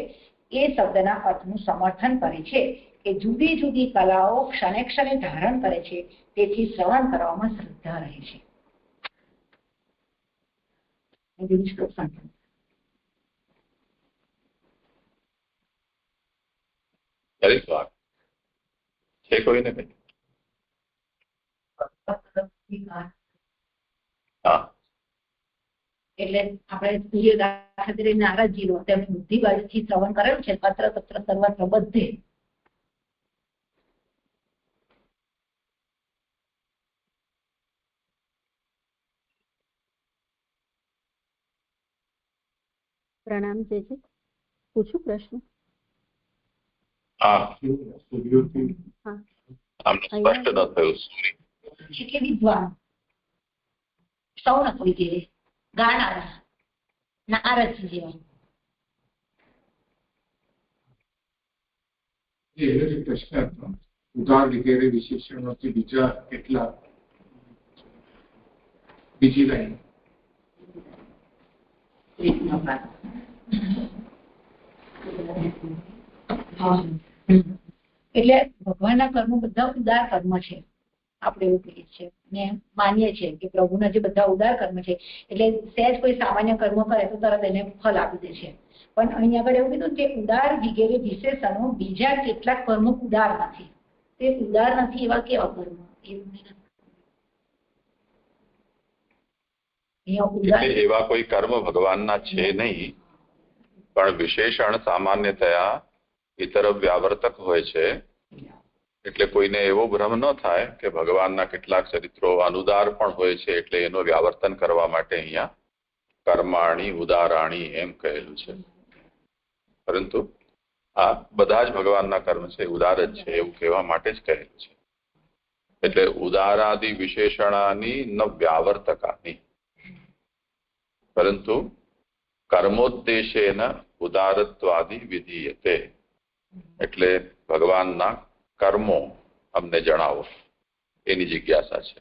એ શબ્દના અર્થનું સમર્થન કરે છે કે જુદી જુદી કલાઓ ક્ષણે ક્ષણે ધારણ કરે છે, તેથી શ્રવણ કરવામાં શ્રદ્ધા રહે છે. છે કોઈને કઈ? હા, એટલે આપણે નારદજીનો તેમની બુદ્ધિ બાજુથી શ્રવણ કરેલું છે. અત્ર તત્ર સર્વત્ર બધે. પ્રણામ છે. પૂછું પ્રશ્ન? હા, હા, આમને સ્પષ્ટ ન થયું. એટલે વિદ્વાન સૌના કોઈ જે ગાનારા નારદજી જેવા. એનો જે પ્રશ્ન હતો, ઉદાર વગેરે વિશેષણોથી બીજા કેટલા, બીજી લાઈન એટલે ભગવાનના કર્મ બધા ઉદાર કર્મ છે. આપણે એવું કહીએ છીએ ને માનીએ છીએ કે પ્રભુના જે બધા ઉદાર કર્મ છે એટલે સહેજ કોઈ સામાન્ય કર્મ કરે તો તરત એને ફળ આપી દે છે. પણ અહીંયા આગળ એવું કીધું કે ઉદાર વગેરે વિશેષણો બીજા કેટલાક કર્મો ઉદાર નથી. તે ઉદાર નથી એવા કેવા કર્મો? એવા કોઈ કર્મ ભગવાનના છે નહીં, પણ વિશેષણ સામાન્યતયા ઇતર વ્યાવર્તક હોય છે. એટલે કોઈને એવો ભ્રમ ન થાય કે ભગવાનના કેટલાક ચરિત્રો અનુદાર પણ હોય છે, એટલે એનું વ્યાવર્તન કરવા માટે અહીંયા કર્માણી ઉદારાણી એમ કહેલું છે. પરંતુ આ બધા જ ભગવાનના કર્મ છે ઉદાર જ છે એવું કહેવા માટે જ કહેલું છે. એટલે ઉદારાદિ વિશેષણાની ન વ્યાવર્તકાની, પરંતુ કર્મોદ્દેશેન ઉદારત્વાદિ વિધીયતે. એટલે ભગવાનના કર્મો અમને જણાવો એની જિજ્ઞાસા છે.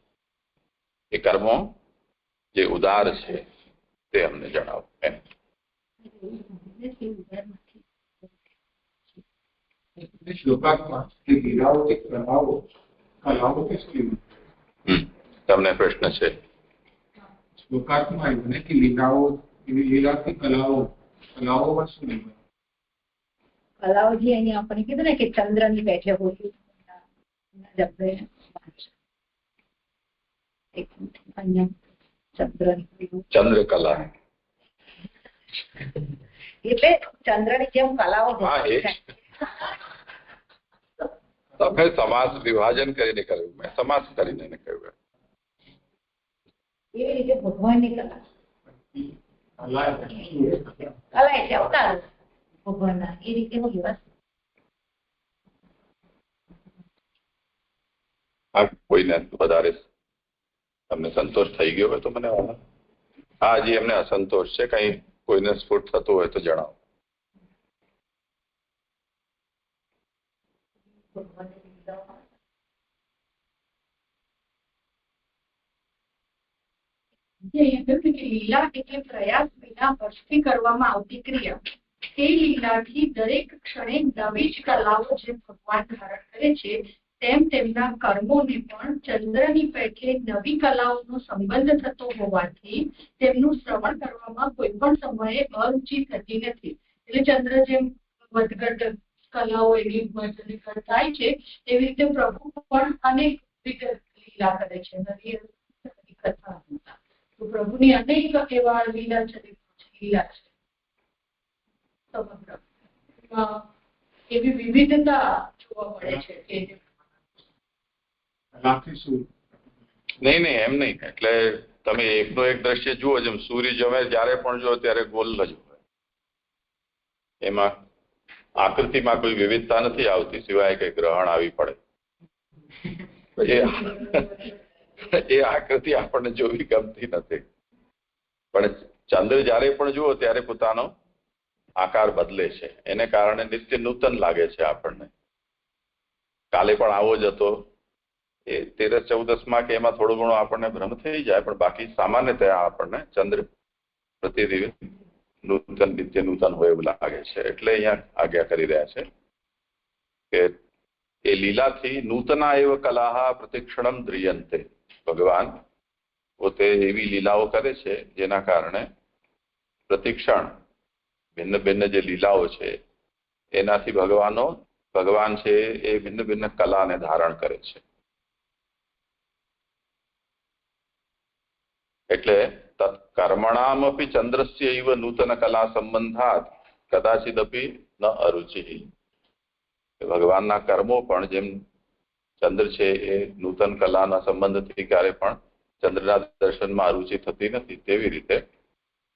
એ કર્મો જે ઉદાર છે તે અમને જણાવો એમ. શ્લોકાત્મા કે લીલાઓ કે કલાઓ કે શું? તમને પ્રશ્ન છે? શ્લોકાત્મા આવ્યું ને કે લીલાઓ, લીલાથી કલાઓમાં શું નહીં? કલાઓજી અહીંયા આપણે કીધું ને કે ચંદ્રની પેઠે હોય ચંદ્રકલા એટલે ચંદ્રની જેમ કલાઓ. તમે સમાસ વિભાજન કરીને કહ્યું, મેં સમાસ કરીને કહ્યું. એવી રીતે ભગવાનની કલા એટલે અવતાર ભગવાનના એ રીતે નો દિવસ. કોઈને વધારે તમને સંતોષ થઈ ગયો હોય તો મને હા, હજી એમને અસંતોષ છે, કઈ કોઈને સ્ફુટ થતું હોય તો જણાવો. લીલા એટલે પ્રયાસ વિના વર્ષથી કરવામાં આવતી ક્રિયા. તે લીલાથી દરેક ક્ષણે નવી જ કલાઓ જે ભગવાન ધારણ કરે છે, તેમ તેમના કર્મોને પણ ચંદ્રની પેઠે નવી કલાઓનો સંબંધ થતો હોવાથી તેમનું શ્રવણ કરવામાં કોઈ પણ સમયે અરુચિ થતી નથી. એટલે ચંદ્ર જેમ વધઘટ કલાઓ એની વધઘટ થાય છે, એવી રીતે પ્રભુ પણ અનેક લીલા કરે છે. નવી કથા તો પ્રભુની અનેક એવા લીલા લીલા છે. સમગ્ર એવી વિવિધતા જોવા મળે છે કે નહીં એમ નહીં. એટલે તમે એકનો એક દ્રશ્ય જુઓ, જેમ સૂર્ય જમે જ્યારે પણ જુઓ ત્યારે ગોલ જ હોય, એમાં આકૃતિમાં કોઈ વિવિધતા નથી આવતી, સિવાય કે ગ્રહણ આવી પડે. એ આકૃતિ આપણને જોવી ગમતી નથી. પણ ચંદ્ર જ્યારે પણ જુઓ ત્યારે પોતાનો આકાર બદલે છે, એને કારણે નિત્ય નૂતન લાગે છે આપણને. કાલે પણ આવો જ હતો. એ 13-14 કે એમાં થોડું ઘણું આપણને ભ્રમ થઈ જાય, પણ બાકી સામાન્યતઃ આપણને ચંદ્ર પ્રતિદિન નૂતન નિત્ય નૂતન હોય એવું લાગે છે. એટલે અહીંયા આજ્ઞા કરી રહ્યા છે કે એ લીલાથી નૂતના એવ કલાહ પ્રતિક્ષણમ દ્રિયંતે. ભગવાન પોતે એવી લીલાઓ કરે છે જેના કારણે પ્રતિક્ષણ ભિન્ન ભિન્ન જે લીલાઓ છે એનાથી ભગવાન છે એ ભિન્ન ભિન્ન કલાને ધારણ કરે છે. એટલે તત્કર્મણામપી ચંદ્રસ્ય ઇવ નૂતન કલા સંબંધાત કદાચિદપી ન અરુચિ. ભગવાનના કર્મો પણ જેમ ચંદ્ર છે એ નૂતન કલાના સંબંધથી ક્યારે પણ ચંદ્રના દર્શનમાં અરુચિ થતી નથી, તેવી રીતે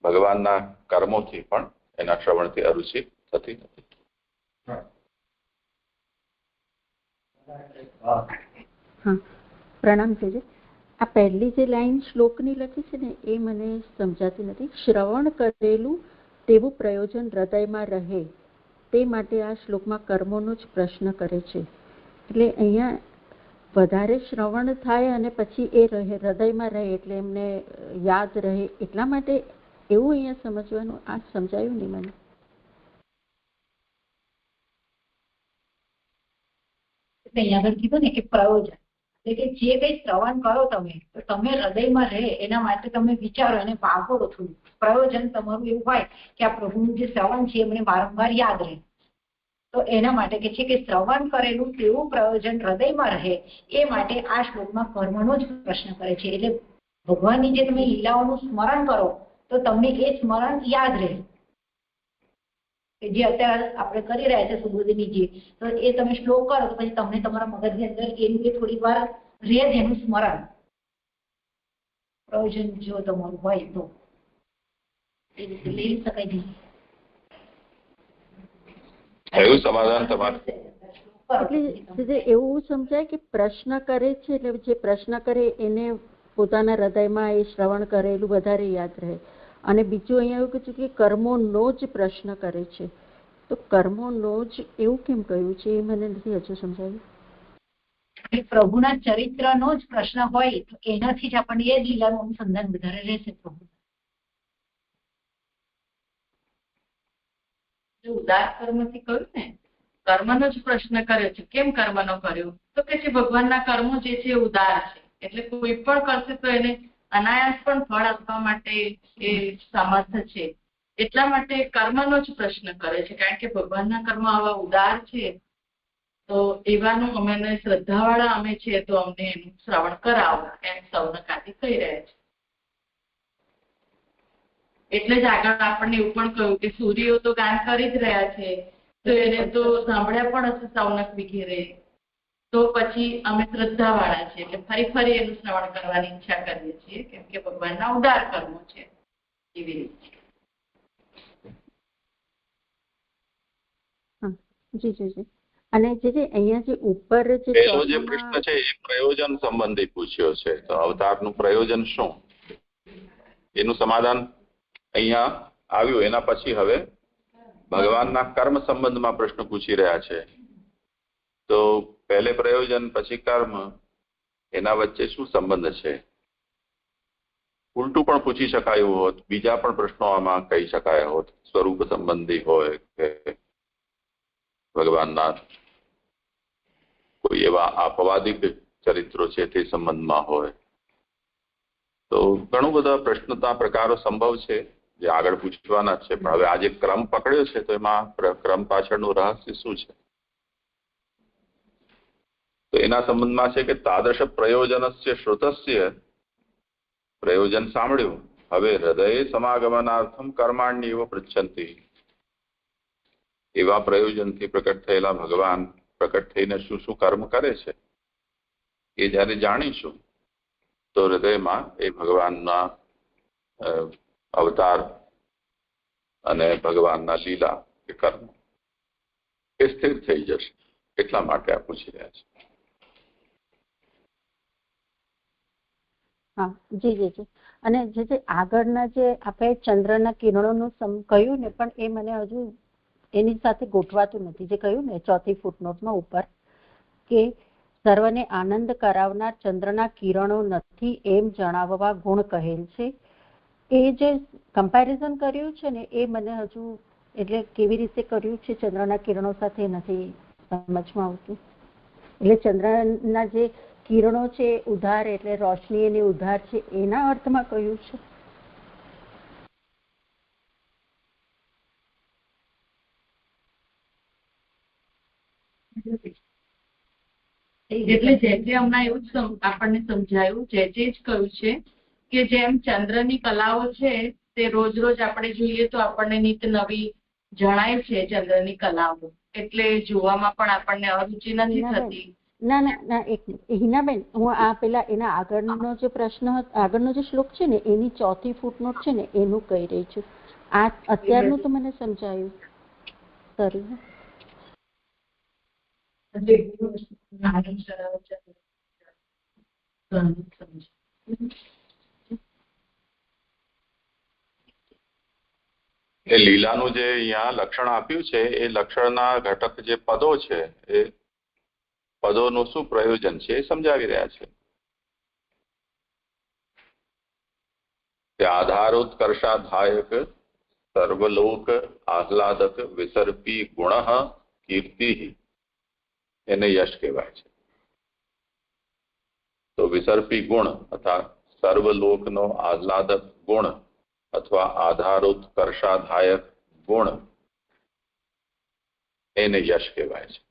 ભગવાનના કર્મોથી પણ એના શ્રવણથી અરુચિ થતી નથી. હા, પ્રણામ છે. આ પહેલી જે લાઈન શ્લોકની લખી છે ને એ મને સમજાતી નથી. શ્રવણ કરેલું તેવું પ્રયોજન હૃદયમાં રહે તે માટે આ શ્લોકમાં કર્મોનો જ પ્રશ્ન કરે છે. એટલે અહીંયા વધારે શ્રવણ થાય અને પછી એ રહે હૃદયમાં રહે એટલે એમને યાદ રહે, એટલા માટે એવું અહીંયા સમજવાનું. આ સમજાયું નહીં મને. અહીંયા આગળ કીધું ને કે પ્રયોજન એટલે કે જે કઈ શ્રવણ કરો તમે તો તમે હૃદયમાં રહે એના માટે તમે વિચારો અને વાપરો થોડું. પ્રયોજન તમારું એવું હોય કે આ પ્રભુનું જે શ્રવણ છે એમને વારંવાર યાદ રહે, તો એના માટે કે છે કે શ્રવણ કરેલું તેવું પ્રયોજન હૃદયમાં રહે એ માટે આ શ્લોકમાં કર્મનો જ પ્રશ્ન કરે છે. એટલે ભગવાનની જે તમે લીલાઓનું સ્મરણ કરો તો તમને એ સ્મરણ યાદ રહે. જે અત્યારે આપણે કરી રહ્યા છે સુબોધિનીજી, તો એ તમે શ્લોક કરો તો પછી તમને તમારા મગજની અંદર એનું એ થોડી વાર રહે જ એનું સ્મરણ. પ્રયોજન જો તમારું હોય તો એ રીતે લઈ શકાય નહીં. એવું સમાધાન તમારું. એટલે એવું સમજાય કે પ્રશ્ન કરે છે એટલે જે પ્રશ્ન કરે એને પોતાના હૃદયમાં એ શ્રવણ કરેલું વધારે યાદ રહે. અને બીજું અહીંયા એવું કહ્યું કે કર્મોનો જ પ્રશ્ન કરે છે, તો કર્મોનો જ એવું કેમ કહ્યું છે એ મને નથી હજુ સમજાયું. પ્રભુના ચરિત્રનો જ પ્રશ્ન હોય તો એનાથી જ આપણને એ જ લીલાનું અનુસંધાન વધારે રહેશે. પ્રભુ ઉદાર કર્મથી કહ્યું ને, કર્મનો જ પ્રશ્ન કર્યો છે. કેમ કર્મનો કર્યો? તો કે જે ભગવાનના કર્મો જે છે ઉદાર છે, એટલે કોઈ પણ કરશે તો એને અનાયાસ પણ ફળ આપવા માટે એ સમર્થ છે. એટલા માટે કર્મનો જ પ્રશ્ન કરે છે, કારણ કે ભગવાનના કર્મ આવા ઉદાર છે. તો એવાનું અમે શ્રદ્ધાવાળા અમે છીએ તો અમને એનું શ્રવણ કરાવો એમ સૌનકાથી કહી રહ્યા છે. એટલે જ આગળ આપણને એવું પણ કહ્યું કે સૂર્યો તો ગાન કરી જ રહ્યા છે, તો એને તો સાંભળ્યા પણ હશે સૌનક વગેરે. તો પછી અમે શ્રદ્ધાવાળા છીએ એટલે ફરી ફરી એનું શ્રવણ કરવાની ઈચ્છા કરીએ છીએ, કેમ કે ભગવાનના ઉદાર કર્મો છે. એવી રીતે જી જી જી. અને જે અહીંયા જે ઉપર જે પહેલો જે પ્રશ્ન છે એ પ્રયોજન સંબંધી પૂછ્યો છે. તો અવતારનું પ્રયોજન શું, એનું સમાધાન અહીંયા આવ્યું. એના પછી હવે ભગવાનના કર્મ સંબંધમાં પ્રશ્ન પૂછી રહ્યા છે. તો પહેલે પ્રયોજન પછી કર્મ, એના વચ્ચે શું સંબંધ છે? ઉલટું પણ પૂછી શકાયું હોત, બીજા પણ પ્રશ્નો આમાં કહી શકાયા હોત. સ્વરૂપ સંબંધી હોય કે ભગવાનના કોઈ એવા આપવાદિક ચરિત્રો છે તે સંબંધમાં હોય. તો ઘણું બધા પ્રશ્નના પ્રકારો સંભવ છે જે આગળ પૂછવાના છે. પણ હવે આજે ક્રમ પકડ્યો છે તો એમાં ક્રમ પાછળનું રહસ્ય શું છે? તો એના સંબંધમાં છે કે તાદૃશ પ્રયોજનસ્ય શ્રુતસ્ય, પ્રયોજન સાંભળ્યું, હવે હૃદય સમાગમનાર્થમ કર્માણ્યવ પૃચ્છન્તિ. એવા પ્રયોજનથી પ્રકટ થયેલા ભગવાન પ્રકટ થઈને શું શું કર્મ કરે છે એ જ્યારે જાણીશું તો હૃદયમાં એ ભગવાનના અવતાર અને ભગવાનના લીલા કે કર્મ એ સ્થિર થઈ જશે. એટલા માટે આ પૂછી રહ્યા છે. હા, જી જી જી. અને જે આગળના જે આપણે ચંદ્રના કિરણોનું કહ્યું ને, પણ એ મને હજુ એની સાથે ગોઠવાતું નથી. જે કહ્યું ને ચોથી ફૂટનોટમાં ઉપર કે સર્વને આનંદ કરાવનાર ચંદ્રના કિરણો નથી એમ જણાવવા ગુણ કહેલ છે. એ જે કમ્પેરિઝન કર્યું છે ને એ મને હજુ એટલે કેવી રીતે કર્યું છે ચંદ્રના કિરણો સાથે નથી સમજમાં આવતું. એટલે ચંદ્રના જે કિરણો છે ઉધાર એટલે રોશની એની ઉધાર છે એના અર્થમાં કહ્યું છે. એટલે જે હમણાં એવું જ આપણને સમજાયું, જે જ કહ્યું છે કે જેમ ચંદ્રની કલાઓ છે તે રોજ રોજ આપણે જોઈએ તો આપણને નિત નવી જણાય છે ચંદ્રની કલાઓ, એટલે જોવામાં પણ આપણને અરુચિ નથી થતી. ના ના ના, એક હિનાબેન, હું આ પેલા એના આગળનો જે પ્રશ્ન આગળનો જે શ્લોક છે ને એની ચોથી ફૂટનોટ છે ને એનું કહી રહી છું. આ અત્યારનું તો મને સમજાયું. સોરી. એ લીલાનું જે અહીંયા લક્ષણ આપ્યું છે એ લક્ષણના ઘટક જે પદો છે એ પદોનું શું પ્રયોજન છે એ સમજાવી રહ્યા છે. કે આધારોત્કર્ષાધાયક સર્વલોક આહલાદક વિસર્પી ગુણ કીર્તિ એને યશ કહેવાય છે. તો વિસર્પી ગુણ અથવા સર્વલોકનો આહલાદક ગુણ અથવા આધારોત્કર્ષાધાયક ગુણ એને યશ કહેવાય છે.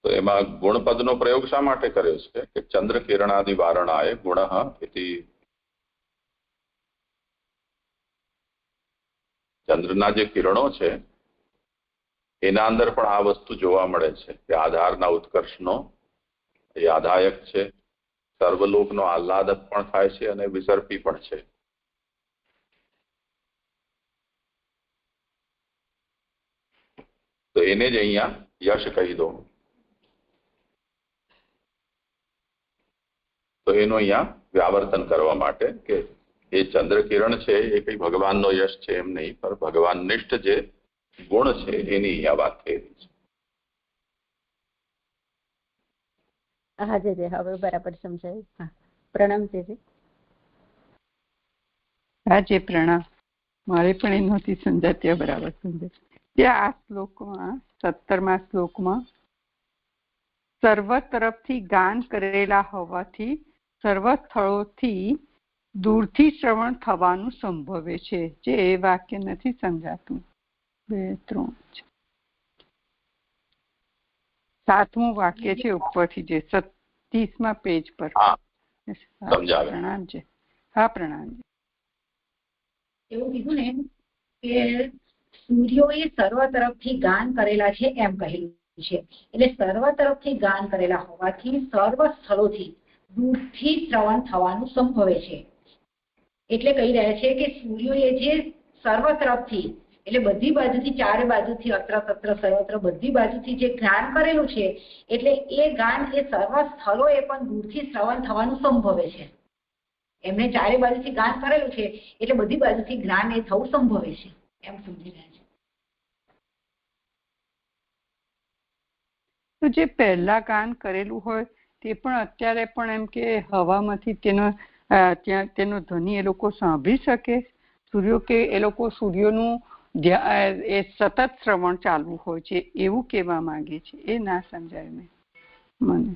તો એમાં ગુણપદનો પ્રયોગ શા માટે કર્યો છે કે ચંદ્ર કિરણાદિ વારણાય ગુણ ઇતિ. ચંદ્રના જે કિરણો છે એના અંદર પણ આ વસ્તુ જોવા મળે છે કે આધારના ઉત્કર્ષનો એ આધાયક છે, સર્વલોકનો આહલાદક પણ થાય છે અને વિસર્પી પણ છે. તો એને જ અહીંયા યશ કહી દો. તો એનું અહીંયા વ્યાવર્તન કરવા માટે કે એ ચંદ્ર કિરણ છે એ કઈ ભગવાનનો યશ છે એમ નહીં, પણ ભગવાન નિષ્ઠ જે ગુણ છે એની અહીંયા વાત થઈ રહી છે. હા જી, હવે બરાબર સમજાયું. હા, પ્રણામ જી. હા જી, પ્રણામ. મારે પણ એ નહોતી સમજાતી, બરાબર સમજાય. ત્યાં આ શ્લોકમાં 17મા શ્લોકમાં સર્વ તરફથી ગાન કરેલા હોવાથી સર્વ સ્થળોથી દૂરથી શ્રવણ થવાનું સંભવે છે. જે એ વાક્ય નથી સમજાતું. 2, 3, 7મું વાક્ય છે ઉપરથી જે 37મા પેજ પર. પ્રણામજી. હા, પ્રણામજી. એવું કીધું ને કે સૂર્યોએ સર્વ તરફથી ગાન કરેલા છે એમ કહેલું છે. એટલે સર્વ તરફથી ગાન કરેલા હોવાથી સર્વ સ્થળોથી દૂરથી શ્રવણ થવાનું સંભવે છે. એટલે કહી રહ્યા છે કે સૂર્યોએ જે સર્વ તરફથી એટલે બધી બાજુથી, ચારે બાજુથી, અત્ર તત્ર સર્વત્ર બધી બાજુથી જે ગાન કરેલું છે, એટલે એ ગાન એ સર્વ સ્થળોએ પણ દૂરથી શ્રવણ થવાનું સંભવે છે. એમને ચારે બાજુથી ગાન કરેલું છે એટલે બધી બાજુથી જ્ઞાન એ થવું સંભવે છે, એમ સમજી રહ્યા છે. તો જે પહેલા ગાન કરેલું હોય તે પણ અત્યારે પણ એમ કે હવામાંથી તેનો ધ્વનિ એ લોકો સાંભળી શકે? સૂર્યો કે એ લોકો સૂર્યનું એ સતત શ્રવણ ચાલવું હોય છે એવું કહેવા માંગે છે, એ ના સમજાય મને.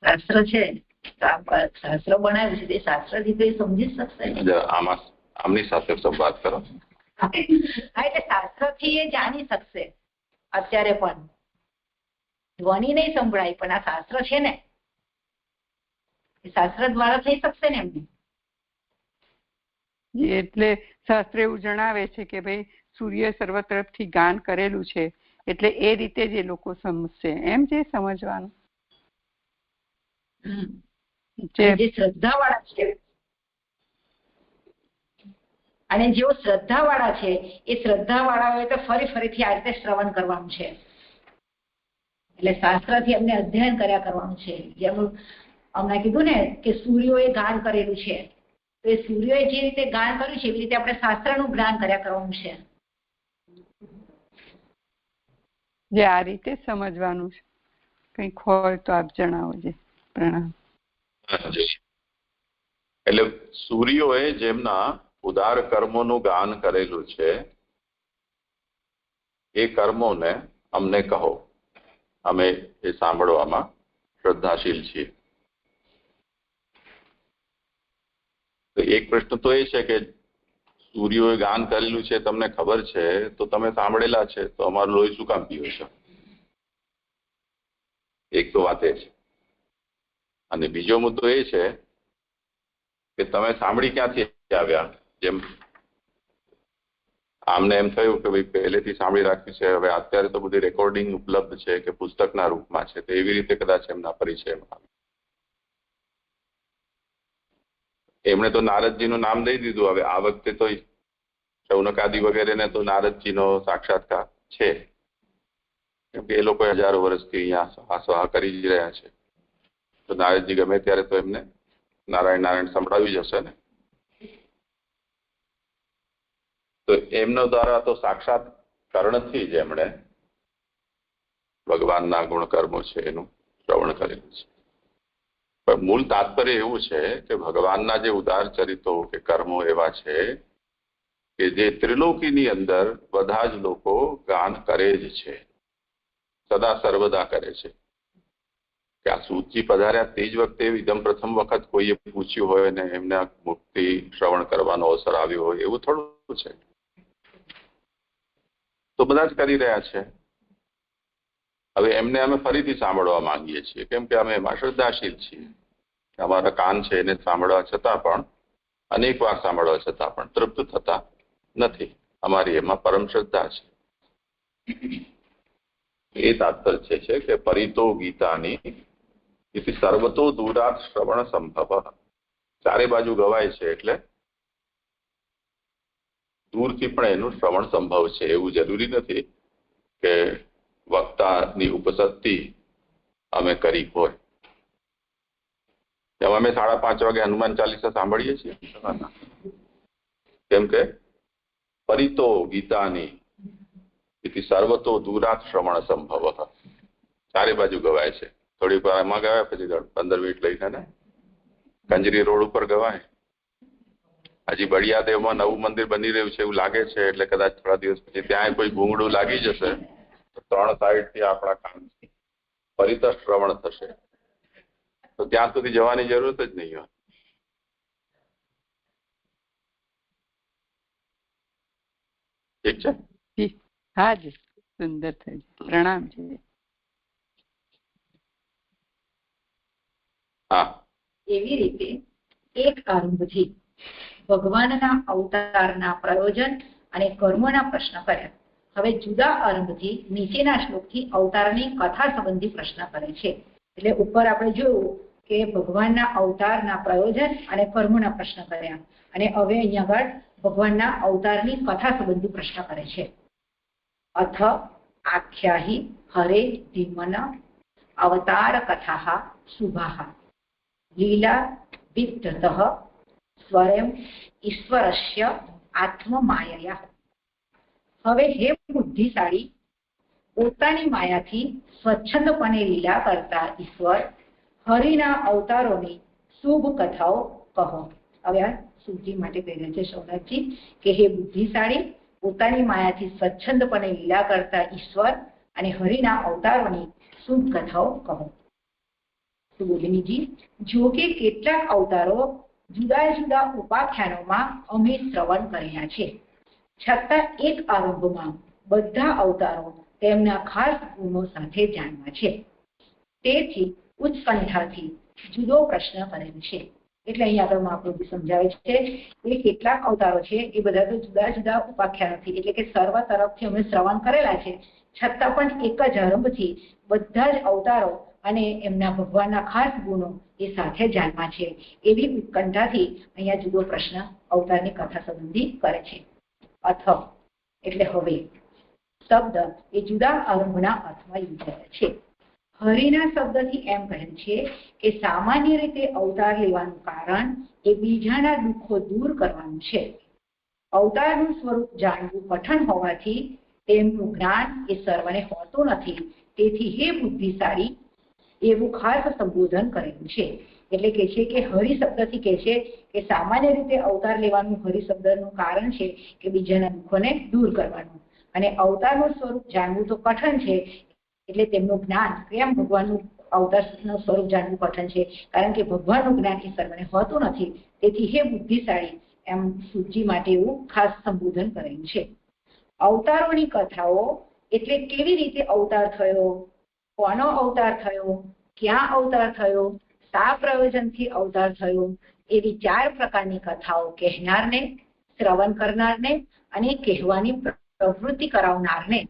શાસ્ત્ર છે, શાસ્ત્ર બનાવ્યું છે, તે શાસ્ત્ર થી તો સમજી શકશે. આમની સાથે સંવાદ કરો. હા, એટલે શાસ્ત્ર થી એ જાણી શકશે. અત્યારે પણ ધ્વનિ નહીં સંભળાય, પણ આ શાસ્ત્ર છે ને, એ શાસ્ત્ર દ્વારા થઈ શકશે ને એમને. એટલે શાસ્ત્ર એવું જણાવે છે કે ભાઈ સૂર્ય સર્વ તરફથી ગાન કરેલું છે, એટલે એ રીતે જ એ લોકો સમજશે, એમ જે સમજવાનું. જે શ્રદ્ધા વાળા છે, અને જેઓ શ્રદ્ધા વાળા છે, એ શ્રદ્ધા વાળાઓએ તો ફરીથી આ રીતે શ્રવણ કરવાનું છે. એટલે શાસ્ત્ર થી અમને અધ્યયન કર્યા કરવાનું છે. જેમ અમને કીધું ને કે સૂર્યોએ ગાન કરેલું છે, તો એ સૂર્યોએ જે રીતે ગાન કર્યું છે એવી રીતે આપણે શાસ્ત્રનું જ્ઞાન કર્યા કરવાનું છે. જે આ રીતે સમજવાનું છે. કંઈક હોય તો આપ જણાવજો. પ્રણામ. એટલે સૂર્યોએ જેમના ઉદાર કર્મોનું ગાન કરેલું છે એ કર્મોને અમને કહો, અમે એ સાંભળવામાં શ્રદ્ધાશીલ છીએ. તો એક પ્રશ્ન તો એ છે કે સૂર્યોએ ગાન કરેલું છે તમને ખબર છે, તો તમે સાંભળેલા છે, તો અમારું લોહી શું કામ પીવો છો? એક તો વાત એ છે. અને બીજો મુદ્દો એ છે કે તમે સાંભળી ક્યાંથી આવ્યા? જેમ આમને એમ થયું કે ભાઈ પહેલેથી સાંભળી રાખ્યું છે, હવે અત્યારે તો બધી રેકોર્ડિંગ ઉપલબ્ધ છે કે પુસ્તકના રૂપમાં છે, તો એવી રીતે કદાચ એમના પરિચયમાં એમણે તો નારદજીનું નામ દઈ દીધું. હવે આ વખતે તો શૌનકાદિ વગેરેને તો નારદજીનો સાક્ષાત્કાર છે, કેમ કે એ લોકો હજારો વર્ષથી અહીંયા સ્વાહા કરી જ રહ્યા છે. તો નારદજી ગમે ત્યારે તો એમને નારાયણ સંભળાવી જશે ને. તો એમનો દ્વારા તો સાક્ષાત કર્ણથી જ એમણે ભગવાનના ગુણકર્મો છે એનું શ્રવણ કરેલું છે. પણ મૂળ તાત્પર્ય એવું છે કે ભગવાનના જે ઉદાર ચરિત્રો કે કર્મો એવા છે કે જે ત્રિલોકીની અંદર બધા જ લોકો ગાન કરે જ છે, સદા સર્વદા કરે છે. કે આ સૂતજી પધાર્યા તે જ વખતે એકદમ પ્રથમ વખત કોઈએ પૂછ્યું હોય ને એમને મુક્તિ શ્રવણ કરવાનો અવસર આવ્યો હોય એવું થોડું છે. તો બધા જ કરી રહ્યા છે. હવે એમને અમે ફરીથી સાંભળવા માંગીએ છીએ, કેમ કે અમે એમાં શ્રદ્ધાશીલ છીએ. અમારા કાન છે એને સાંભળવા છતાં પણ, અનેક વાર સાંભળવા છતાં પણ તૃપ્ત થતા નથી. અમારી એમાં પરમ શ્રદ્ધા છે. એ તાત્પર્ય છે કે પરિતો ગીતાની તેથી સર્વતો દૂરાત શ્રવણ સંભવ. ચારે બાજુ ગવાય છે એટલે દૂરથી પણ એનું શ્રવણ સંભવ છે. એવું જરૂરી નથી કે વક્તાની ઉપસત્તિ અમે કરી હોય. અમે 5:30 વાગે હનુમાન ચાલીસા સાંભળીએ છીએ, કેમ કે પરિતો ગીતાની તેથી સર્વતો દૂરાત શ્રવણ સંભવ. ચારે બાજુ ગવાય છે. થોડીક વાર એમાં ગવાય, પછી 15 મિનિટ લઈને ને કંજરી રોડ ઉપર ગવાય. હજી બળિયાદેવમાં નવું મંદિર બની રહ્યું છે એવું લાગે છે, એટલે કદાચ થોડા દિવસ પછી ત્યાં કોઈ ભૂંગળું લાગી જશે તો 3 સાઈડથી આપણા કાન પરિત શ્રવણ થશે. તો ત્યાં સુધી જવાની જરૂરત જ નહીં હોય. ઠીક છે? હા જી, સુંદર થઈ. પ્રણામ જી. હા, એવી રીતે એક આરંભથી ભગવાનના અવતારના પ્રયોજન અને કર્મોના પ્રશ્ન કર્યા. હવે જુદા આરંભથી નીચેના શ્લોકથી અવતારની કથા સંબંધી પ્રશ્ન કરે છે. એટલે ઉપર આપણે જોયું કે ભગવાનના અવતારના પ્રયોજન અને કર્મોના પ્રશ્ન કર્યા, અને હવે અહીંયા આગળ ભગવાનના અવતારની કથા સંબંધી પ્રશ્ન કરે છે. અથ આખ્યાહી હરે ધીમન અવતાર કથા શુભાઃ લીલા વિદ્ધતઃ સ્વયં ઈશ્વરસ્ય આત્મમાયયા. હવે હે બુદ્ધિશાળી, પોતાની માયાથી સ્વચ્છંદપણે લીલા કરતા ઈશ્વર હરિના અવતારોની શુભ કથાઓ કહો. હવે આ શુદ્ધિ માટે કહી રહ્યા છે સોમનાથજી કે હે બુદ્ધિશાળી, પોતાની માયાથી સ્વચ્છંદપણે લીલા કરતા ઈશ્વર અને હરિના અવતારોની શુભ કથાઓ કહો. સુબોધિનીજી, જો કે કેટલાક અવતારો જુદા જુદા ઉપાખ્યાનોમાં અમે શ્રવણ કર્યા છે, છતાં એક આરંભમાં બધા અવતારો તેમના ખાસ ગુણો સાથે જાણવા છે. તેથી ઉત્કંઠાથી જુદો પ્રશ્ન કરેલ છે. એટલે અહીંયા આગળ મહાપ્રભુ સમજાવે છે કે કેટલાક અવતારો છે એ બધા તો જુદા જુદા ઉપાખ્યાનોથી, એટલે કે સર્વ તરફથી અમે શ્રવણ કરેલા છે, છતાં પણ એક જ આરંભથી બધા જ અવતારો અને એમના ભગવાનના ખાસ ગુણો એ સાથે જાણવા છે. એવી ઉત્કંઠાથી અહીંયા જુદો પ્રશ્ન અવતારની કથા સંબંધી કરે છે. અથ એટલે હવે શબ્દ એ જુદા આરંભના અર્થમાં યોજાય છે. હરિના શબ્દથી એમ કહે છે કે સામાન્ય રીતે અવતાર લેવાનું કારણ એ બીજાના દુઃખો દૂર કરવાનું છે. અવતારનું સ્વરૂપ જાણવું કઠણ હોવાથી તેમનું જ્ઞાન એ સર્વને હોતું નથી. તેથી હે બુદ્ધિશાળી, એવું ખાસ સંબોધન કરેલું છે. એટલે કે છે કે હરિ શબ્દથી કહે છે કે સામાન્ય રીતે અવતાર લેવાનું હરિ શબ્દનું કારણ છે કે બીજાના દુઃખોને દૂર કરવાનું, અને અવતારનું સ્વરૂપ જાણવું તો કઠણ છે. એટલે તેમનું જ્ઞાન, કેમ ભગવાનનું અવતારનું સ્વરૂપ જાણવું કઠણ છે? કારણ કે ભગવાનનું જ્ઞાન એ સર્વને હોતું નથી. તેથી હે બુદ્ધિશાળી, એમ સૂચિ માટે એવું ખાસ સંબોધન કરેલું છે. અવતારોની કથાઓ એટલે કેવી રીતે અવતાર થયો, કોનો અવતાર થયો, ક્યાં અવતાર થયો, શા પ્રયોજનથી અવતાર થયો, એવી 4 પ્રકારની કથાઓ કહેનારને, શ્રવણ કરનારને અને કહેવાની પ્રવૃત્તિ કરાવનારને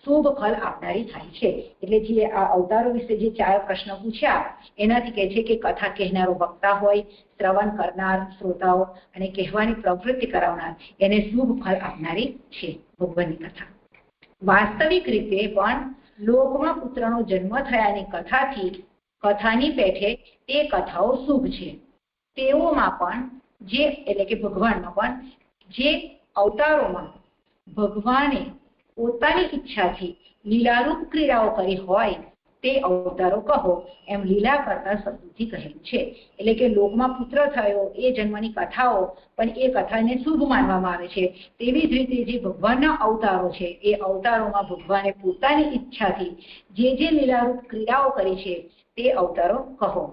શુભ ફળ આપનારી થાય છે. એટલે જે આ અવતારો વિશે જે 4 પ્રશ્નો પૂછ્યા એનાથી કહે છે કે કથા કહેનારો વક્તા હોય, શ્રવણ કરનાર શ્રોતાઓ અને કહેવાની પ્રવૃત્તિ કરાવનાર એને શુભ ફળ આપનારી છે ભગવાનની કથા. વાસ્તવિક રીતે પણ લોકમાં પુત્રનો જન્મ થયાની કથાની પેઠે તે કથાઓ શુભ છે. તેઓમાં પણ જે એટલે કે ભગવાનમાં પણ જે અવતારોમાં ભગવાને પોતાની ઈચ્છાથી લીલારૂપ ક્રીડાઓ કરી હોય તે અવતારો કહો, એમ લીલા કરતા શબ્દોથી કહેલું છે. એટલે કે લોકમાં પુત્ર થયો એ જન્મની કથાઓ પણ એ કથાને શુભ માનવામાં આવે છે. તેવી જ રીતે જે ભગવાનના અવતારો છે એ અવતારોમાં ભગવાને પોતાની ઈચ્છાથી જે લીલારૂપ ક્રીડાઓ કરી છે તે અવતારો કહો,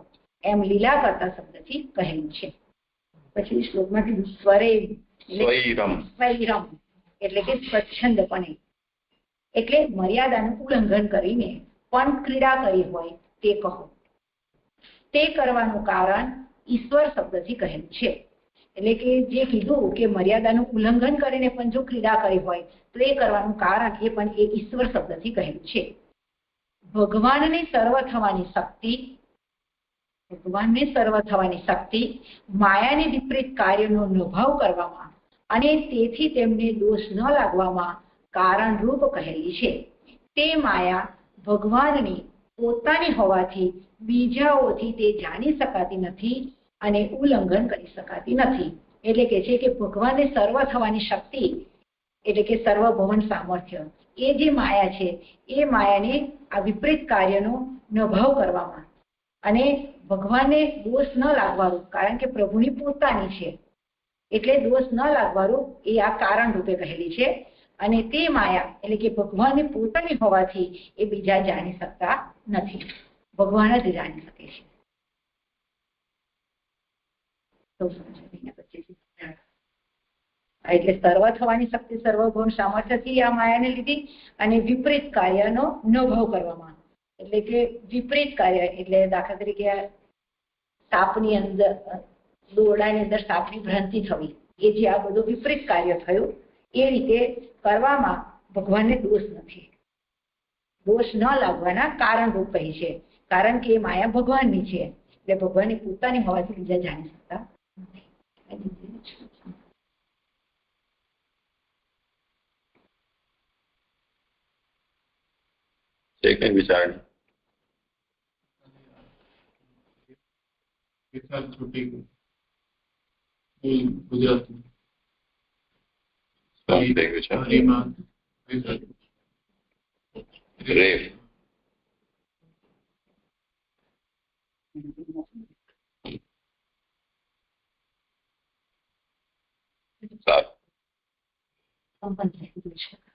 એમ લીલા કરતા શબ્દથી કહેલું છે. પછી શ્લોકમાં કીધું સ્વૈરમ એટલે કે સ્વચ્છંદપણે, એટલે મર્યાદાનું ઉલ્લંઘન કરીને પણ ક્રીડા કરી હોય તે કહો. તે કરવાનું કારણ ઈશ્વર શબ્દથી કહેલું છે. એટલે કે જે કીધું કે મર્યાદાનું ઉલ્લંઘન કરીને પણ જો ક્રીડા કરી હોય તો એ કરવાનું કારણ એ પણ એ ઈશ્વર શબ્દથી કહેલું છે. ભગવાનને સર્વ થવાની શક્તિ માયાને વિપરીત કાર્યનો નિભાવ કરવામાં અને તેથી તેમને દોષ ન લાગવામાં કારણરૂપ કહેલી છે. તે માયા ભગવાનની પોતાની હોવાથી બીજાઓથી તે જાણી શકાતી નથી અને ઉલ્લંઘન કરી શકાતી નથી. એટલે કે છે કે ભગવાનને સર્વ થવાની શક્તિ એટલે કે સર્વભવન સામર્થ્ય એ જે માયા છે એ માયાને આ વિપરીત કાર્યનો નિભાવ કરવામાં અને ભગવાનને દોષ ન લાગવાનું, કારણ કે પ્રભુની પોતાની છે એટલે દોષ ન લાગવાનું એ આ કારણ રૂપે કહેલી છે. અને તે માયા એટલે કે ભગવાનને પોતાની હોવાથી એ બીજા જાણી શકતા નથી, ભગવાન જ જાણી શકે છે. એટલે સર્વ થવાની શક્તિ સર્વભૌમ સામર્થ્યથી આ માયાને લીધી અને વિપરીત કાર્યનો નિભાવ કરવામાં, એટલે કે વિપરીત કાર્ય એટલે દાખલા તરીકે સાપની અંદર દોરડાની અંદર સાપની ભ્રાંતિ થવી, એ જે આ બધું વિપરીત કાર્ય થયું એ રીતે કરવામાં ભગવાનને દોષ નથી, દોષ ન લાગવાના કારણ રૂપ કહી છે. કારણ કે એ માયા ભગવાનની છે એટલે ભગવાનની પોતાની હોવાથી બીજા જાણી શકતા નથી. છે કઈ વિચારણી? છૂટી ગુજરાતી થઈ ગયું છે હરિમાં રેફ. સારું. સંપન્ન થઈ ગયું છે.